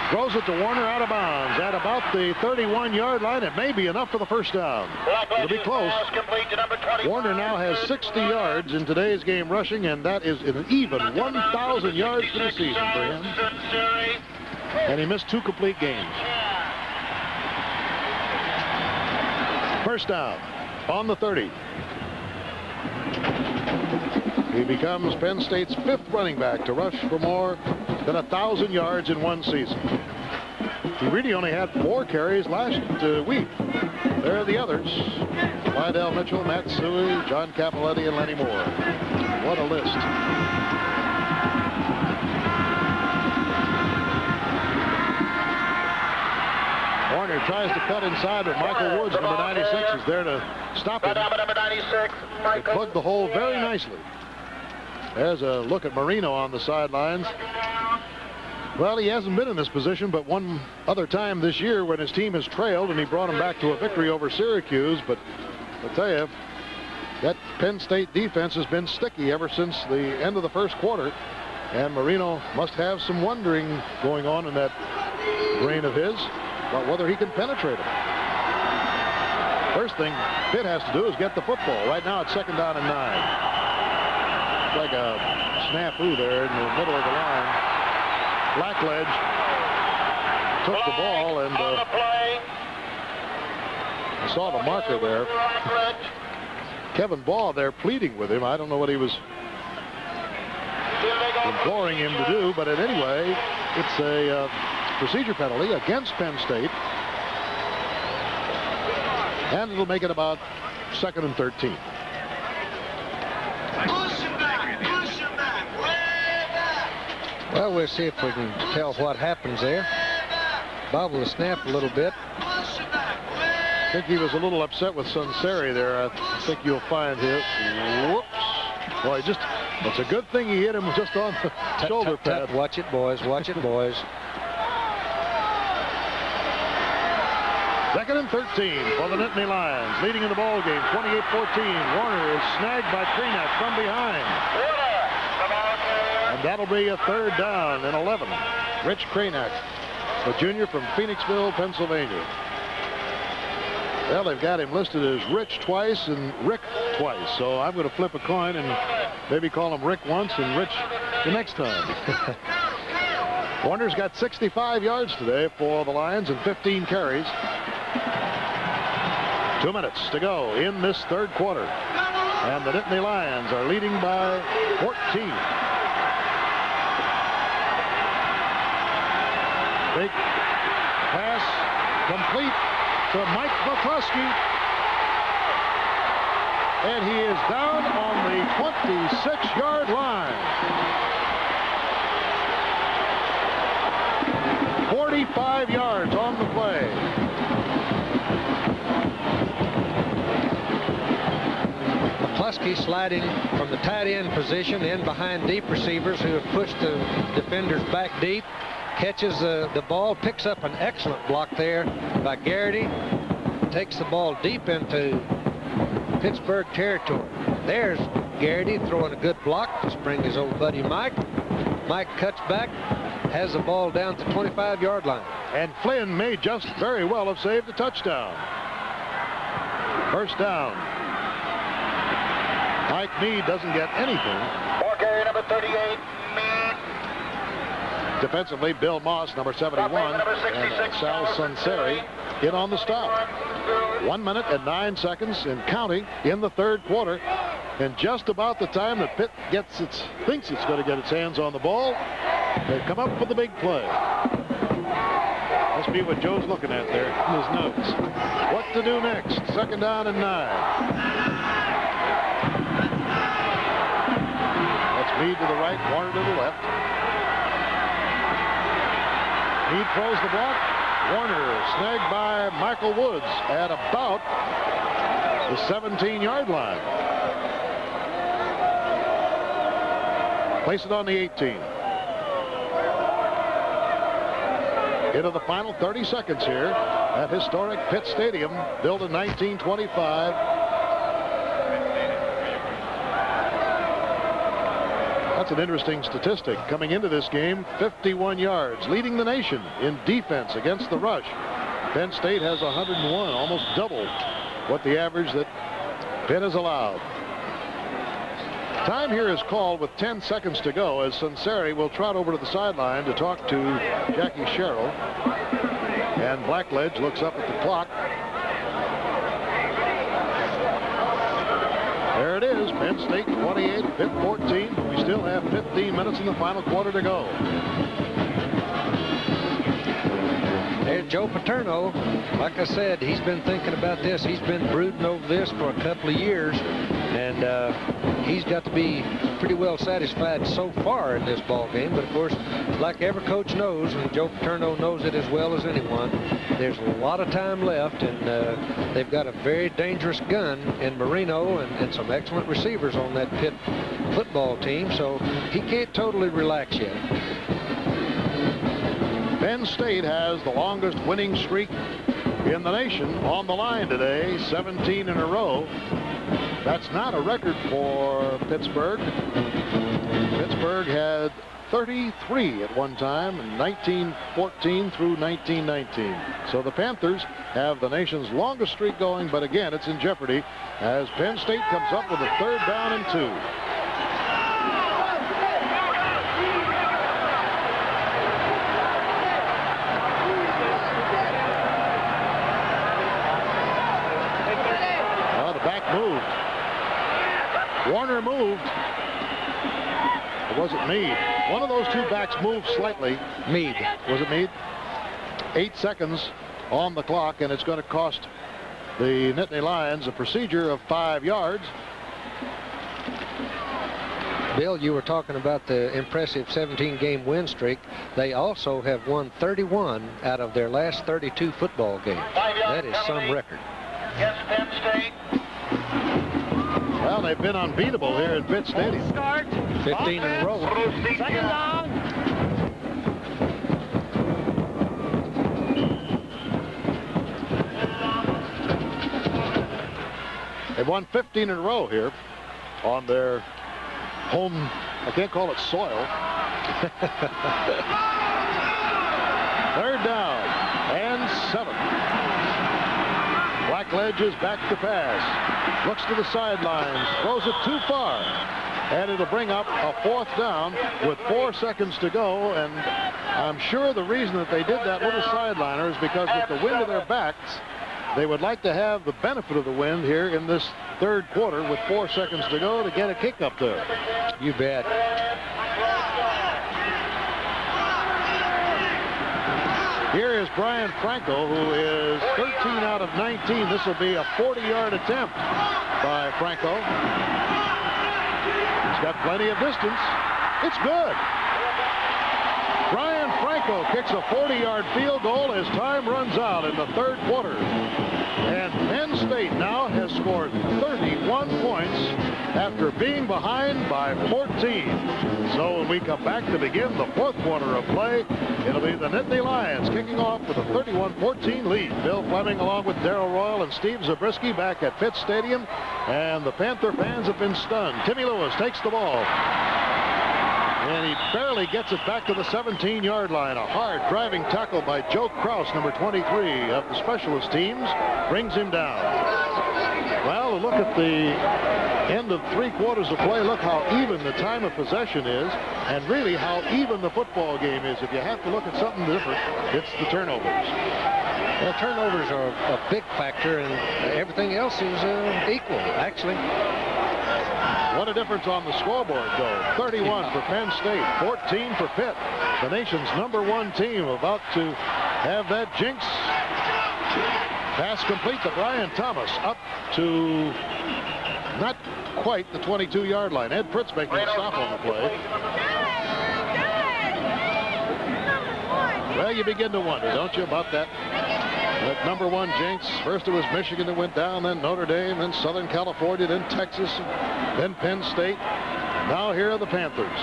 Throws it to Warner out of bounds at about the 31-yard line. It may be enough for the first down. It'll be close. Warner now has 60 yards in today's game rushing, and that is an even 1,000 yards for the season for him. And he missed 2 complete games. First down on the 30. He becomes Penn State's 5th running back to rush for more than 1,000 yards in one season. He really only had 4 carries last week. There are the others. Lydell Mitchell, Matt Suey, John Capoletti, and Lenny Moore. What a list. Warner tries to cut inside, but Michael Woods, number 96, is there to stop him. They plugged the hole very nicely. There's a look at Marino on the sidelines. Well, he hasn't been in this position but one other time this year when his team has trailed, and he brought him back to a victory over Syracuse. But I'll tell you, that Penn State defense has been sticky ever since the end of the first quarter, and Marino must have some wondering going on in that brain of his about whether he can penetrate him. First thing Pitt has to do is get the football. Right now it's 2nd down and 9. Like a snafu there in the middle of the line. Blackledge took the ball, and I saw the marker there. Kevin Baugh there pleading with him. I don't know what he was imploring him to do, but anyway, it's a procedure penalty against Penn State, and it'll make it about 2nd and 13. Well, we'll see if we can tell what happens there. Bobble the snap a little bit. I think he was a little upset with Sinceri there. I think you'll find his. Whoops. Boy, it's a good thing he hit him just on the shoulder pad. Watch it, boys. Watch it, boys. 2nd and 13 for the Nittany Lions, leading in the ball game, 28-14. Warner is snagged by Cranack from behind. And that'll be a 3rd down and 11. Rich Cranack, the junior from Phoenixville, Pennsylvania. Well, they've got him listed as Rich twice and Rick twice, so I'm going to flip a coin and maybe call him Rick once and Rich the next time. Warner's got 65 yards today for the Lions and 15 carries. 2 minutes to go in this 3rd quarter, and the Nittany Lions are leading by 14. Big pass complete to Mike McCluskey, and he is down on the 26-yard line. 45 yards on the play. McCluskey sliding from the tight end position in behind deep receivers who have pushed the defenders back deep. Catches the ball, picks up an excellent block there by Garrity. Takes the ball deep into Pittsburgh territory. There's Garrity throwing a good block to bring his old buddy Mike. Mike cuts back, has the ball down to 25-yard line. And Flynn may just very well have saved a touchdown. First down. Mike Meade doesn't get anything. Ball carrier number 38. Defensively, Bill Moss, number 71, and Sal Sinceri in on the stop. 1 minute and 9 seconds and counting in the 3rd quarter. And just about the time that Pitt thinks it's going to get its hands on the ball, they come up with the big play. Must be what Joe's looking at there in his notes. what to do next. 2nd down and 9. That's Meade to the right, Warner to the left. Meade throws the block. Warner snagged by Michael Woods at about the 17-yard line. Place it on the 18. Into the final 30 seconds here at historic Pitt Stadium, built in 1925. That's an interesting statistic. Coming into this game, 51 yards, leading the nation in defense against the rush. Penn State has 101, almost double what the average that Penn has allowed. Time here is called with 10 seconds to go as Sunseri will trot over to the sideline to talk to Jackie Sherrill. And Blackledge looks up at the clock. There it is, Penn State 28, Pitt 14. But we still have 15 minutes in the final quarter to go. There's Joe Paterno. Like I said, he's been thinking about this. He's been brooding over this for a couple of years. And he's got to be pretty well satisfied so far in this ball game. But, of course, like every coach knows, and Joe Paterno knows it as well as anyone, there's a lot of time left, and they've got a very dangerous gun in Marino and some excellent receivers on that Pitt football team, so he can't totally relax yet. Penn State has the longest winning streak in the nation on the line today, 17 in a row. That's not a record for Pittsburgh. Pittsburgh had 33 at one time in 1914 through 1919. So the Panthers have the nation's longest streak going, but again, it's in jeopardy as Penn State comes up with a 3rd down and 2. Moved. Warner moved. It wasn't Meade. One of those two backs moved slightly. Meade. Was it Meade? 8 seconds on the clock, and it's going to cost the Nittany Lions a procedure of 5 yards. Bill, you were talking about the impressive 17-game win streak. They also have won 31 out of their last 32 football games. That is some record. Yes, Penn State. Well, they've been unbeatable here at Pitt Stadium. Start. 15 in a row. 2nd down. They've won 15 in a row here on their home, I can't call it soil. 3rd down and 7. Blackledge is back to pass. Looks to the sidelines, throws it too far, and it'll bring up a 4th down with 4 seconds to go. And I'm sure the reason that they did that little sideliner is because with the wind to their backs, they would like to have the benefit of the wind here in this 3rd quarter with 4 seconds to go to get a kick up there. You bet. Here is Brian Franco, who is 13 out of 19. This will be a 40-yard attempt by Franco. He's got plenty of distance. It's good. Brian Franco kicks a 40-yard field goal as time runs out in the 3rd quarter. And Penn State now has scored 31 points after being behind by 14. So when we come back to begin the 4th quarter of play, it'll be the Nittany Lions kicking off with a 31-14 lead. Bill Fleming along with Darrell Royal and Steve Zabriskie back at Pitt Stadium. And the Panther fans have been stunned. Timmy Lewis takes the ball. And he barely gets it back to the 17-yard line. A hard driving tackle by Joe Kraus, number 23 of the specialist teams, brings him down. Well, look at the end of 3 quarters of play. Look how even the time of possession is, and really how even the football game is. If you have to look at something different, it's the turnovers. Well, turnovers are a big factor, and everything else is equal, actually. What a difference on the scoreboard, though. 31 for Penn State, 14 for Pitt. The nation's #1 team about to have that jinx Pass complete to Brian Thomas, up to not quite the 22-yard line. Ed Pritz making a stop on the play. Well, you begin to wonder, don't you, about that number 1 jinx. First it was Michigan that went down, then Notre Dame, then Southern California, then Texas, then Penn State. Now here are the Panthers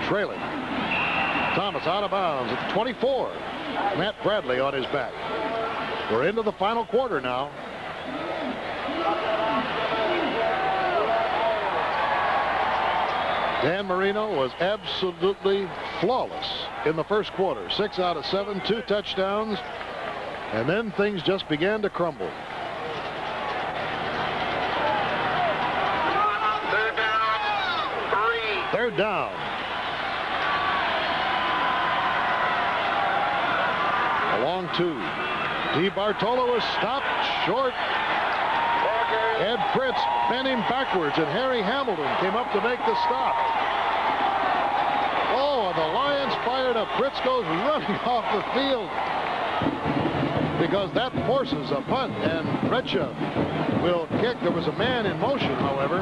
trailing. Thomas out of bounds at the 24. Matt Bradley on his back. We're into the final quarter now. Dan Marino was absolutely flawless in the first quarter. 6 out of 7, 2 touchdowns, and then things just began to crumble. Third down. A long 2. DeBartolo is stopped short. Ed Pritz bent him backwards, and Harry Hamilton came up to make the stop. Oh, and the Lions fired up. Pritz goes running off the field because that forces a punt, and Redshaw will kick. There was a man in motion, however,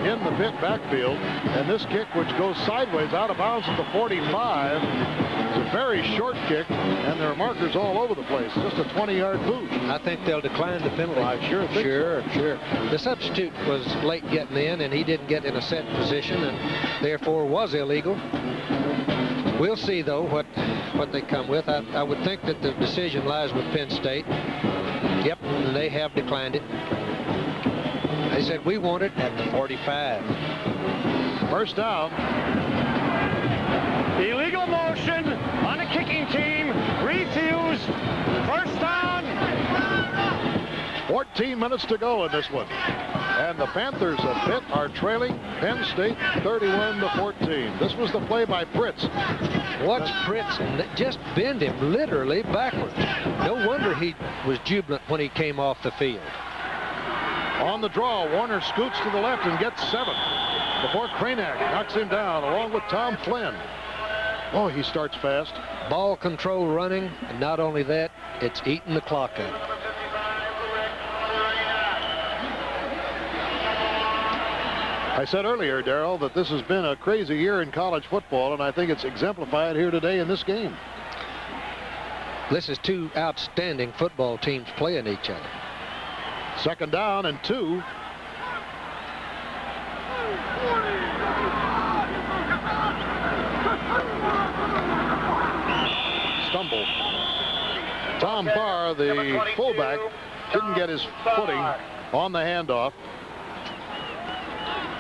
in the pit backfield, and this kick, which goes sideways out of bounds at the 45, is a very short kick, and there are markers all over the place. Just a 20-yard boot. I think they'll decline the penalty. I sure think so. Sure. The substitute was late getting in, and he didn't get in a set position, and therefore was illegal. We'll see, though, what they come with. I would think that the decision lies with Penn State. Yep, and they have declined it. They said we want it at the 45. First down. Illegal motion on a kicking team. Refuse. First down. 14 minutes to go in this one. And the Panthers of Pitt are trailing Penn State 31-14. This was the play by Pritz. Watch Pritz just bend him literally backwards. No wonder he was jubilant when he came off the field. On the draw, Warner scoots to the left and gets 7 before Cranack knocks him down along with Tom Flynn. Oh, he starts fast. Ball control running, and not only that, it's eating the clock up. I said earlier, Darrell, that this has been a crazy year in college football, and I think it's exemplified here today in this game. This is 2 outstanding football teams playing each other. Second down and 2. Stumble. Tom Barr, the fullback, didn't get his footing on the handoff.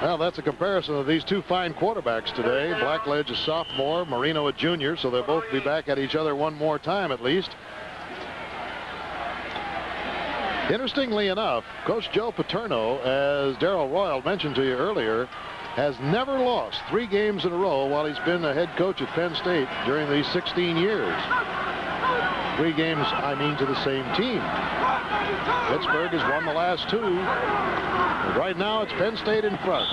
Well, that's a comparison of these 2 fine quarterbacks today. Blackledge a sophomore, Marino a junior, so they'll both be back at each other one more time at least. Interestingly enough, Coach Joe Paterno, as Darrell Royal mentioned to you earlier, has never lost 3 games in a row while he's been the head coach at Penn State during these 16 years. 3 games, I mean, to the same team. Pittsburgh has won the last 2. But right now, it's Penn State in front.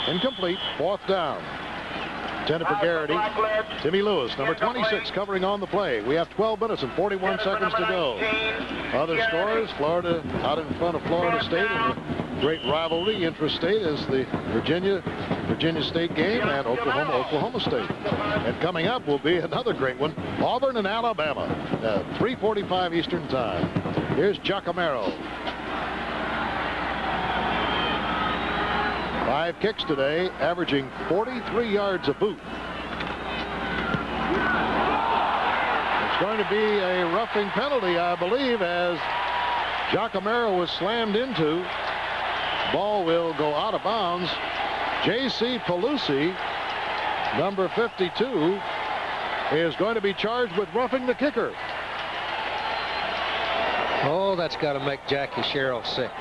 Incomplete, 4th down. Jennifer Garrity, Timmy Lewis, number 26, covering on the play. We have 12 minutes and 41 seconds to go. Other scores, Florida out in front of Florida State in the great rivalry. Intrastate is the Virginia State game, and Oklahoma State. And coming up will be another great one, Auburn and Alabama, 3:45 Eastern Time. Here's Giacomero. 5 kicks today, averaging 43 yards a boot. It's going to be a roughing penalty, I believe, as Giacomero was slammed into. Ball will go out of bounds. J.C. Pelusi, number 52, is going to be charged with roughing the kicker. Oh, that's got to make Jackie Sherrill sick.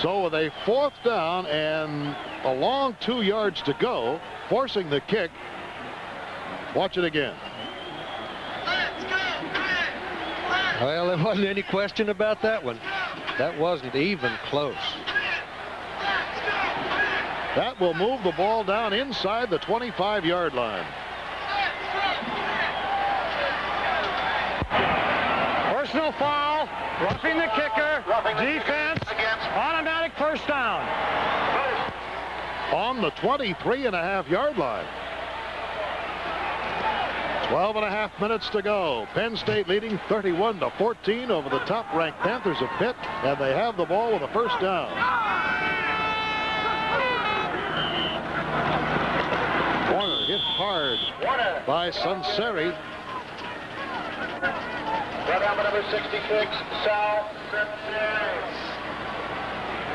So with a 4th down and a long 2 yards to go, forcing the kick. Watch it again. Well, there wasn't any question about that one. That wasn't even close. That will move the ball down inside the 25-yard line. Personal foul, roughing the kicker, defense, automatic first down. On the 23.5-yard line. 12.5 minutes to go. Penn State leading 31-14 over the top-ranked Panthers of Pitt, and they have the ball with a first down. Warner hit hard by Sunseri. Number 66, Sal.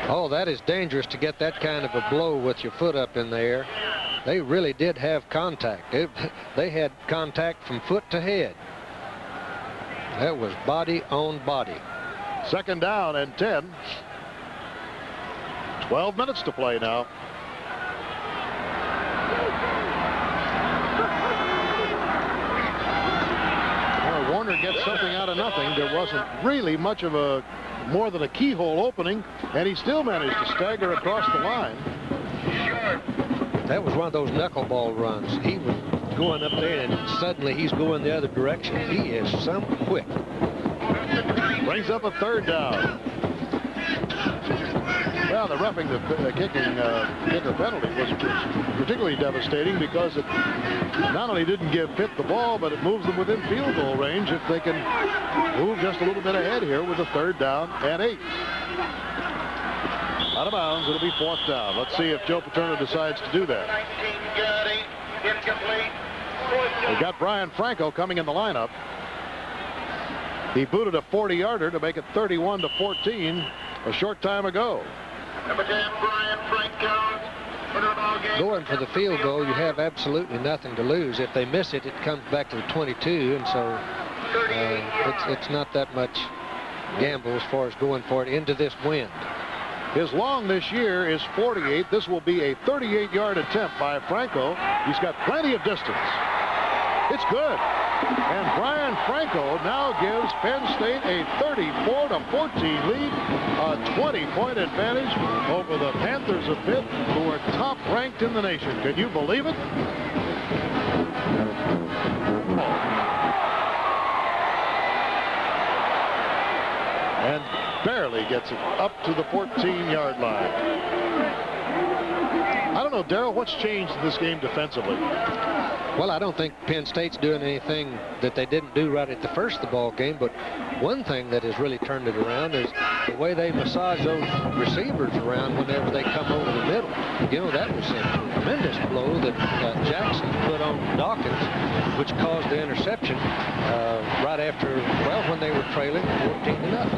Oh, that is dangerous to get that kind of a blow with your foot up in the air. They really did have contact. They had contact from foot to head. That was body on body. Second down and 10. 12 minutes to play now. Well, Warner gets something out of nothing. There wasn't really much of a more than a keyhole opening, and he still managed to stagger across the line. That was one of those knuckleball runs. He was going up there, and suddenly he's going the other direction. He is some quick. Brings up a third down. Well, the roughing the kicker penalty was particularly devastating because it not only didn't give Pitt the ball, but it moves them within field goal range if they can move just a little bit ahead here with a third down and 8. Out of bounds, it'll be fourth down. Let's see if Joe Paterno decides to do that. We've got Brian Franco coming in the lineup. He booted a 40-yarder to make it 31-14 a short time ago. Number 10, Brian Franco. Going for the field goal, you have absolutely nothing to lose. If they miss it, it comes back to the 22, and so it's not that much gamble as far as going for it into this wind. His long this year is 48. This will be a 38-yard attempt by Franco. He's got plenty of distance. It's good. And Brian Franco now gives Penn State a 34-14 lead, a 20-point advantage over the Panthers of Pitt, who are top ranked in the nation. Can you believe it? And barely gets it up to the 14-yard line. I don't know, Darrell, what's changed in this game defensively? Well, I don't think Penn State's doing anything that they didn't do right at the first of the ball game, but one thing that has really turned it around is the way they massage those receivers around whenever they come over the middle. You know, that was a tremendous blow that Jackson put on Dawkins, which caused the interception right after, well, when they were trailing 14-0.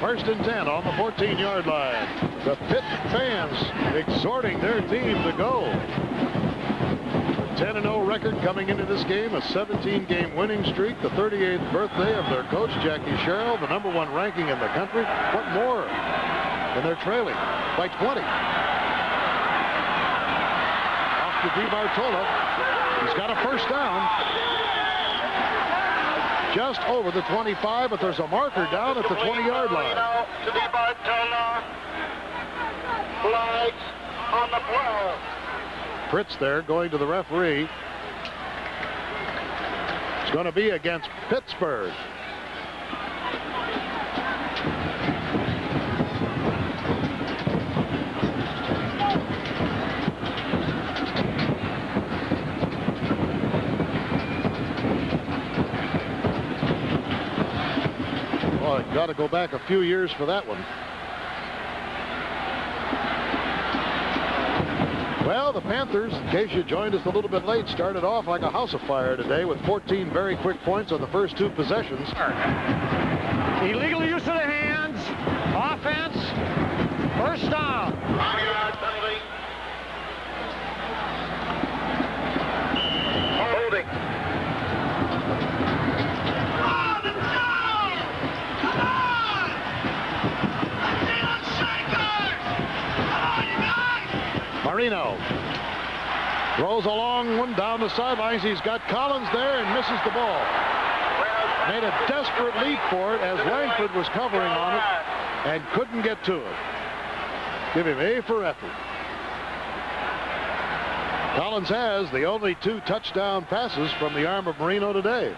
First and 10 on the 14-yard line. The Pitt fans exhorting their team to go. 10-0 record coming into this game, a 17-game winning streak, the 38th birthday of their coach, Jackie Sherrill, the #1 ranking in the country. What more? And they're trailing by 20. Off to DiBartola. He's got a first down. Just over the 25, but there's a marker down at the 20-yard line. To DiBartola. Flags on the play. Fritz there going to the referee. It's going to be against Pittsburgh. Well, got to go back a few years for that one. Well, the Panthers, in case you joined us a little bit late, started off like a house of fire today with 14 very quick points on the first 2 possessions. Illegal use of the hands. Offense. First down. Holding. Marino throws a long one down the sidelines. He's got Collins there and misses the ball. Made a desperate leap for it as Langford was covering on it and couldn't get to it. Give him A for effort. Collins has the only 2 touchdown passes from the arm of Marino today.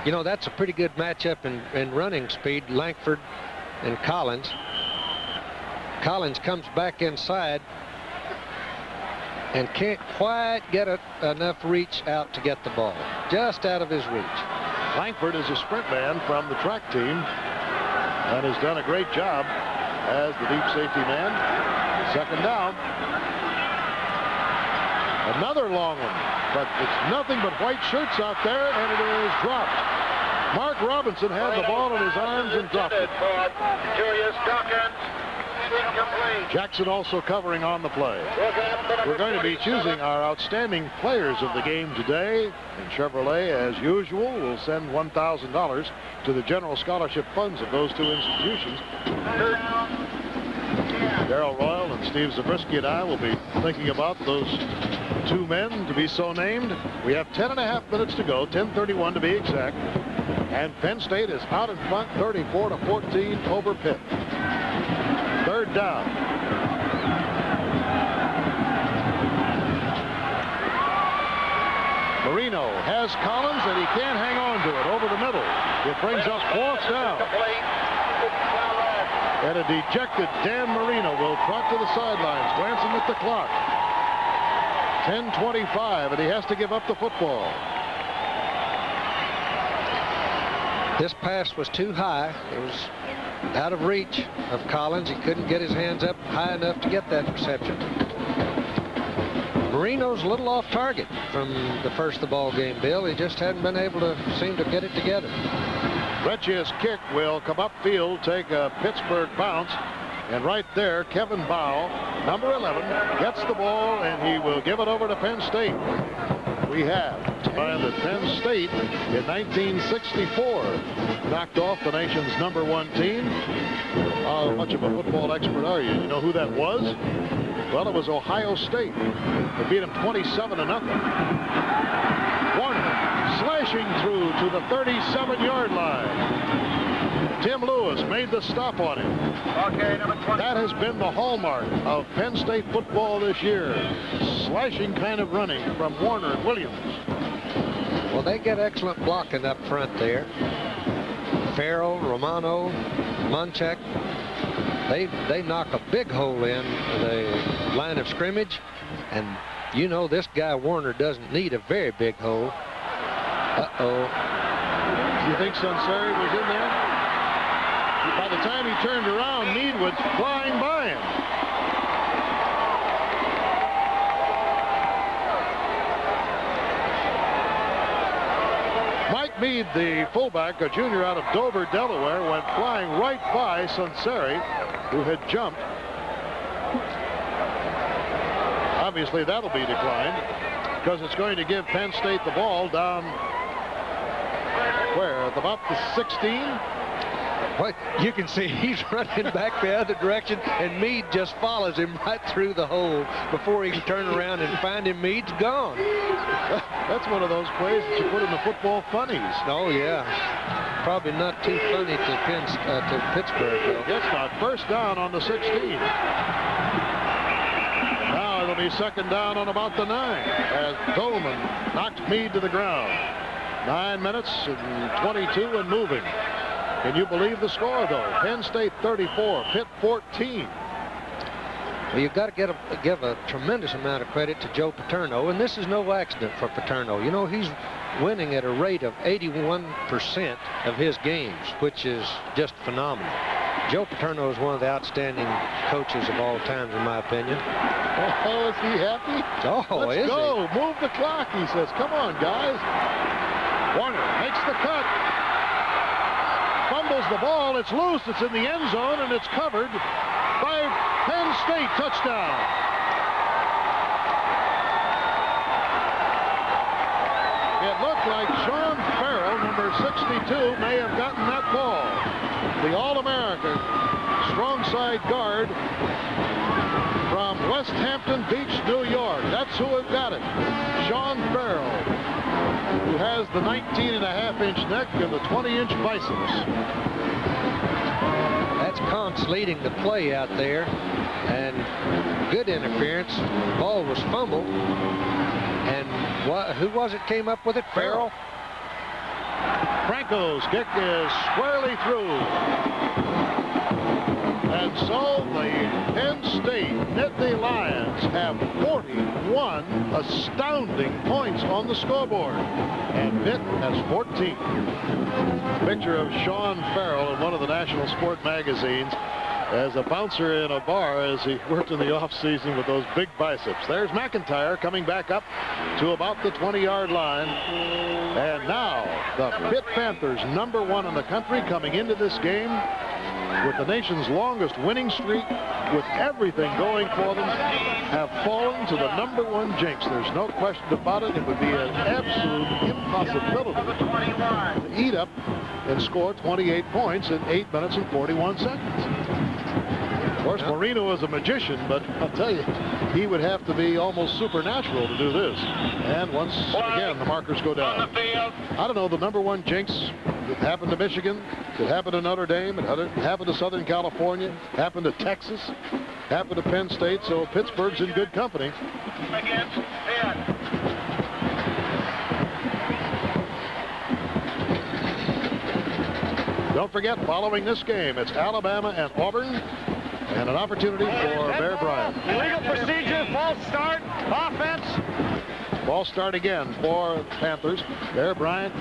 You know, that's a pretty good matchup in running speed, Langford and Collins. Collins comes back inside and can't quite get enough reach out to get the ball. Just out of his reach. Langford is a sprint man from the track team and has done a great job as the deep safety man. Second down. Another long one, but it's nothing but white shirts out there, and it is dropped. Mark Robinson had the ball in his arms and dropped it. Julius Dawkins. Incomplete. Jackson also covering on the play. We're going to be choosing our outstanding players of the game today. And Chevrolet, as usual, will send $1,000 to the general scholarship funds of those two institutions. Darrell Royal and Steve Zabriskie and I will be thinking about those two men to be so named. We have 10.5 minutes to go, 10:31 to be exact. And Penn State is out in front, 34-14 over Pitt. Third down. Marino has Collins, and he can't hang on to it over the middle. It brings up fourth down. And a dejected Dan Marino will trot to the sidelines, glancing at the clock. 10:25, and he has to give up the football. This pass was too high. It was out of reach of Collins. He couldn't get his hands up high enough to get that reception. Marino's a little off target from the first of the ball game, Bill. He just hadn't been able to seem to get it together. Recchia's kick will come upfield, take a Pittsburgh bounce, and right there, Kevin Bow, number 11, gets the ball, and he will give it over to Penn State. We have to find that Penn State in 1964 knocked off the nation's #1 team. How much of a football expert are you? You know who that was? Well, it was Ohio State. They beat them 27-0. Warner slashing through to the 37-yard line. Tim Lewis made the stop on him. Okay, number 20. That has been the hallmark of Penn State football this year. Slashing kind of running from Warner and Williams. Well, they get excellent blocking up front there. Farrell, Romano, Munchak. They knock a big hole in the line of scrimmage, and you know this guy Warner doesn't need a very big hole. Uh-oh. You think Sunseri was in there? By the time he turned around, Meade was flying by him. Mike Meade, the fullback, a junior out of Dover, Delaware, went flying right by Sunseri, who had jumped. Obviously, that'll be declined because it's going to give Penn State the ball down where? At about the 16? Well, you can see he's running back the other direction, and Meade just follows him right through the hole before he can turn around and find him. Meade's gone. That's one of those plays that you put in the football funnies. Oh, yeah. Probably not too funny to Pittsburgh, though. Guess not. First down on the 16. Now it'll be second down on about the 9 as Dolman knocks Meade to the ground. 9 minutes and 22 and moving. Can you believe the score, though? Penn State 34, Pitt 14. Well, you've got to give a tremendous amount of credit to Joe Paterno, and this is no accident for Paterno. You know, he's winning at a rate of 81% of his games, which is just phenomenal. Joe Paterno is one of the outstanding coaches of all times, in my opinion. Oh, is he happy? Oh, Let's go. Move the clock, he says. Come on, guys. Warner makes the cut. Fumbles the ball. It's loose. It's in the end zone, and it's covered by Penn State. Touchdown. It looked like Sean Farrell, number 62, may have gotten that ball. The All-American strong side guard from West Hampton Beach, New York. That's who got it. Sean Farrell, who has the 19.5-inch neck and the 20-inch biceps. That's Conch leading the play out there, and good interference. The ball was fumbled, and who was it came up with it? Farrell. Franco's kick is squarely through. And so the Penn State Nittany Lions have 41 astounding points on the scoreboard. And Pitt has 14. Picture of Sean Farrell in one of the national sport magazines as a bouncer in a bar as he worked in the offseason with those big biceps. There's McIntyre coming back up to about the 20-yard line. And now the Pitt Panthers, #1 in the country, coming into this game with the nation's longest winning streak, with everything going for them, have fallen to the #1 jinx. There's no question about it. It would be an absolute impossibility to eat up and score 28 points in 8 minutes and 41 seconds. Of course, Marino is a magician, but I'll tell you, he would have to be almost supernatural to do this. And once again, the markers go down. I don't know, the #1 jinx. It happened to Michigan. It happened to Notre Dame. It happened to Southern California. Happened to Texas. Happened to Penn State. So Pittsburgh's in good company. Don't forget, following this game, it's Alabama and Auburn. And an opportunity for Bear Bryant. Illegal procedure, false start, offense. False start again for the Panthers. Bear Bryant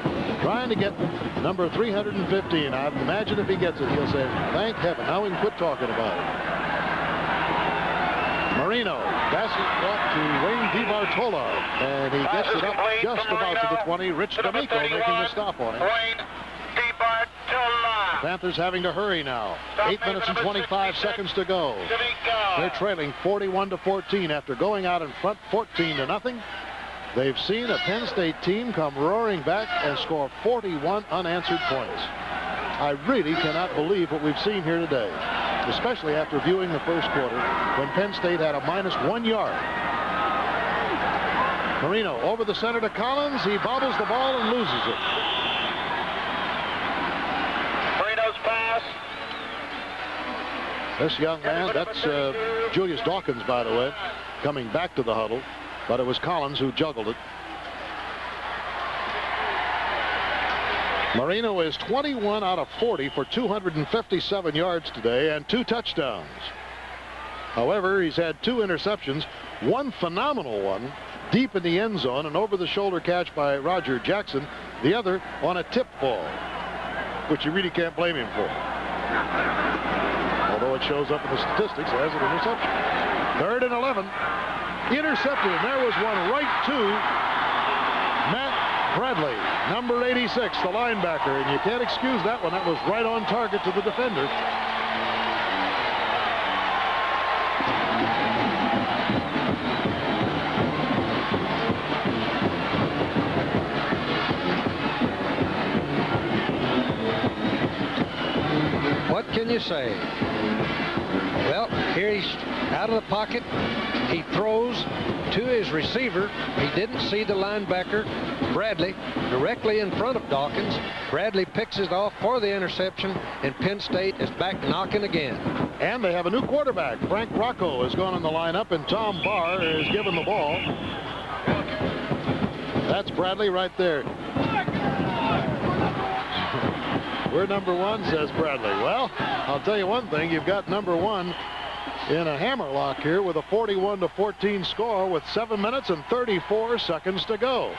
trying to get number 315. I imagine if he gets it, he'll say, thank heaven. Now we can quit talking about it. Marino passes it off to Wayne DiBartolo. And he gets it up just about to the 20. Rich D'Amico making the stop on him. Panthers having to hurry now. 8 minutes and 25 seconds to go. They're trailing 41-14 after going out in front 14-0. They've seen a Penn State team come roaring back and score 41 unanswered points. I really cannot believe what we've seen here today, especially after viewing the first quarter when Penn State had a -1 yard. Marino over the center to Collins. He bobbles the ball and loses it. Pass. This young man, that's Julius Dawkins, by the way, coming back to the huddle, but it was Collins who juggled it. Marino is 21 out of 40 for 257 yards today and 2 touchdowns. However, he's had 2 interceptions, one phenomenal one deep in the end zone, an over-the-shoulder catch by Roger Jackson, the other on a tip ball, which you really can't blame him for. Although it shows up in the statistics as an interception. 3rd and 11. Intercepted, and there was one right to Matt Bradley, number 86, the linebacker. And you can't excuse that one. That was right on target to the defender. What can you say? Well, here he's out of the pocket. He throws to his receiver. He didn't see the linebacker, Bradley, directly in front of Dawkins. Bradley picks it off for the interception, and Penn State is back knocking again. And they have a new quarterback. Frank Rocco has gone in the lineup, and Tom Barr is given the ball. That's Bradley right there. We're #1, says Bradley. Well, I'll tell you one thing. You've got #1 in a hammerlock here with a 41-14 score with 7 minutes and 34 seconds to go.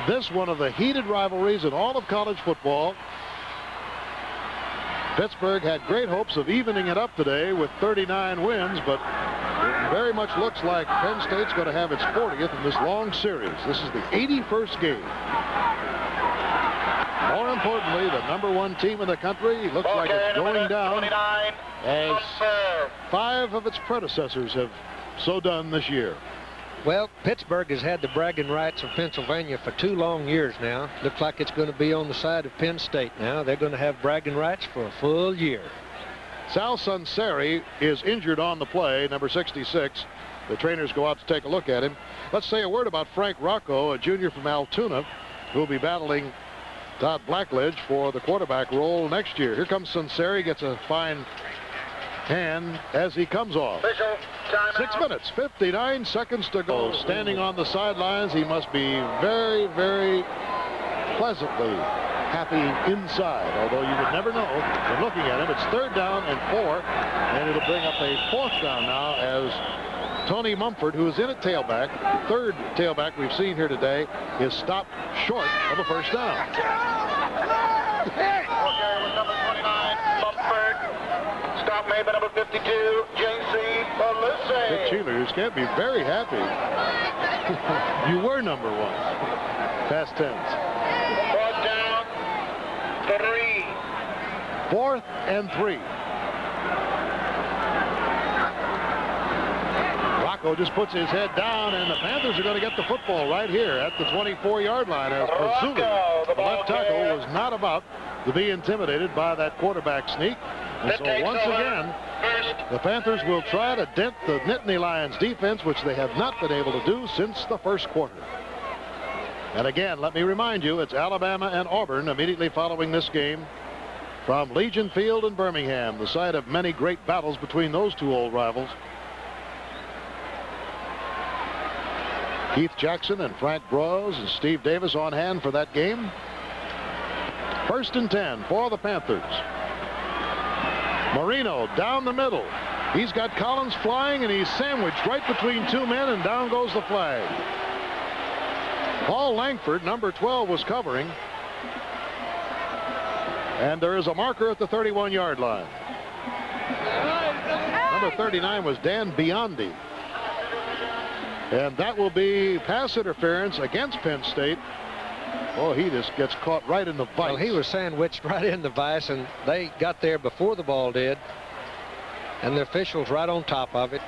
This one of the heated rivalries in all of college football. Pittsburgh had great hopes of evening it up today with 39 wins, but it very much looks like Penn State's going to have its 40th in this long series. This is the 81st game. More importantly, the #1 team in the country looks like it's going down as 5 of its predecessors have so done this year. Well, Pittsburgh has had the bragging rights of Pennsylvania for 2 long years now. Looks like it's going to be on the side of Penn State now. They're going to have bragging rights for a full year. Sal Sunseri is injured on the play, number 66. The trainers go out to take a look at him. Let's say a word about Frank Rocco, a junior from Altoona, who will be battling Todd Blackledge for the quarterback role next year. Here comes Sunseri, gets a fine hand as he comes off. 6 minutes, 59 seconds to go. Standing on the sidelines, he must be very, very pleasantly happy inside, although you would never know from looking at him. It's 3rd down and 4, and it'll bring up a 4th down now as Tony Mumford, who is in at tailback, the 3rd tailback we've seen here today, is stopped short of a 1st down. Okay, with number 29, Mumford. Stop made by number 52, J.C. Belusi. Dick Cheelers can't be very happy. You were number 1. Past tense. 4th down, 3. 4th and 3. Rocco just puts his head down, and the Panthers are going to get the football right here at the 24-yard line, as Pazuli, the left tackle, was not about to be intimidated by that quarterback sneak. And so once again, the Panthers will try to dent the Nittany Lions defense, which they have not been able to do since the 1st quarter. And again, let me remind you, it's Alabama and Auburn immediately following this game from Legion Field in Birmingham, the site of many great battles between those two old rivals. Keith Jackson and Frank Bros and Steve Davis on hand for that game. 1st and 10 for the Panthers. Marino down the middle. He's got Collins flying, and he's sandwiched right between 2 men, and down goes the flag. Paul Langford, number 12, was covering. And there is a marker at the 31-yard line. Number 39 was Dan Biondi. And that will be pass interference against Penn State. Oh, he just gets caught right in the vice. Well, he was sandwiched right in the vice, and they got there before the ball did. And the official's right on top of it.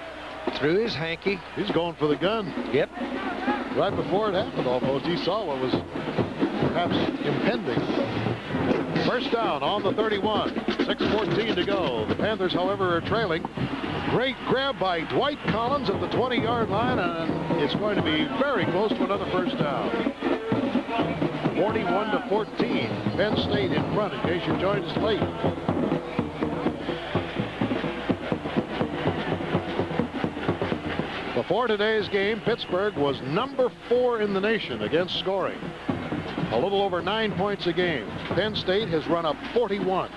Threw his hanky. He's going for the gun. Yep. Right before it happened almost. He saw what was perhaps impending. 1st down on the 31. 6:14 to go. The Panthers, however, are trailing. Great grab by Dwight Collins at the 20-yard line, and it's going to be very close to another 1st down. 41-14. Penn State in front, in case you joined us late. Before today's game, Pittsburgh was number 4 in the nation against scoring. A little over 9 points a game. Penn State has run up 41.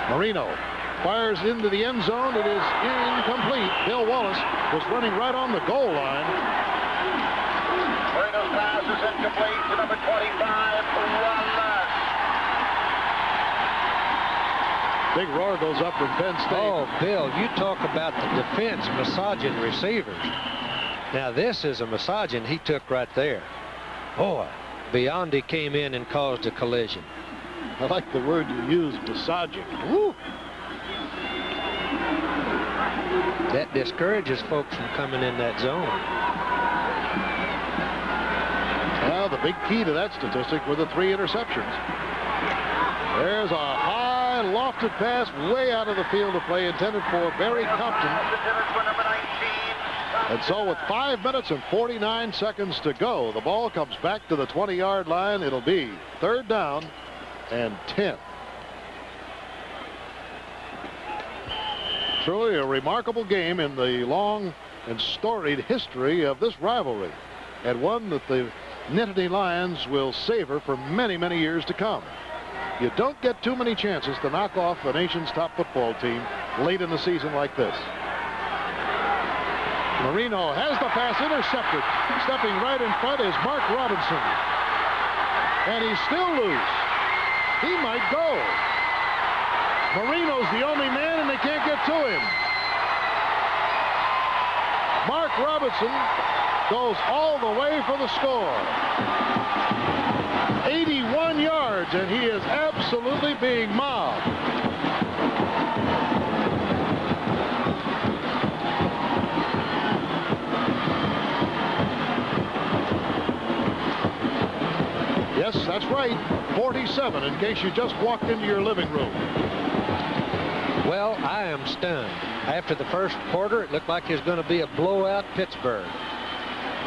Marino fires into the end zone. It is incomplete. Bill Wallace was running right on the goal line. Marino's pass is incomplete to number 25, Big roar goes up from Penn State. Oh, Bill, you talk about the defense massaging receivers. Now, this is a massaging he took right there. Boy, Biondi came in and caused a collision. I like the word you used, massaging. Woo! That discourages folks from coming in that zone. Well, the big key to that statistic were the 3 interceptions. There's a high, lofted pass way out of the field of play intended for Barry Compton. And so with 5 minutes and 49 seconds to go, the ball comes back to the 20-yard line. It'll be 3rd down and 10. Truly a remarkable game in the long and storied history of this rivalry, and one that the Nittany Lions will savor for many, many years to come. You don't get too many chances to knock off the nation's top football team late in the season like this. Marino has the pass intercepted. Stepping right in front is Mark Robinson. And he's still loose. He might go. Marino's the only man, and they can't get to him. Mark Robinson goes all the way for the score. 81 yards, and he is absolutely being mobbed. Yes, that's right. 47, in case you just walked into your living room. Well, I am stunned. After the 1st quarter, it looked like it was going to be a blowout Pittsburgh.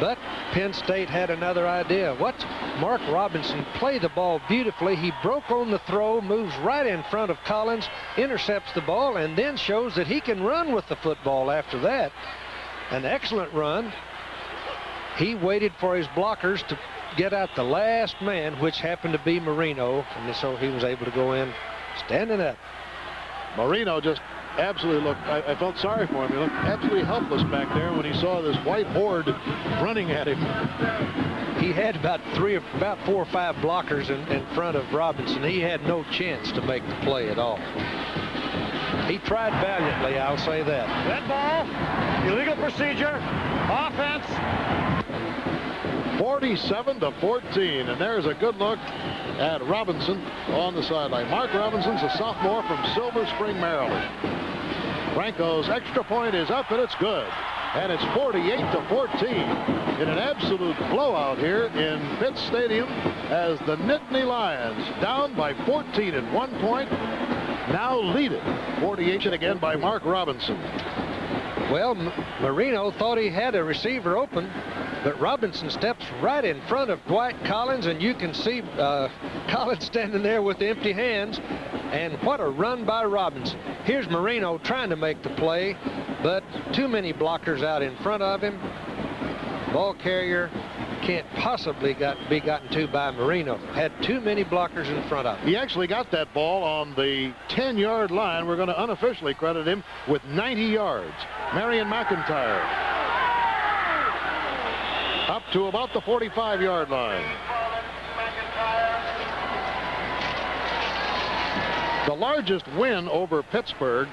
But Penn State had another idea. Watch Mark Robinson play the ball beautifully. He broke on the throw, moves right in front of Collins, intercepts the ball, and then shows that he can run with the football after that. An excellent run. He waited for his blockers to get out the last man, which happened to be Marino, and so he was able to go in standing up. Marino just absolutely looked, I felt sorry for him. He looked absolutely helpless back there when he saw this white horde running at him. He had about 4 or 5 blockers in front of Robinson. He had no chance to make the play at all. He tried valiantly, I'll say that. Red ball, illegal procedure, offense. 47-14, and there's a good look at Robinson on the sideline. Mark Robinson's a sophomore from Silver Spring, Maryland. Franco's extra point is up, and it's good. And it's 48-14 in an absolute blowout here in Pitt Stadium as the Nittany Lions, down by 14 at one point, now lead it 48 again by Mark Robinson. Well, Marino thought he had a receiver open, but Robinson steps right in front of Dwight Collins, and you can see Collins standing there with empty hands. And what a run by Robinson. Here's Marino trying to make the play, but too many blockers out in front of him. Ball carrier can't possibly be gotten to by Marino. Had too many blockers in front of him. He actually got that ball on the 10-yard line. We're going to unofficially credit him with 90 yards. Marion McIntyre up to about the 45-yard line. The largest win over Pittsburgh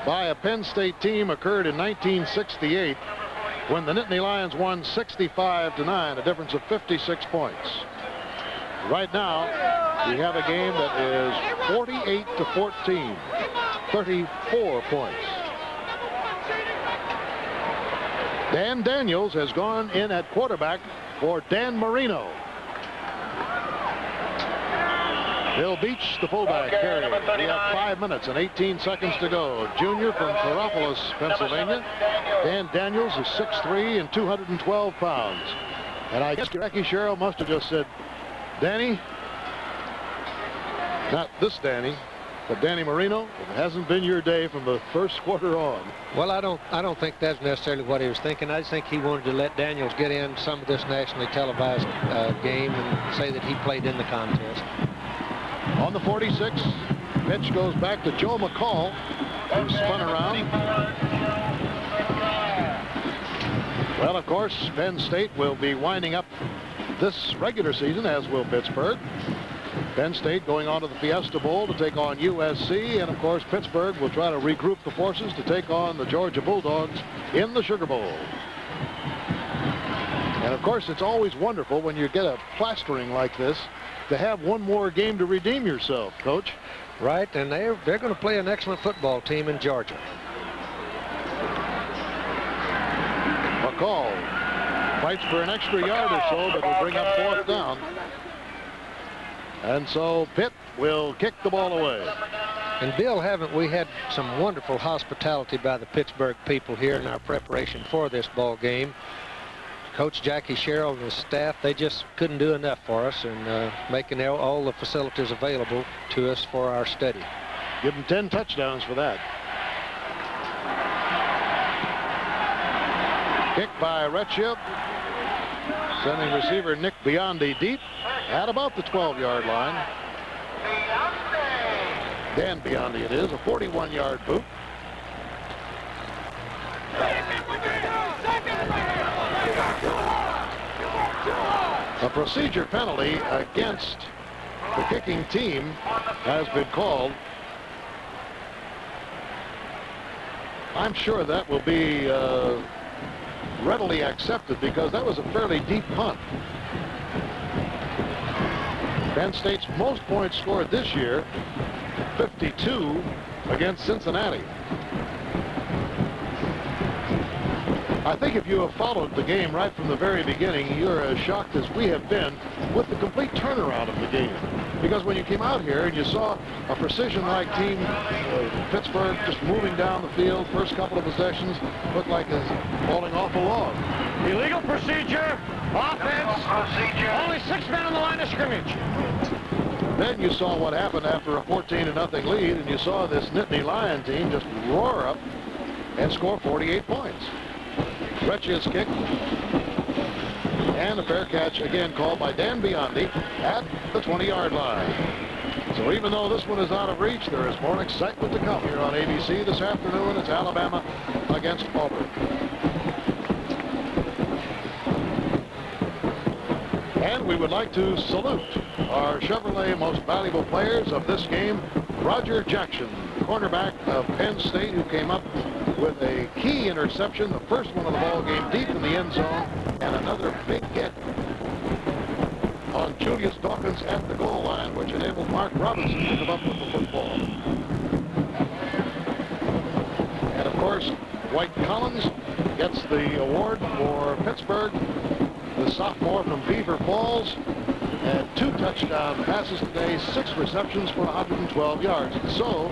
by a Penn State team occurred in 1968 when the Nittany Lions won 65-9, a difference of 56 points. Right now, we have a game that is 48-14, 34 points. Dan Daniels has gone in at quarterback for Dan Marino. Bill Beach, the fullback carrier. We have 5 minutes and 18 seconds to go. Junior from Coraopolis, Pennsylvania. Dan Daniels is 6'3" and 212 pounds. And I guess Jackie Sherrill must have just said, Danny, not this Danny, but Danny Marino, it hasn't been your day from the first quarter on. Well, I don't think that's necessarily what he was thinking. I just think he wanted to let Daniels get in some of this nationally televised game and say that he played in the contest. On the 46, pitch goes back to Joe McCall, who spun around. Well, of course, Penn State will be winding up this regular season, as will Pittsburgh. Penn State going on to the Fiesta Bowl to take on USC, and of course Pittsburgh will try to regroup the forces to take on the Georgia Bulldogs in the Sugar Bowl. And of course it's always wonderful when you get a plastering like this to have one more game to redeem yourself, Coach. Right, and they're going to play an excellent football team in Georgia. McCall fights for an extra yard or so, but will bring up 4th down. And so Pitt will kick the ball away. And Bill, haven't we had some wonderful hospitality by the Pittsburgh people here in our preparation for this ball game? Coach Jackie Sherrill and his staff, they just couldn't do enough for us in making all the facilities available to us for our study. Give them 10 touchdowns for that. Kick by Retchia, sending receiver Nick Biondi deep at about the 12-yard line. Dan Biondi it is, a 41-yard boot. A procedure penalty against the kicking team has been called. I'm sure that will be readily accepted because that was a fairly deep punt. Penn State's most points scored this year, 52 against Cincinnati. I think if you have followed the game right from the very beginning, you're as shocked as we have been with the complete turnaround of the game. Because when you came out here and you saw a precision-like team, Pittsburgh just moving down the field, first couple of possessions looked like it's falling off a log. Illegal procedure, offense, only 6 men on the line of scrimmage. Then you saw what happened after a 14-0 lead, and you saw this Nittany Lion team just roar up and score 48 points. Retchia's kick And a fair catch again called by Dan Biondi at the 20-yard line. So even though this one is out of reach, there is more excitement to come here on ABC this afternoon. It's Alabama against Auburn. And we would like to salute our Chevrolet most valuable players of this game. Roger Jackson, cornerback of Penn State, who came up with a key interception, the first one of the ball game, deep in the end zone, and another big hit on Julius Dawkins at the goal line, which enabled Mark Robinson to come up with the football. And of course, Dwight Collins gets the award for Pittsburgh, the sophomore from Beaver Falls, and 2 touchdown passes today, 6 receptions for 112 yards. So,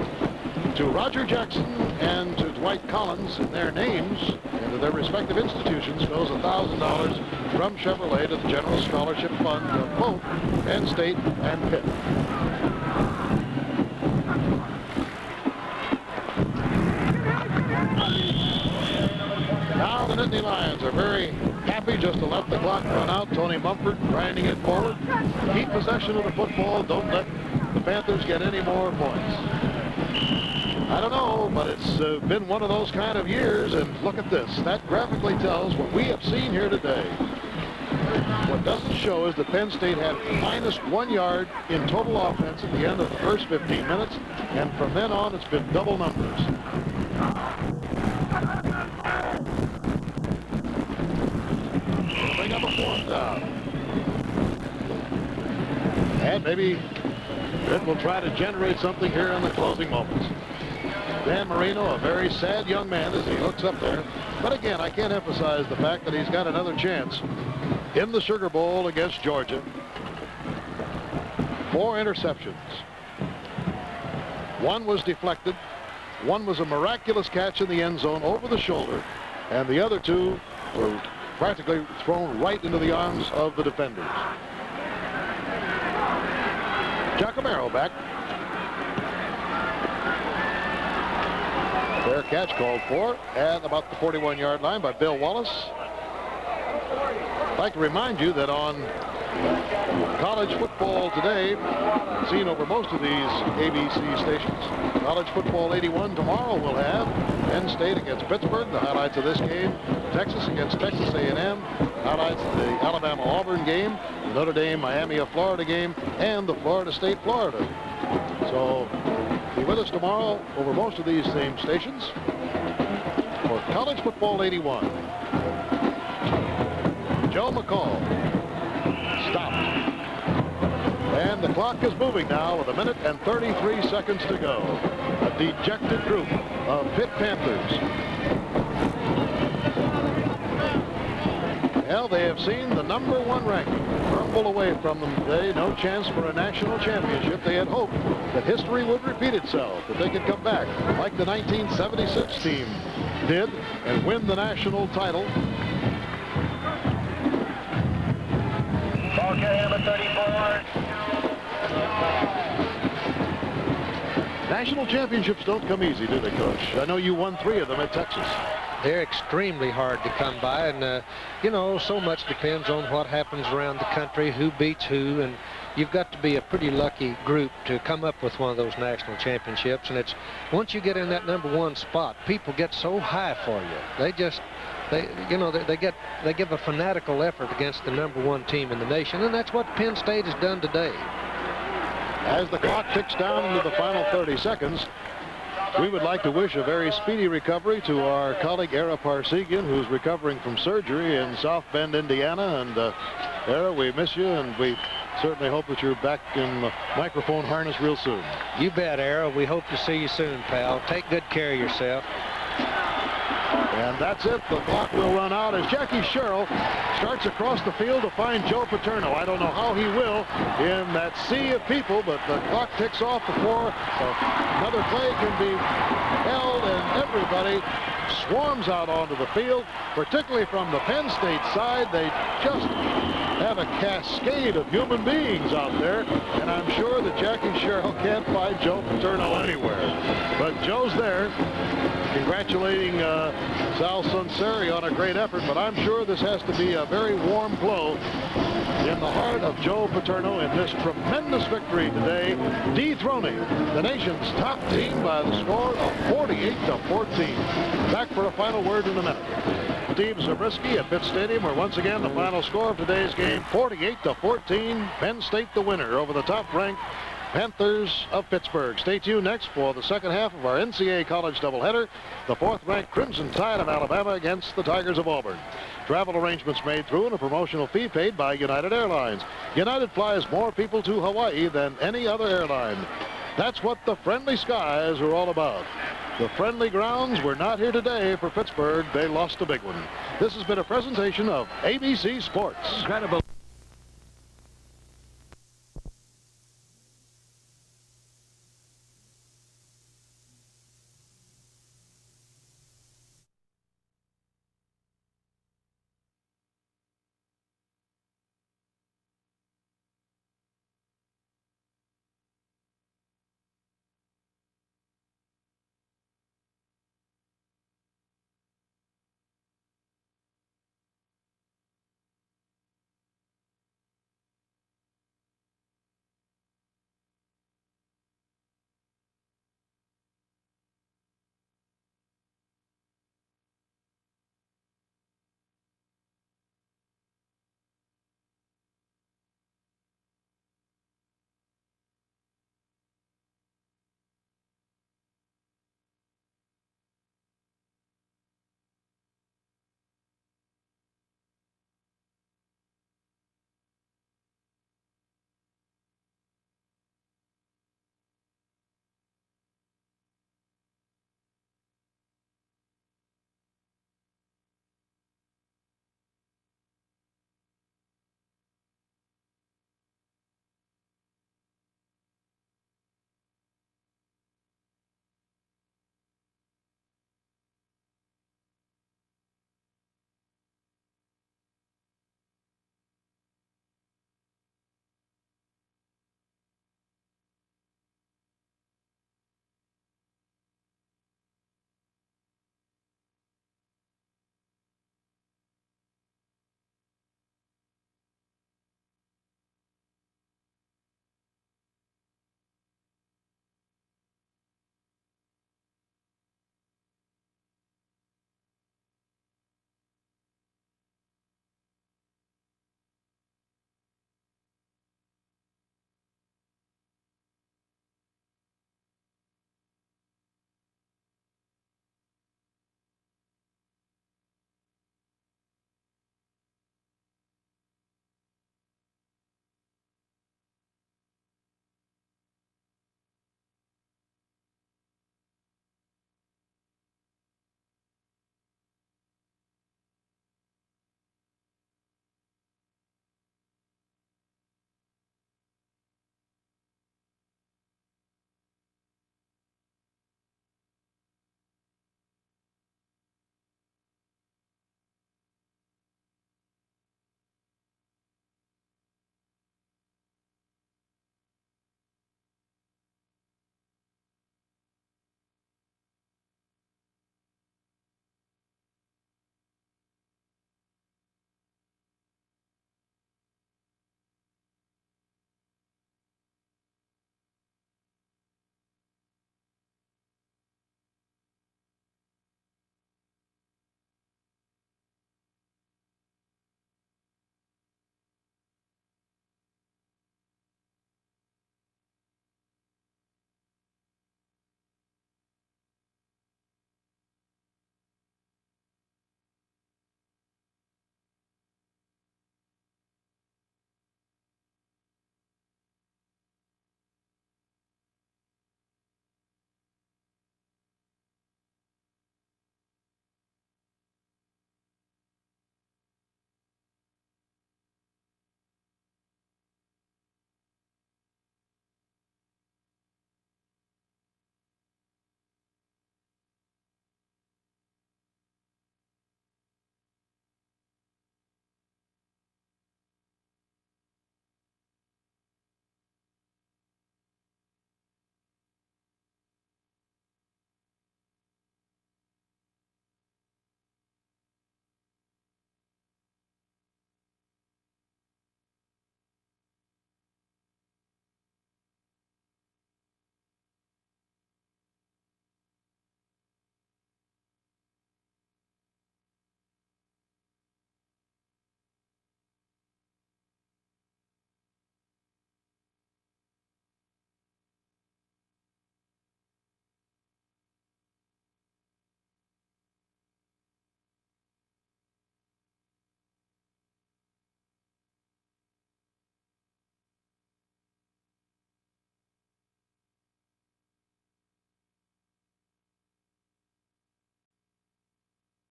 to Roger Jackson and to Dwight Collins in their names and to their respective institutions goes $1,000 from Chevrolet to the General Scholarship Fund of both Penn State and Pitt. Now the Nittany Lions are very happy just to let the clock run out. Tony Mumford grinding it forward. Keep possession of the football. Don't let the Panthers get any more points. I don't know, but it's been one of those kind of years, and look at this. That graphically tells what we have seen here today. What doesn't show is that Penn State had -1 yard in total offense at the end of the first 15 minutes, and from then on it's been double numbers. Bring up a 4th down. And maybe Pitt will try to generate something here in the closing moments. Dan Marino, a very sad young man as he looks up there. But again, I can't emphasize the fact that he's got another chance in the Sugar Bowl against Georgia. 4 interceptions. 1 was deflected. 1 was a miraculous catch in the end zone over the shoulder. And the other 2 were practically thrown right into the arms of the defenders. Giacomero back. Fair catch called for at about the 41-yard line by Bill Wallace. I'd like to remind you that on college football today, seen over most of these ABC stations, College Football 81 tomorrow will have Penn State against Pittsburgh, the highlights of this game, Texas against Texas A&M, highlights of the Alabama-Auburn game, the Notre Dame-Miami of Florida game, and the Florida State-Florida. So be with us tomorrow over most of these same stations for College Football 81. Joe McCall stopped. And the clock is moving now with 1 minute and 33 seconds to go. A dejected group of Pitt Panthers. Well, they have seen the #1 ranking crumble away from them today. No chance for a national championship. They had hoped that history would repeat itself, that they could come back like the 1976 team did and win the national title. Ball carrier number 34. National championships don't come easy, do they, Coach? I know you won 3 of them at Texas. They're extremely hard to come by, and you know, so much depends on what happens around the country, who beats who, and you've got to be a pretty lucky group to come up with one of those national championships. And it's once you get in that #1 spot, people get so high for you. They give a fanatical effort against the #1 team in the nation, and that's what Penn State has done today. As the clock ticks down into the final 30 seconds, we would like to wish a very speedy recovery to our colleague Era Parsegian, who's recovering from surgery in South Bend, Indiana. And Era, we miss you, and we certainly hope that you're back in the microphone harness real soon. You bet, Era. We hope to see you soon, pal. Take good care of yourself. And that's it. The clock will run out as Jackie Sherrill starts across the field to find Joe Paterno. I don't know how he will in that sea of people, but the clock ticks off before another play can be held, and everybody swarms out onto the field, particularly from the Penn State side. They just have a cascade of human beings out there, and I'm sure that Jackie Sherrill can't find Joe Paterno anywhere. But Joe's there, congratulating Sal Sunseri on a great effort, but I'm sure this has to be a very warm glow in the heart of Joe Paterno in this tremendous victory today, dethroning the nation's top team by the score of 48-14. Back for a final word in a minute. Steve Zabriskie at Pitt Stadium, where once again the final score of today's game, 48-14. Penn State the winner over the top-ranked Panthers of Pittsburgh. Stay tuned next for the second half of our NCAA college doubleheader. The 4th-ranked Crimson Tide of Alabama against the Tigers of Auburn. Travel arrangements made through and a promotional fee paid by United Airlines. United flies more people to Hawaii than any other airline. That's what the friendly skies are all about. The friendly grounds were not here today for Pittsburgh. They lost a big one. This has been a presentation of ABC Sports. Incredible.